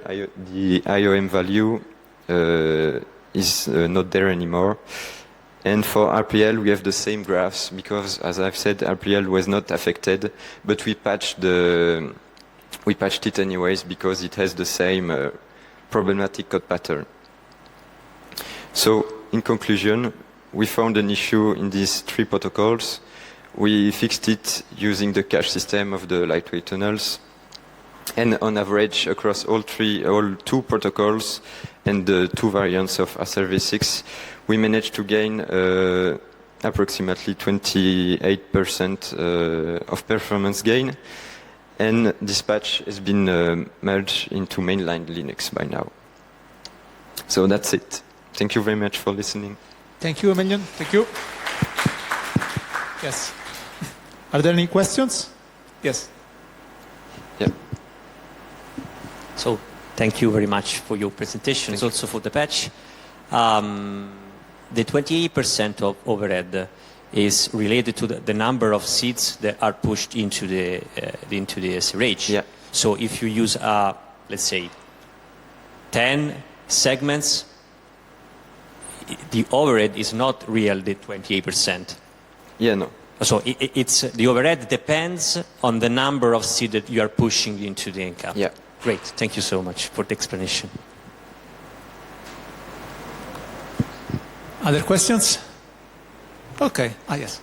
I: the IOM value is not there anymore. And for RPL, we have the same graphs because, as I've said, RPL was not affected, but we patched it anyways because it has the same problematic code pattern. So, in conclusion, we found an issue in these three protocols. We fixed it using the cache system of the lightweight tunnels, and on average, across all two protocols and the two variants of SRv6, we managed to gain approximately 28% of performance gain, and this patch has been merged into mainline Linux by now. So that's it. Thank you very much for listening.
F: Thank you, Emilien. Thank you. Yes. Are there any questions? Yes.
I: Yeah.
E: So thank you very much for your presentations, also for the patch. The 28% of overhead is related to the number of seeds that are pushed into the SRh.
I: Yeah.
E: So if you use, let's say, 10 segments, the overhead is not real, the 28%.
I: Yeah, no.
E: So it's the overhead depends on the number of seeds that you are pushing into the encap.
I: Yeah.
E: Great. Thank you so much for the explanation.
F: Other questions? Okay. Yes.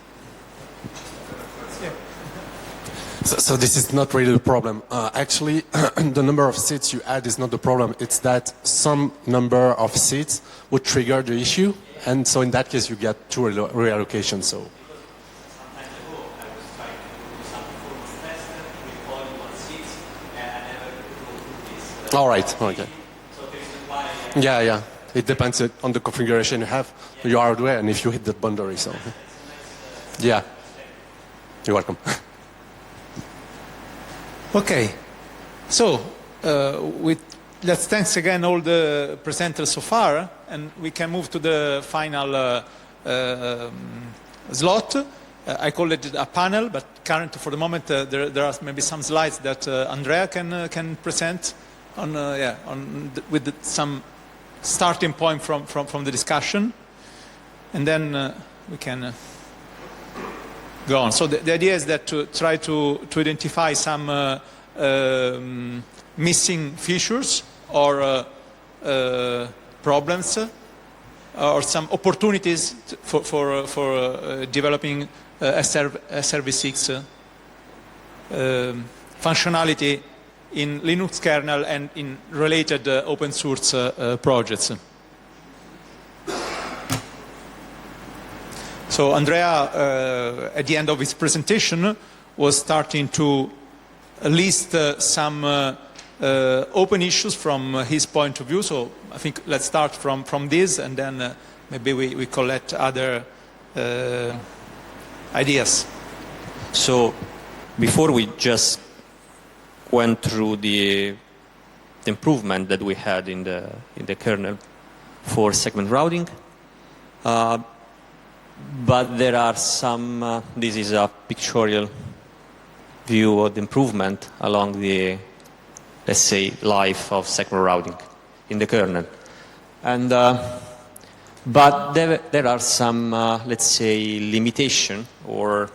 J: So this is not really the problem. Actually, the number of seats you add is not the problem. It's that some number of seats would trigger the issue, and so in that case you get two reallocations. So. All right. Okay. Yeah. It depends on the configuration you have, your hardware, and if you hit that boundary. So, yeah. You're welcome.
F: Okay. So, let's thanks again all the presenters so far, and we can move to the final slot. I call it a panel, but currently, for the moment, there are maybe some slides that Andrea can present with some starting point from the discussion, and then we can go on. So the idea is that to try to identify some missing features or problems or some opportunities for developing SRv6 functionality in Linux kernel and in related open source projects. So Andrea, at the end of his presentation, was starting to list some open issues from his point of view. So I think let's start from this, and then maybe we collect other ideas.
E: So before we just went through the improvement that we had in the kernel for segment routing, but there are some, this is a pictorial view of the improvement along the, let's say, life of segment routing in the kernel. And, but there are some, let's say, limitation or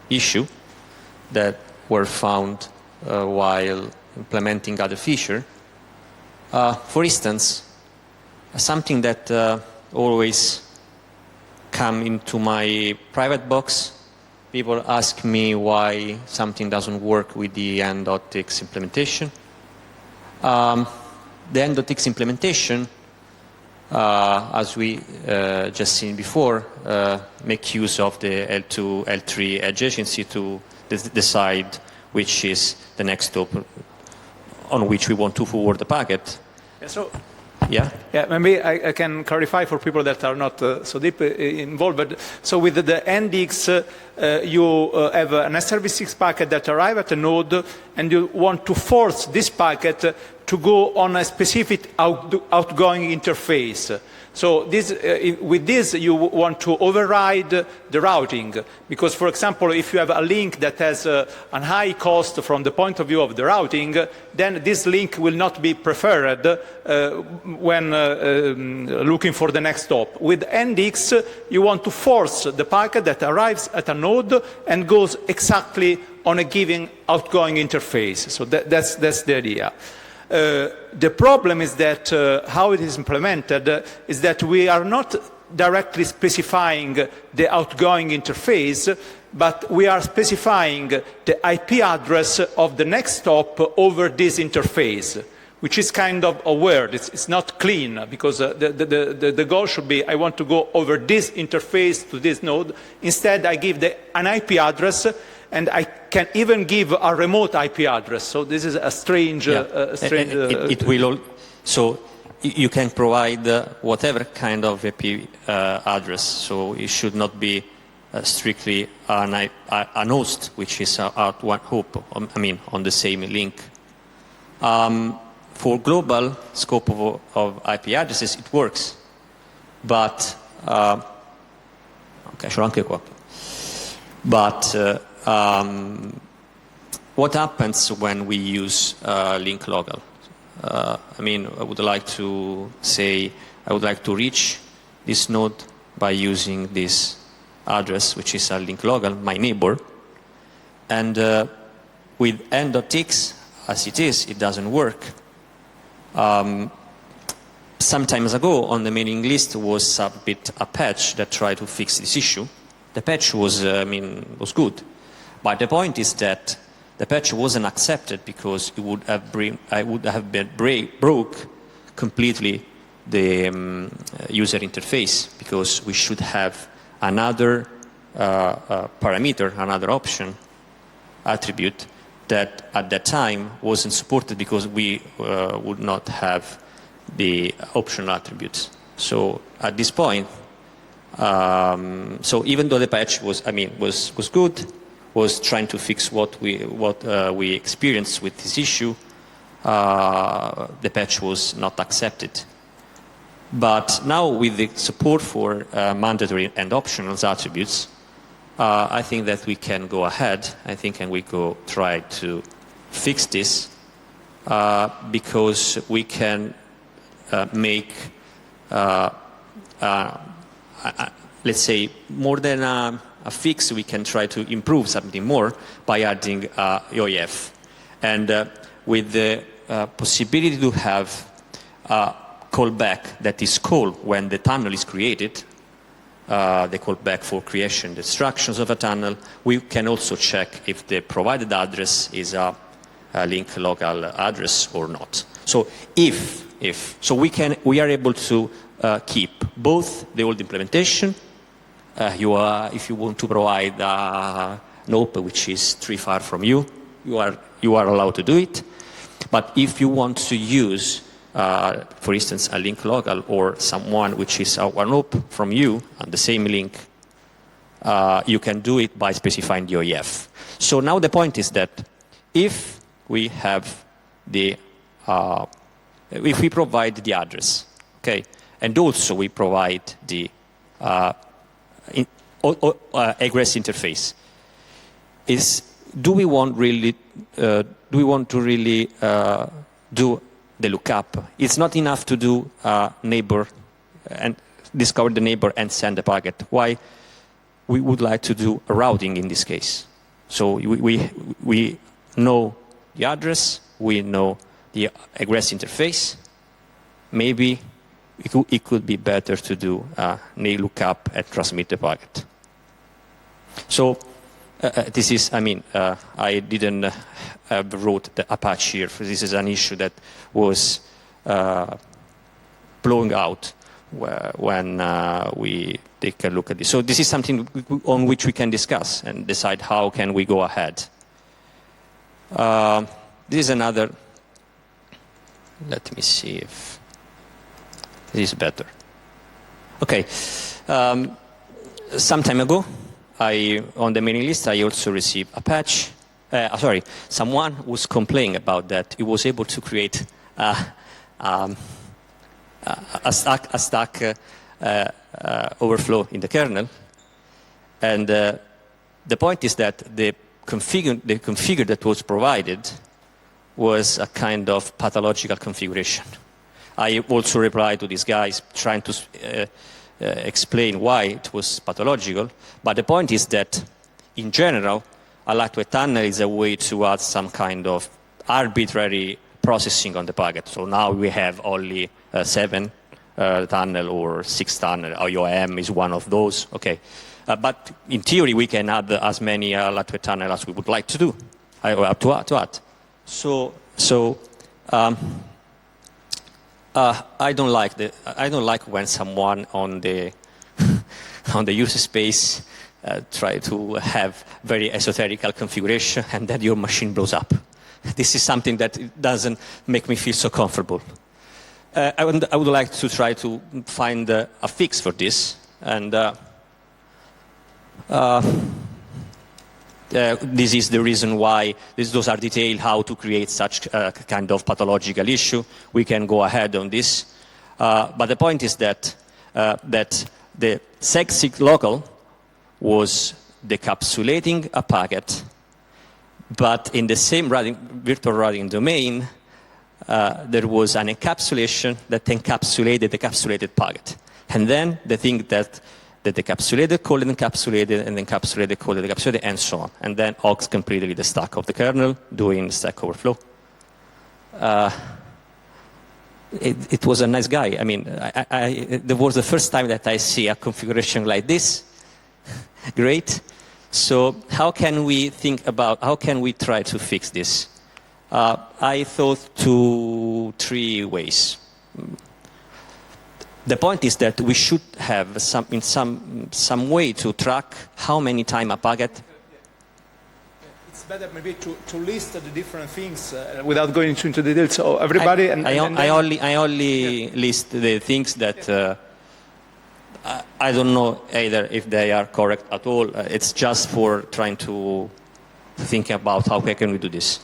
E: issue that were found while implementing other feature. For instance, something that always come into my private box, people ask me why something doesn't work with the n.x implementation. The n.x implementation, as we just seen before, make use of the L2, L3 adjacency to decide which is the next hop on which we want to forward the packet.
A: So,
E: yeah,
A: maybe I can clarify for people that are not so deep involved. But so with the NDX, you have an SRv6 packet that arrives at a node, and you want to force this packet to go on a specific outgoing interface. So this, with this, you want to override the routing, because, for example, if you have a link that has a high cost from the point of view of the routing, then this link will not be preferred when looking for the next stop. With NDX, you want to force the packet that arrives at a node and goes exactly on a given outgoing interface. So that's the idea. The problem is that how it is implemented is that we are not directly specifying the outgoing interface, but we are specifying the IP address of the next stop over this interface, which is kind of a word. It's not clean, because the goal should be I want to go over this interface to this node. Instead, I give an IP address, and I can even give a remote IP address. So this is a strange...
E: it will so you can provide whatever kind of IP address. So it should not be strictly an host, which is at one hop, on the same link. For global scope of IP addresses, it works. But... ok, ce l'ho anche qua. But... what happens when we use link local? I would like to say, I would like to reach this node by using this address, which is a link local, my neighbor. And with n.x, as it is, it doesn't work. Some times ago, on the mailing list was a patch that tried to fix this issue. The patch was, was good. But the point is that the patch wasn't accepted because it would have broke completely the user interface, because we should have another parameter, another option attribute that at that time wasn't supported because we would not have the optional attributes. So at this point, so even though the patch was good, was trying to fix what we experienced with this issue, the patch was not accepted. But now with the support for mandatory and optional attributes, I think that we can go ahead, and we go try to fix this, because we can make, let's say, more than a fix, we can try to improve something more by adding OIF. And with the possibility to have a callback that is called when the tunnel is created, the callback for creation, the instructions of a tunnel, we can also check if the provided address is a link local address or not. So so we are able to keep both the old implementation. If you want to provide an OP which is far from you, you are allowed to do it. But if you want to use, for instance, a link local or someone which is a one-hop from you on the same link, you can do it by specifying the OEF. So now the point is that if we have if we provide the address, okay, and also we provide the egress interface, do we want to really do the lookup? It's not enough to do neighbor and discover the neighbor and send the packet. Why? We would like to do a routing in this case. So we know the address, we know the egress interface. Maybe it could be better to do naive lookup and transmit the packet. So this is, I didn't wrote the Apache here. This is an issue that was blowing out when we take a look at this. So this is something on which we can discuss and decide how can we go ahead. This is another, let me see if this is better. Okay, some time ago, on the mailing list, I also received a patch. Someone was complaining about that. He was able to create a stack overflow in the kernel, and the point is that the configure that was provided was a kind of pathological configuration. I also replied to these guys trying to explain why it was pathological, but the point is that in general, a lightweight tunnel is a way to add some kind of arbitrary processing on the packet. So now we have only 7 tunnel or 6 tunnel. IOM is one of those. Okay, but in theory we can add as many lightweight tunnel as we would like to do. To add. So I don't like when someone on the user space try to have very esoterical configuration and then your machine blows up. This is something that doesn't make me feel so comfortable. I would like to try to find a fix for this, and this is the reason why those are detailed how to create such a kind of pathological issue. We can go ahead on this, but the point is that the segsig local was decapsulating a packet, but in the same virtual routing domain, there was an encapsulation that encapsulated the encapsulated packet. And then the thing that the encapsulated called encapsulated and encapsulated called encapsulated and so on. And then hogs completely the stack of the kernel doing stack overflow. It was a nice guy. I mean, that was the first time that I see a configuration like this. Great. So how can we try to fix this? I thought 3 ways. The point is that we should have some way to track how many times a packet.
A: It's better maybe to list the different things without going into the details. So everybody.
E: I only list the things that I don't know either if they are correct at all. It's just for trying to think about how can we do this.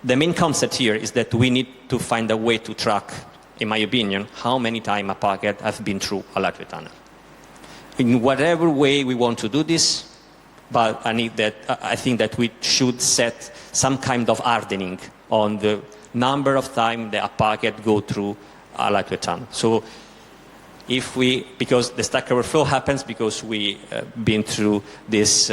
E: The main concept here is that we need to find a way to track, in my opinion, how many times a packet has been through a lightweight tunnel. In whatever way we want to do this, but I think that we should set some kind of hardening on the number of times that a packet go through a lightweight tunnel. So because the stack overflow happens because we been through this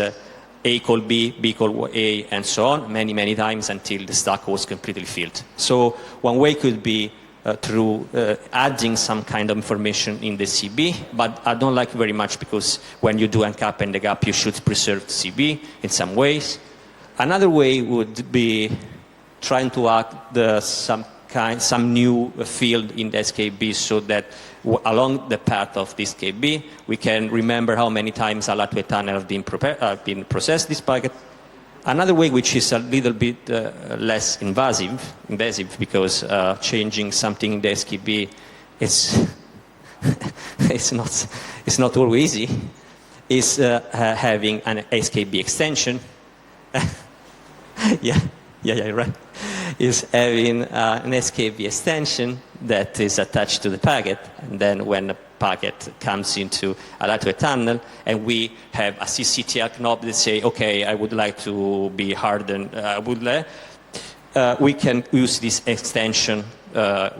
E: A call B, B call A, and so on, many times until the stack was completely filled. So one way could be through adding some kind of information in the CB, but I don't like it very much because when you do uncap and the gap, you should preserve CB in some ways. Another way would be trying to add some new field in the SKB so that along the path of this KB, we can remember how many times a lightweight tunnel have been processed this packet. Another way which is a little bit less invasive because changing something in the SKB is it's not always easy, is having an SKB extension. yeah, right. Is having an SKB extension that is attached to the packet, and then when the packet comes into a lightweight tunnel, and we have a CCTL knob that say, okay, I would like to be hardened, we can use this extension,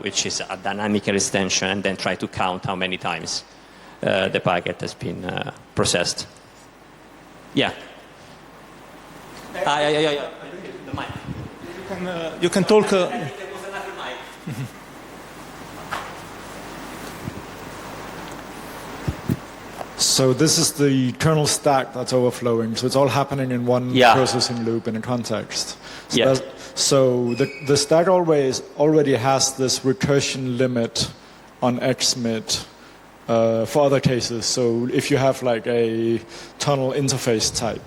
E: which is a dynamical extension, and then try to count how many times the packet has been processed. Yeah. The mic.
A: You can talk.
K: So this is the kernel stack that's overflowing. So it's all happening in one processing loop in a context. So, so the stack already has this recursion limit on XMIT for other cases. So if you have like a tunnel interface type,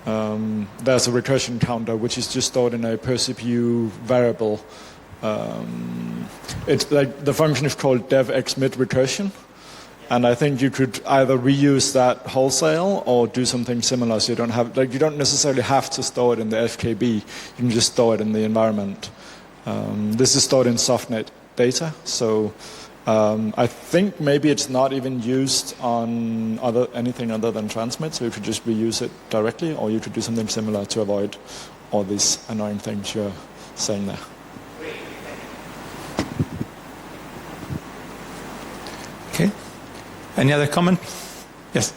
K: there's a recursion counter which is just stored in a per CPU variable. It's like the function is called dev xmit recursion. And I think you could either reuse that wholesale or do something similar. So you don't have, like, you don't necessarily have to store it in the FKB. You can just store it in the environment. This is stored in softnet data. So I think maybe it's not even used on anything other than transmit. So you could just reuse it directly, or you could do something similar to avoid all these annoying things you're saying there.
A: Okay. Any other comment? Yes.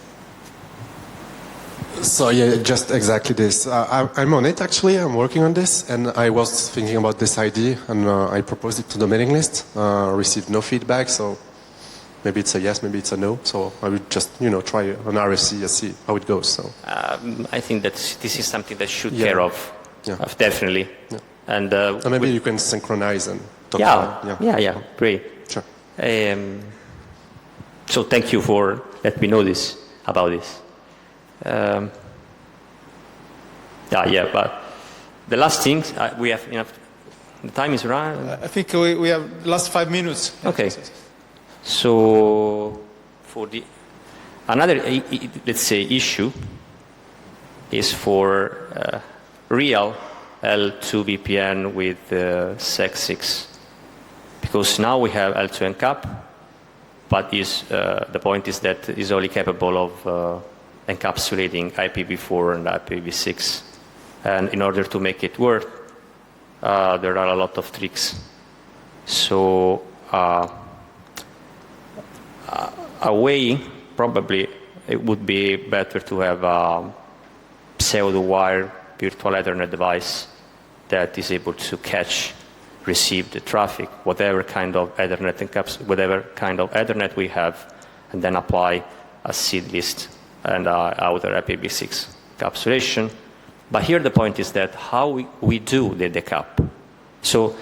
J: So yeah, just exactly this. I'm on it actually. I'm working on this, and I was thinking about this idea, and I proposed it to the mailing list. Received no feedback, so maybe it's a yes, maybe it's a no. So I would just try an RFC and see how it goes. So
D: I think that this is something that should care of definitely.
J: Yeah.
D: And
J: maybe you can synchronize and talk
D: yeah, great.
J: Sure.
D: So thank you for letting me know about this. But the last thing, we have enough, the time is running.
A: I think we have last 5 minutes.
D: Okay. So for another, let's say, issue is for real L2 VPN with SRv6. Because now we have L2 NCAP, but the point is that it's only capable of encapsulating IPv4 and IPv6. And in order to make it work, there are a lot of tricks. So a way, probably, it would be better to have a pseudo-wire virtual Ethernet device that is able to receive the traffic, whatever kind of Ethernet we have, and then apply a seed list and outer IPv6 encapsulation. But here the point is that how we do the decap. So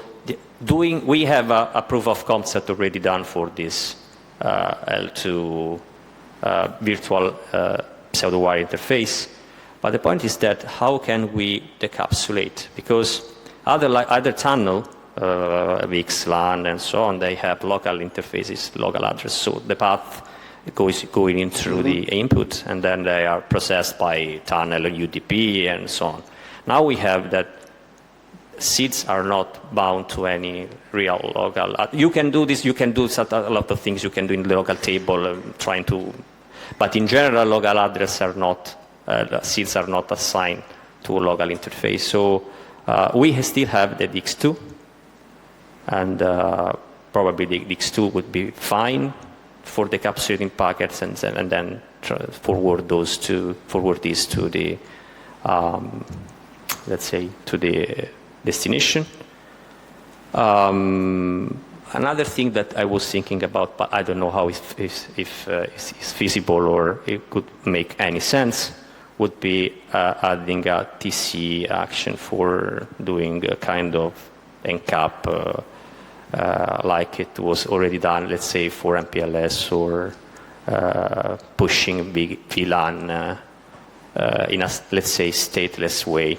D: we have a proof of concept already done for this L2 virtual pseudo-wire interface. But the point is that how can we decapsulate? Because other tunnel, VXLAN and so on, they have local interfaces, local address. So the path goes going in through the input, and then they are processed by tunnel and UDP and so on. Now we have that seeds are not bound to any real local. You can do this. You can do a lot of things. You can do in the local table, but in general, local address are not. Seeds are not assigned to a local interface. So we still have the DX2. And probably the DX2 would be fine for decapsulating packets, and then forward these to the, let's say, to the destination. Another thing that I was thinking about, but I don't know how if it's feasible or it could make any sense, would be adding a TC action for doing a kind of encap. Like it was already done, let's say, for MPLS or pushing big VLAN in a, let's say, stateless way.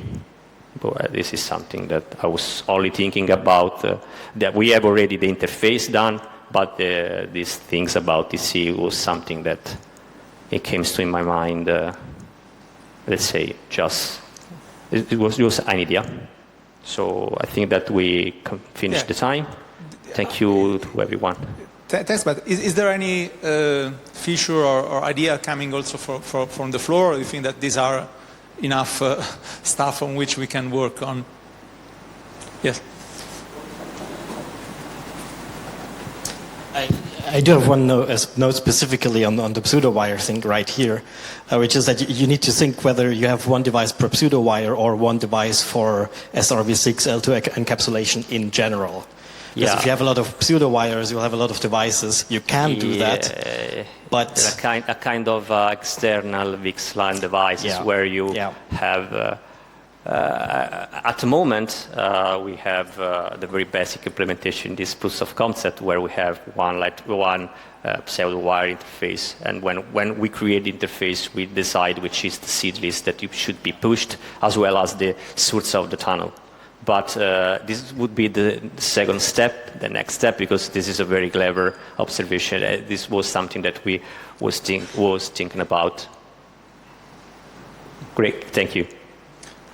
D: But this is something that I was only thinking about, that we have already the interface done, but these things about TC was something that it came to in my mind, let's say, just, it was an idea. So I think that we can finish the time. Thank you to everyone.
F: Thanks, but is there any feature or idea coming also from the floor, or do you think that these are enough stuff on which we can work on? Yes.
L: I do have one note specifically on the pseudo-wire thing right here, which is that you need to think whether you have one device per pseudo-wire or one device for SRv6 L2 encapsulation in general. Because if you have a lot of pseudo-wires, you'll have a lot of devices. You can do that, but
D: a kind of external VXLAN devices where you have. At the moment, we have the very basic implementation, this proof of concept, where we have one pseudo-wire interface, and when we create the interface, we decide which is the seed list that should be pushed, as well as the source of the tunnel. But this would be the second step, the next step, because this is a very clever observation. This was something that we was thinking about. Great, thank you.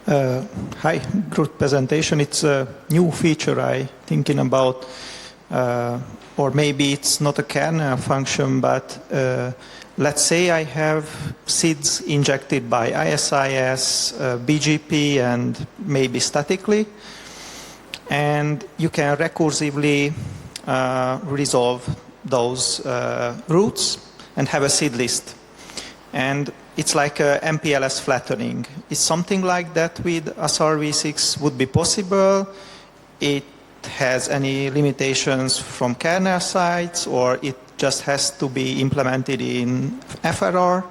M: Hi, good presentation. It's a new feature I'm thinking about, or maybe it's not a kernel function, but let's say I have seeds injected by ISIS, BGP, and maybe statically, and you can recursively resolve those routes and have a seed list. And it's like a MPLS flattening. Is something like that with SRv6 would be possible? It has any limitations from kernel sides, or it just has to be implemented in FRR?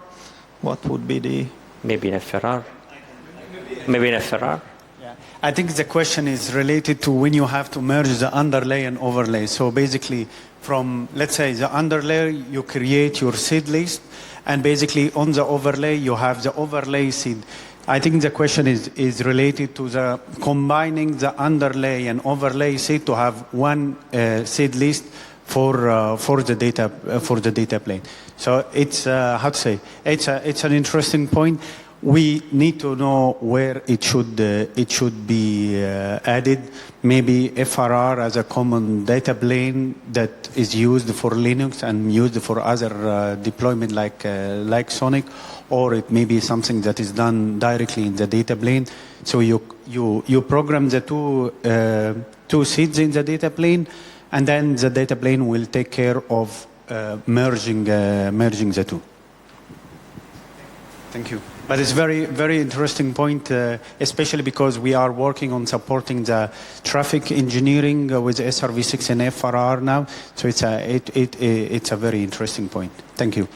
M: What would be the...
D: Maybe in FRR? Maybe in FRR?
B: Yeah. I think the question is related to when you have to merge the underlay and overlay. So basically from, let's say, the underlay, you create your seed list, and basically on the overlay, you have the overlay seed. I think the question is related to the combining the underlay and overlay seed to have one seed list for the data plane. So it's how to say, it's an interesting point. We need to know where it should be added. Maybe FRR as a common data plane that is used for Linux and used for other deployment like Sonic, or it may be something that is done directly in the data plane. So you program the two seeds in the data plane, and then the data plane will take care of merging the two. Thank you. But it's very, very interesting point, especially because we are working on supporting the traffic engineering with SRv6 and FRR now. So it's a very interesting point. Thank you.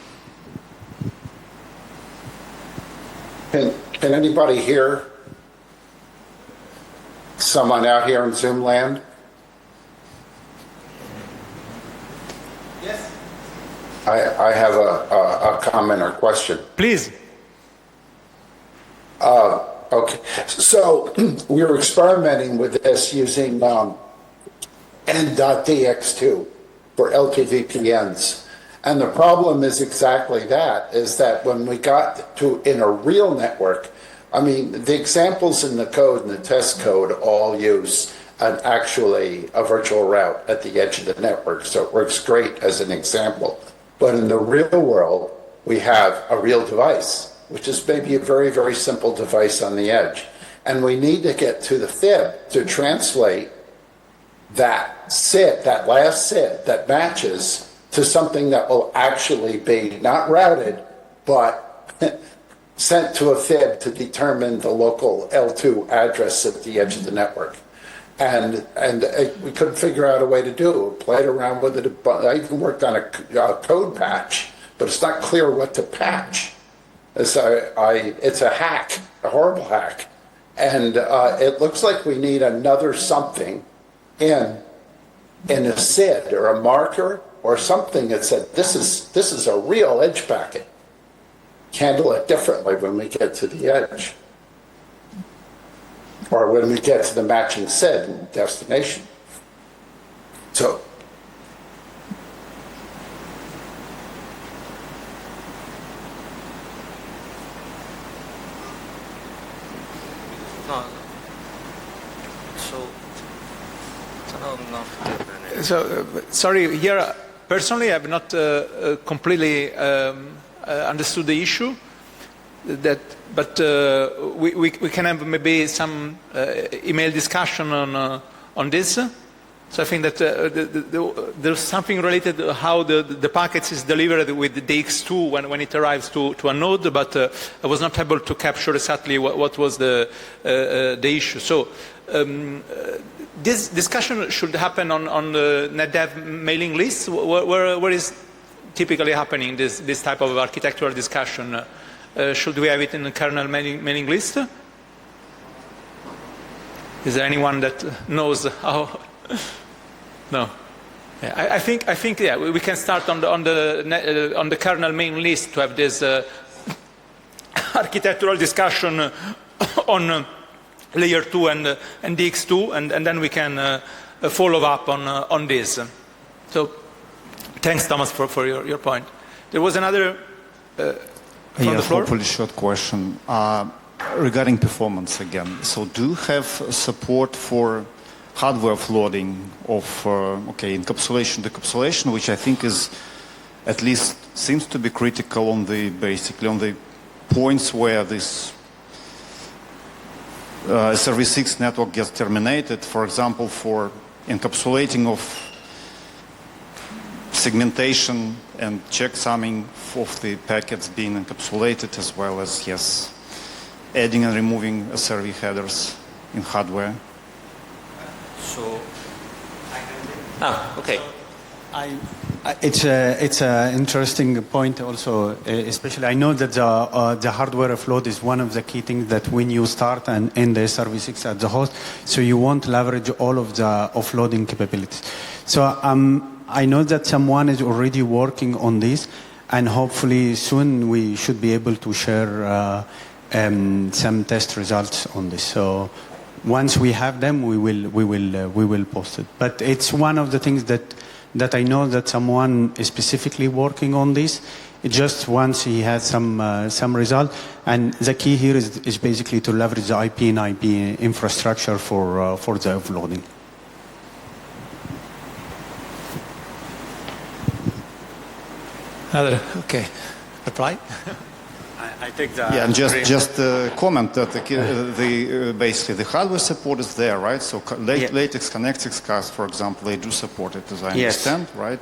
N: Can anybody hear someone out here in Zoom land?
A: Yes.
N: I have a comment or question.
A: Please.
N: Okay, so we were experimenting with this using N.dx2 for LTVPNs. And the problem is exactly that, is that when we got to in a real network, I mean, the examples in the code and the test code all use actually a virtual route at the edge of the network. So it works great as an example. But in the real world, we have a real device, which is maybe a very, very simple device on the edge. And we need to get to the FIB to translate that SID, that last SID that matches to something that will actually be not routed, but sent to a FIB to determine the local L2 address at the edge of the network. And we couldn't figure out a way to do it. We played around with it. I even worked on a code patch, but it's not clear what to patch. It's a hack, a horrible hack. And it looks like we need another something in a SID or a marker or something that said, this is a real edge packet. handle it differently when we get to the edge, or when we get to the matching SID destination. So
A: sorry, here personally I've not completely understood the issue, but we can have maybe some email discussion on this. So I think that there's something related to how the packets is delivered with the DX2 when it arrives to a node, but I was not able to capture exactly what was the issue. So this discussion should happen on the Netdev mailing list. Where is typically happening this type of architectural discussion? Should we have it in the kernel mailing list? Is there anyone that knows how? No. Yeah, I think yeah, we can start on the kernel main list to have this architectural discussion on layer 2 and DX2, and then we can follow up on this. So thanks, Thomas, for your point. There was another from the floor.
O: Hopefully short question regarding performance again. So do you have support for hardware offloading of encapsulation, decapsulation, which I think is at least seems to be critical on the points where this SRv6 network gets terminated, for example, for encapsulating of segmentation and checksumming of the packets being encapsulated, as well as, yes, adding and removing SRv headers in hardware.
D: So, okay.
B: It's an interesting point also, especially I know that the hardware offload is one of the key things that when you start and end the SRv6 at the host, so you want to leverage all of the offloading capabilities. So I know that someone is already working on this, and hopefully soon we should be able to share some test results on this. So once we have them, we will post it. But it's one of the things that I know that someone is specifically working on this. Just once he has some result, and the key here is basically to leverage the IP and IP infrastructure for the offloading.
A: Okay, reply.
B: I take that.
O: Yeah, and just comment that basically the hardware support is there, right? So latex connectix cards, for example, they do support it, as I understand, right?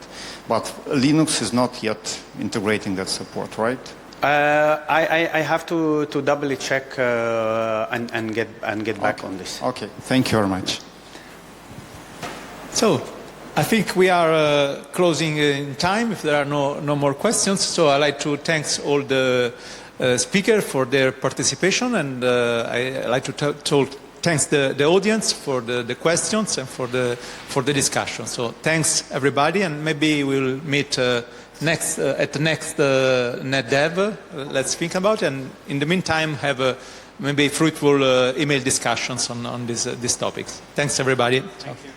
O: But Linux is not yet integrating that support, right?
B: I have to doubly check and get back on this.
O: Okay, thank you very much.
A: So I think we are closing in time if there are no more questions. So I'd like to thank all the speakers for their participation, and I'd like to thank the audience for the questions and for the discussion. So thanks everybody, and maybe we'll meet at the next Netdev. Let's think about it, and in the meantime have maybe fruitful email discussions on these topics. Thanks everybody. Thank you.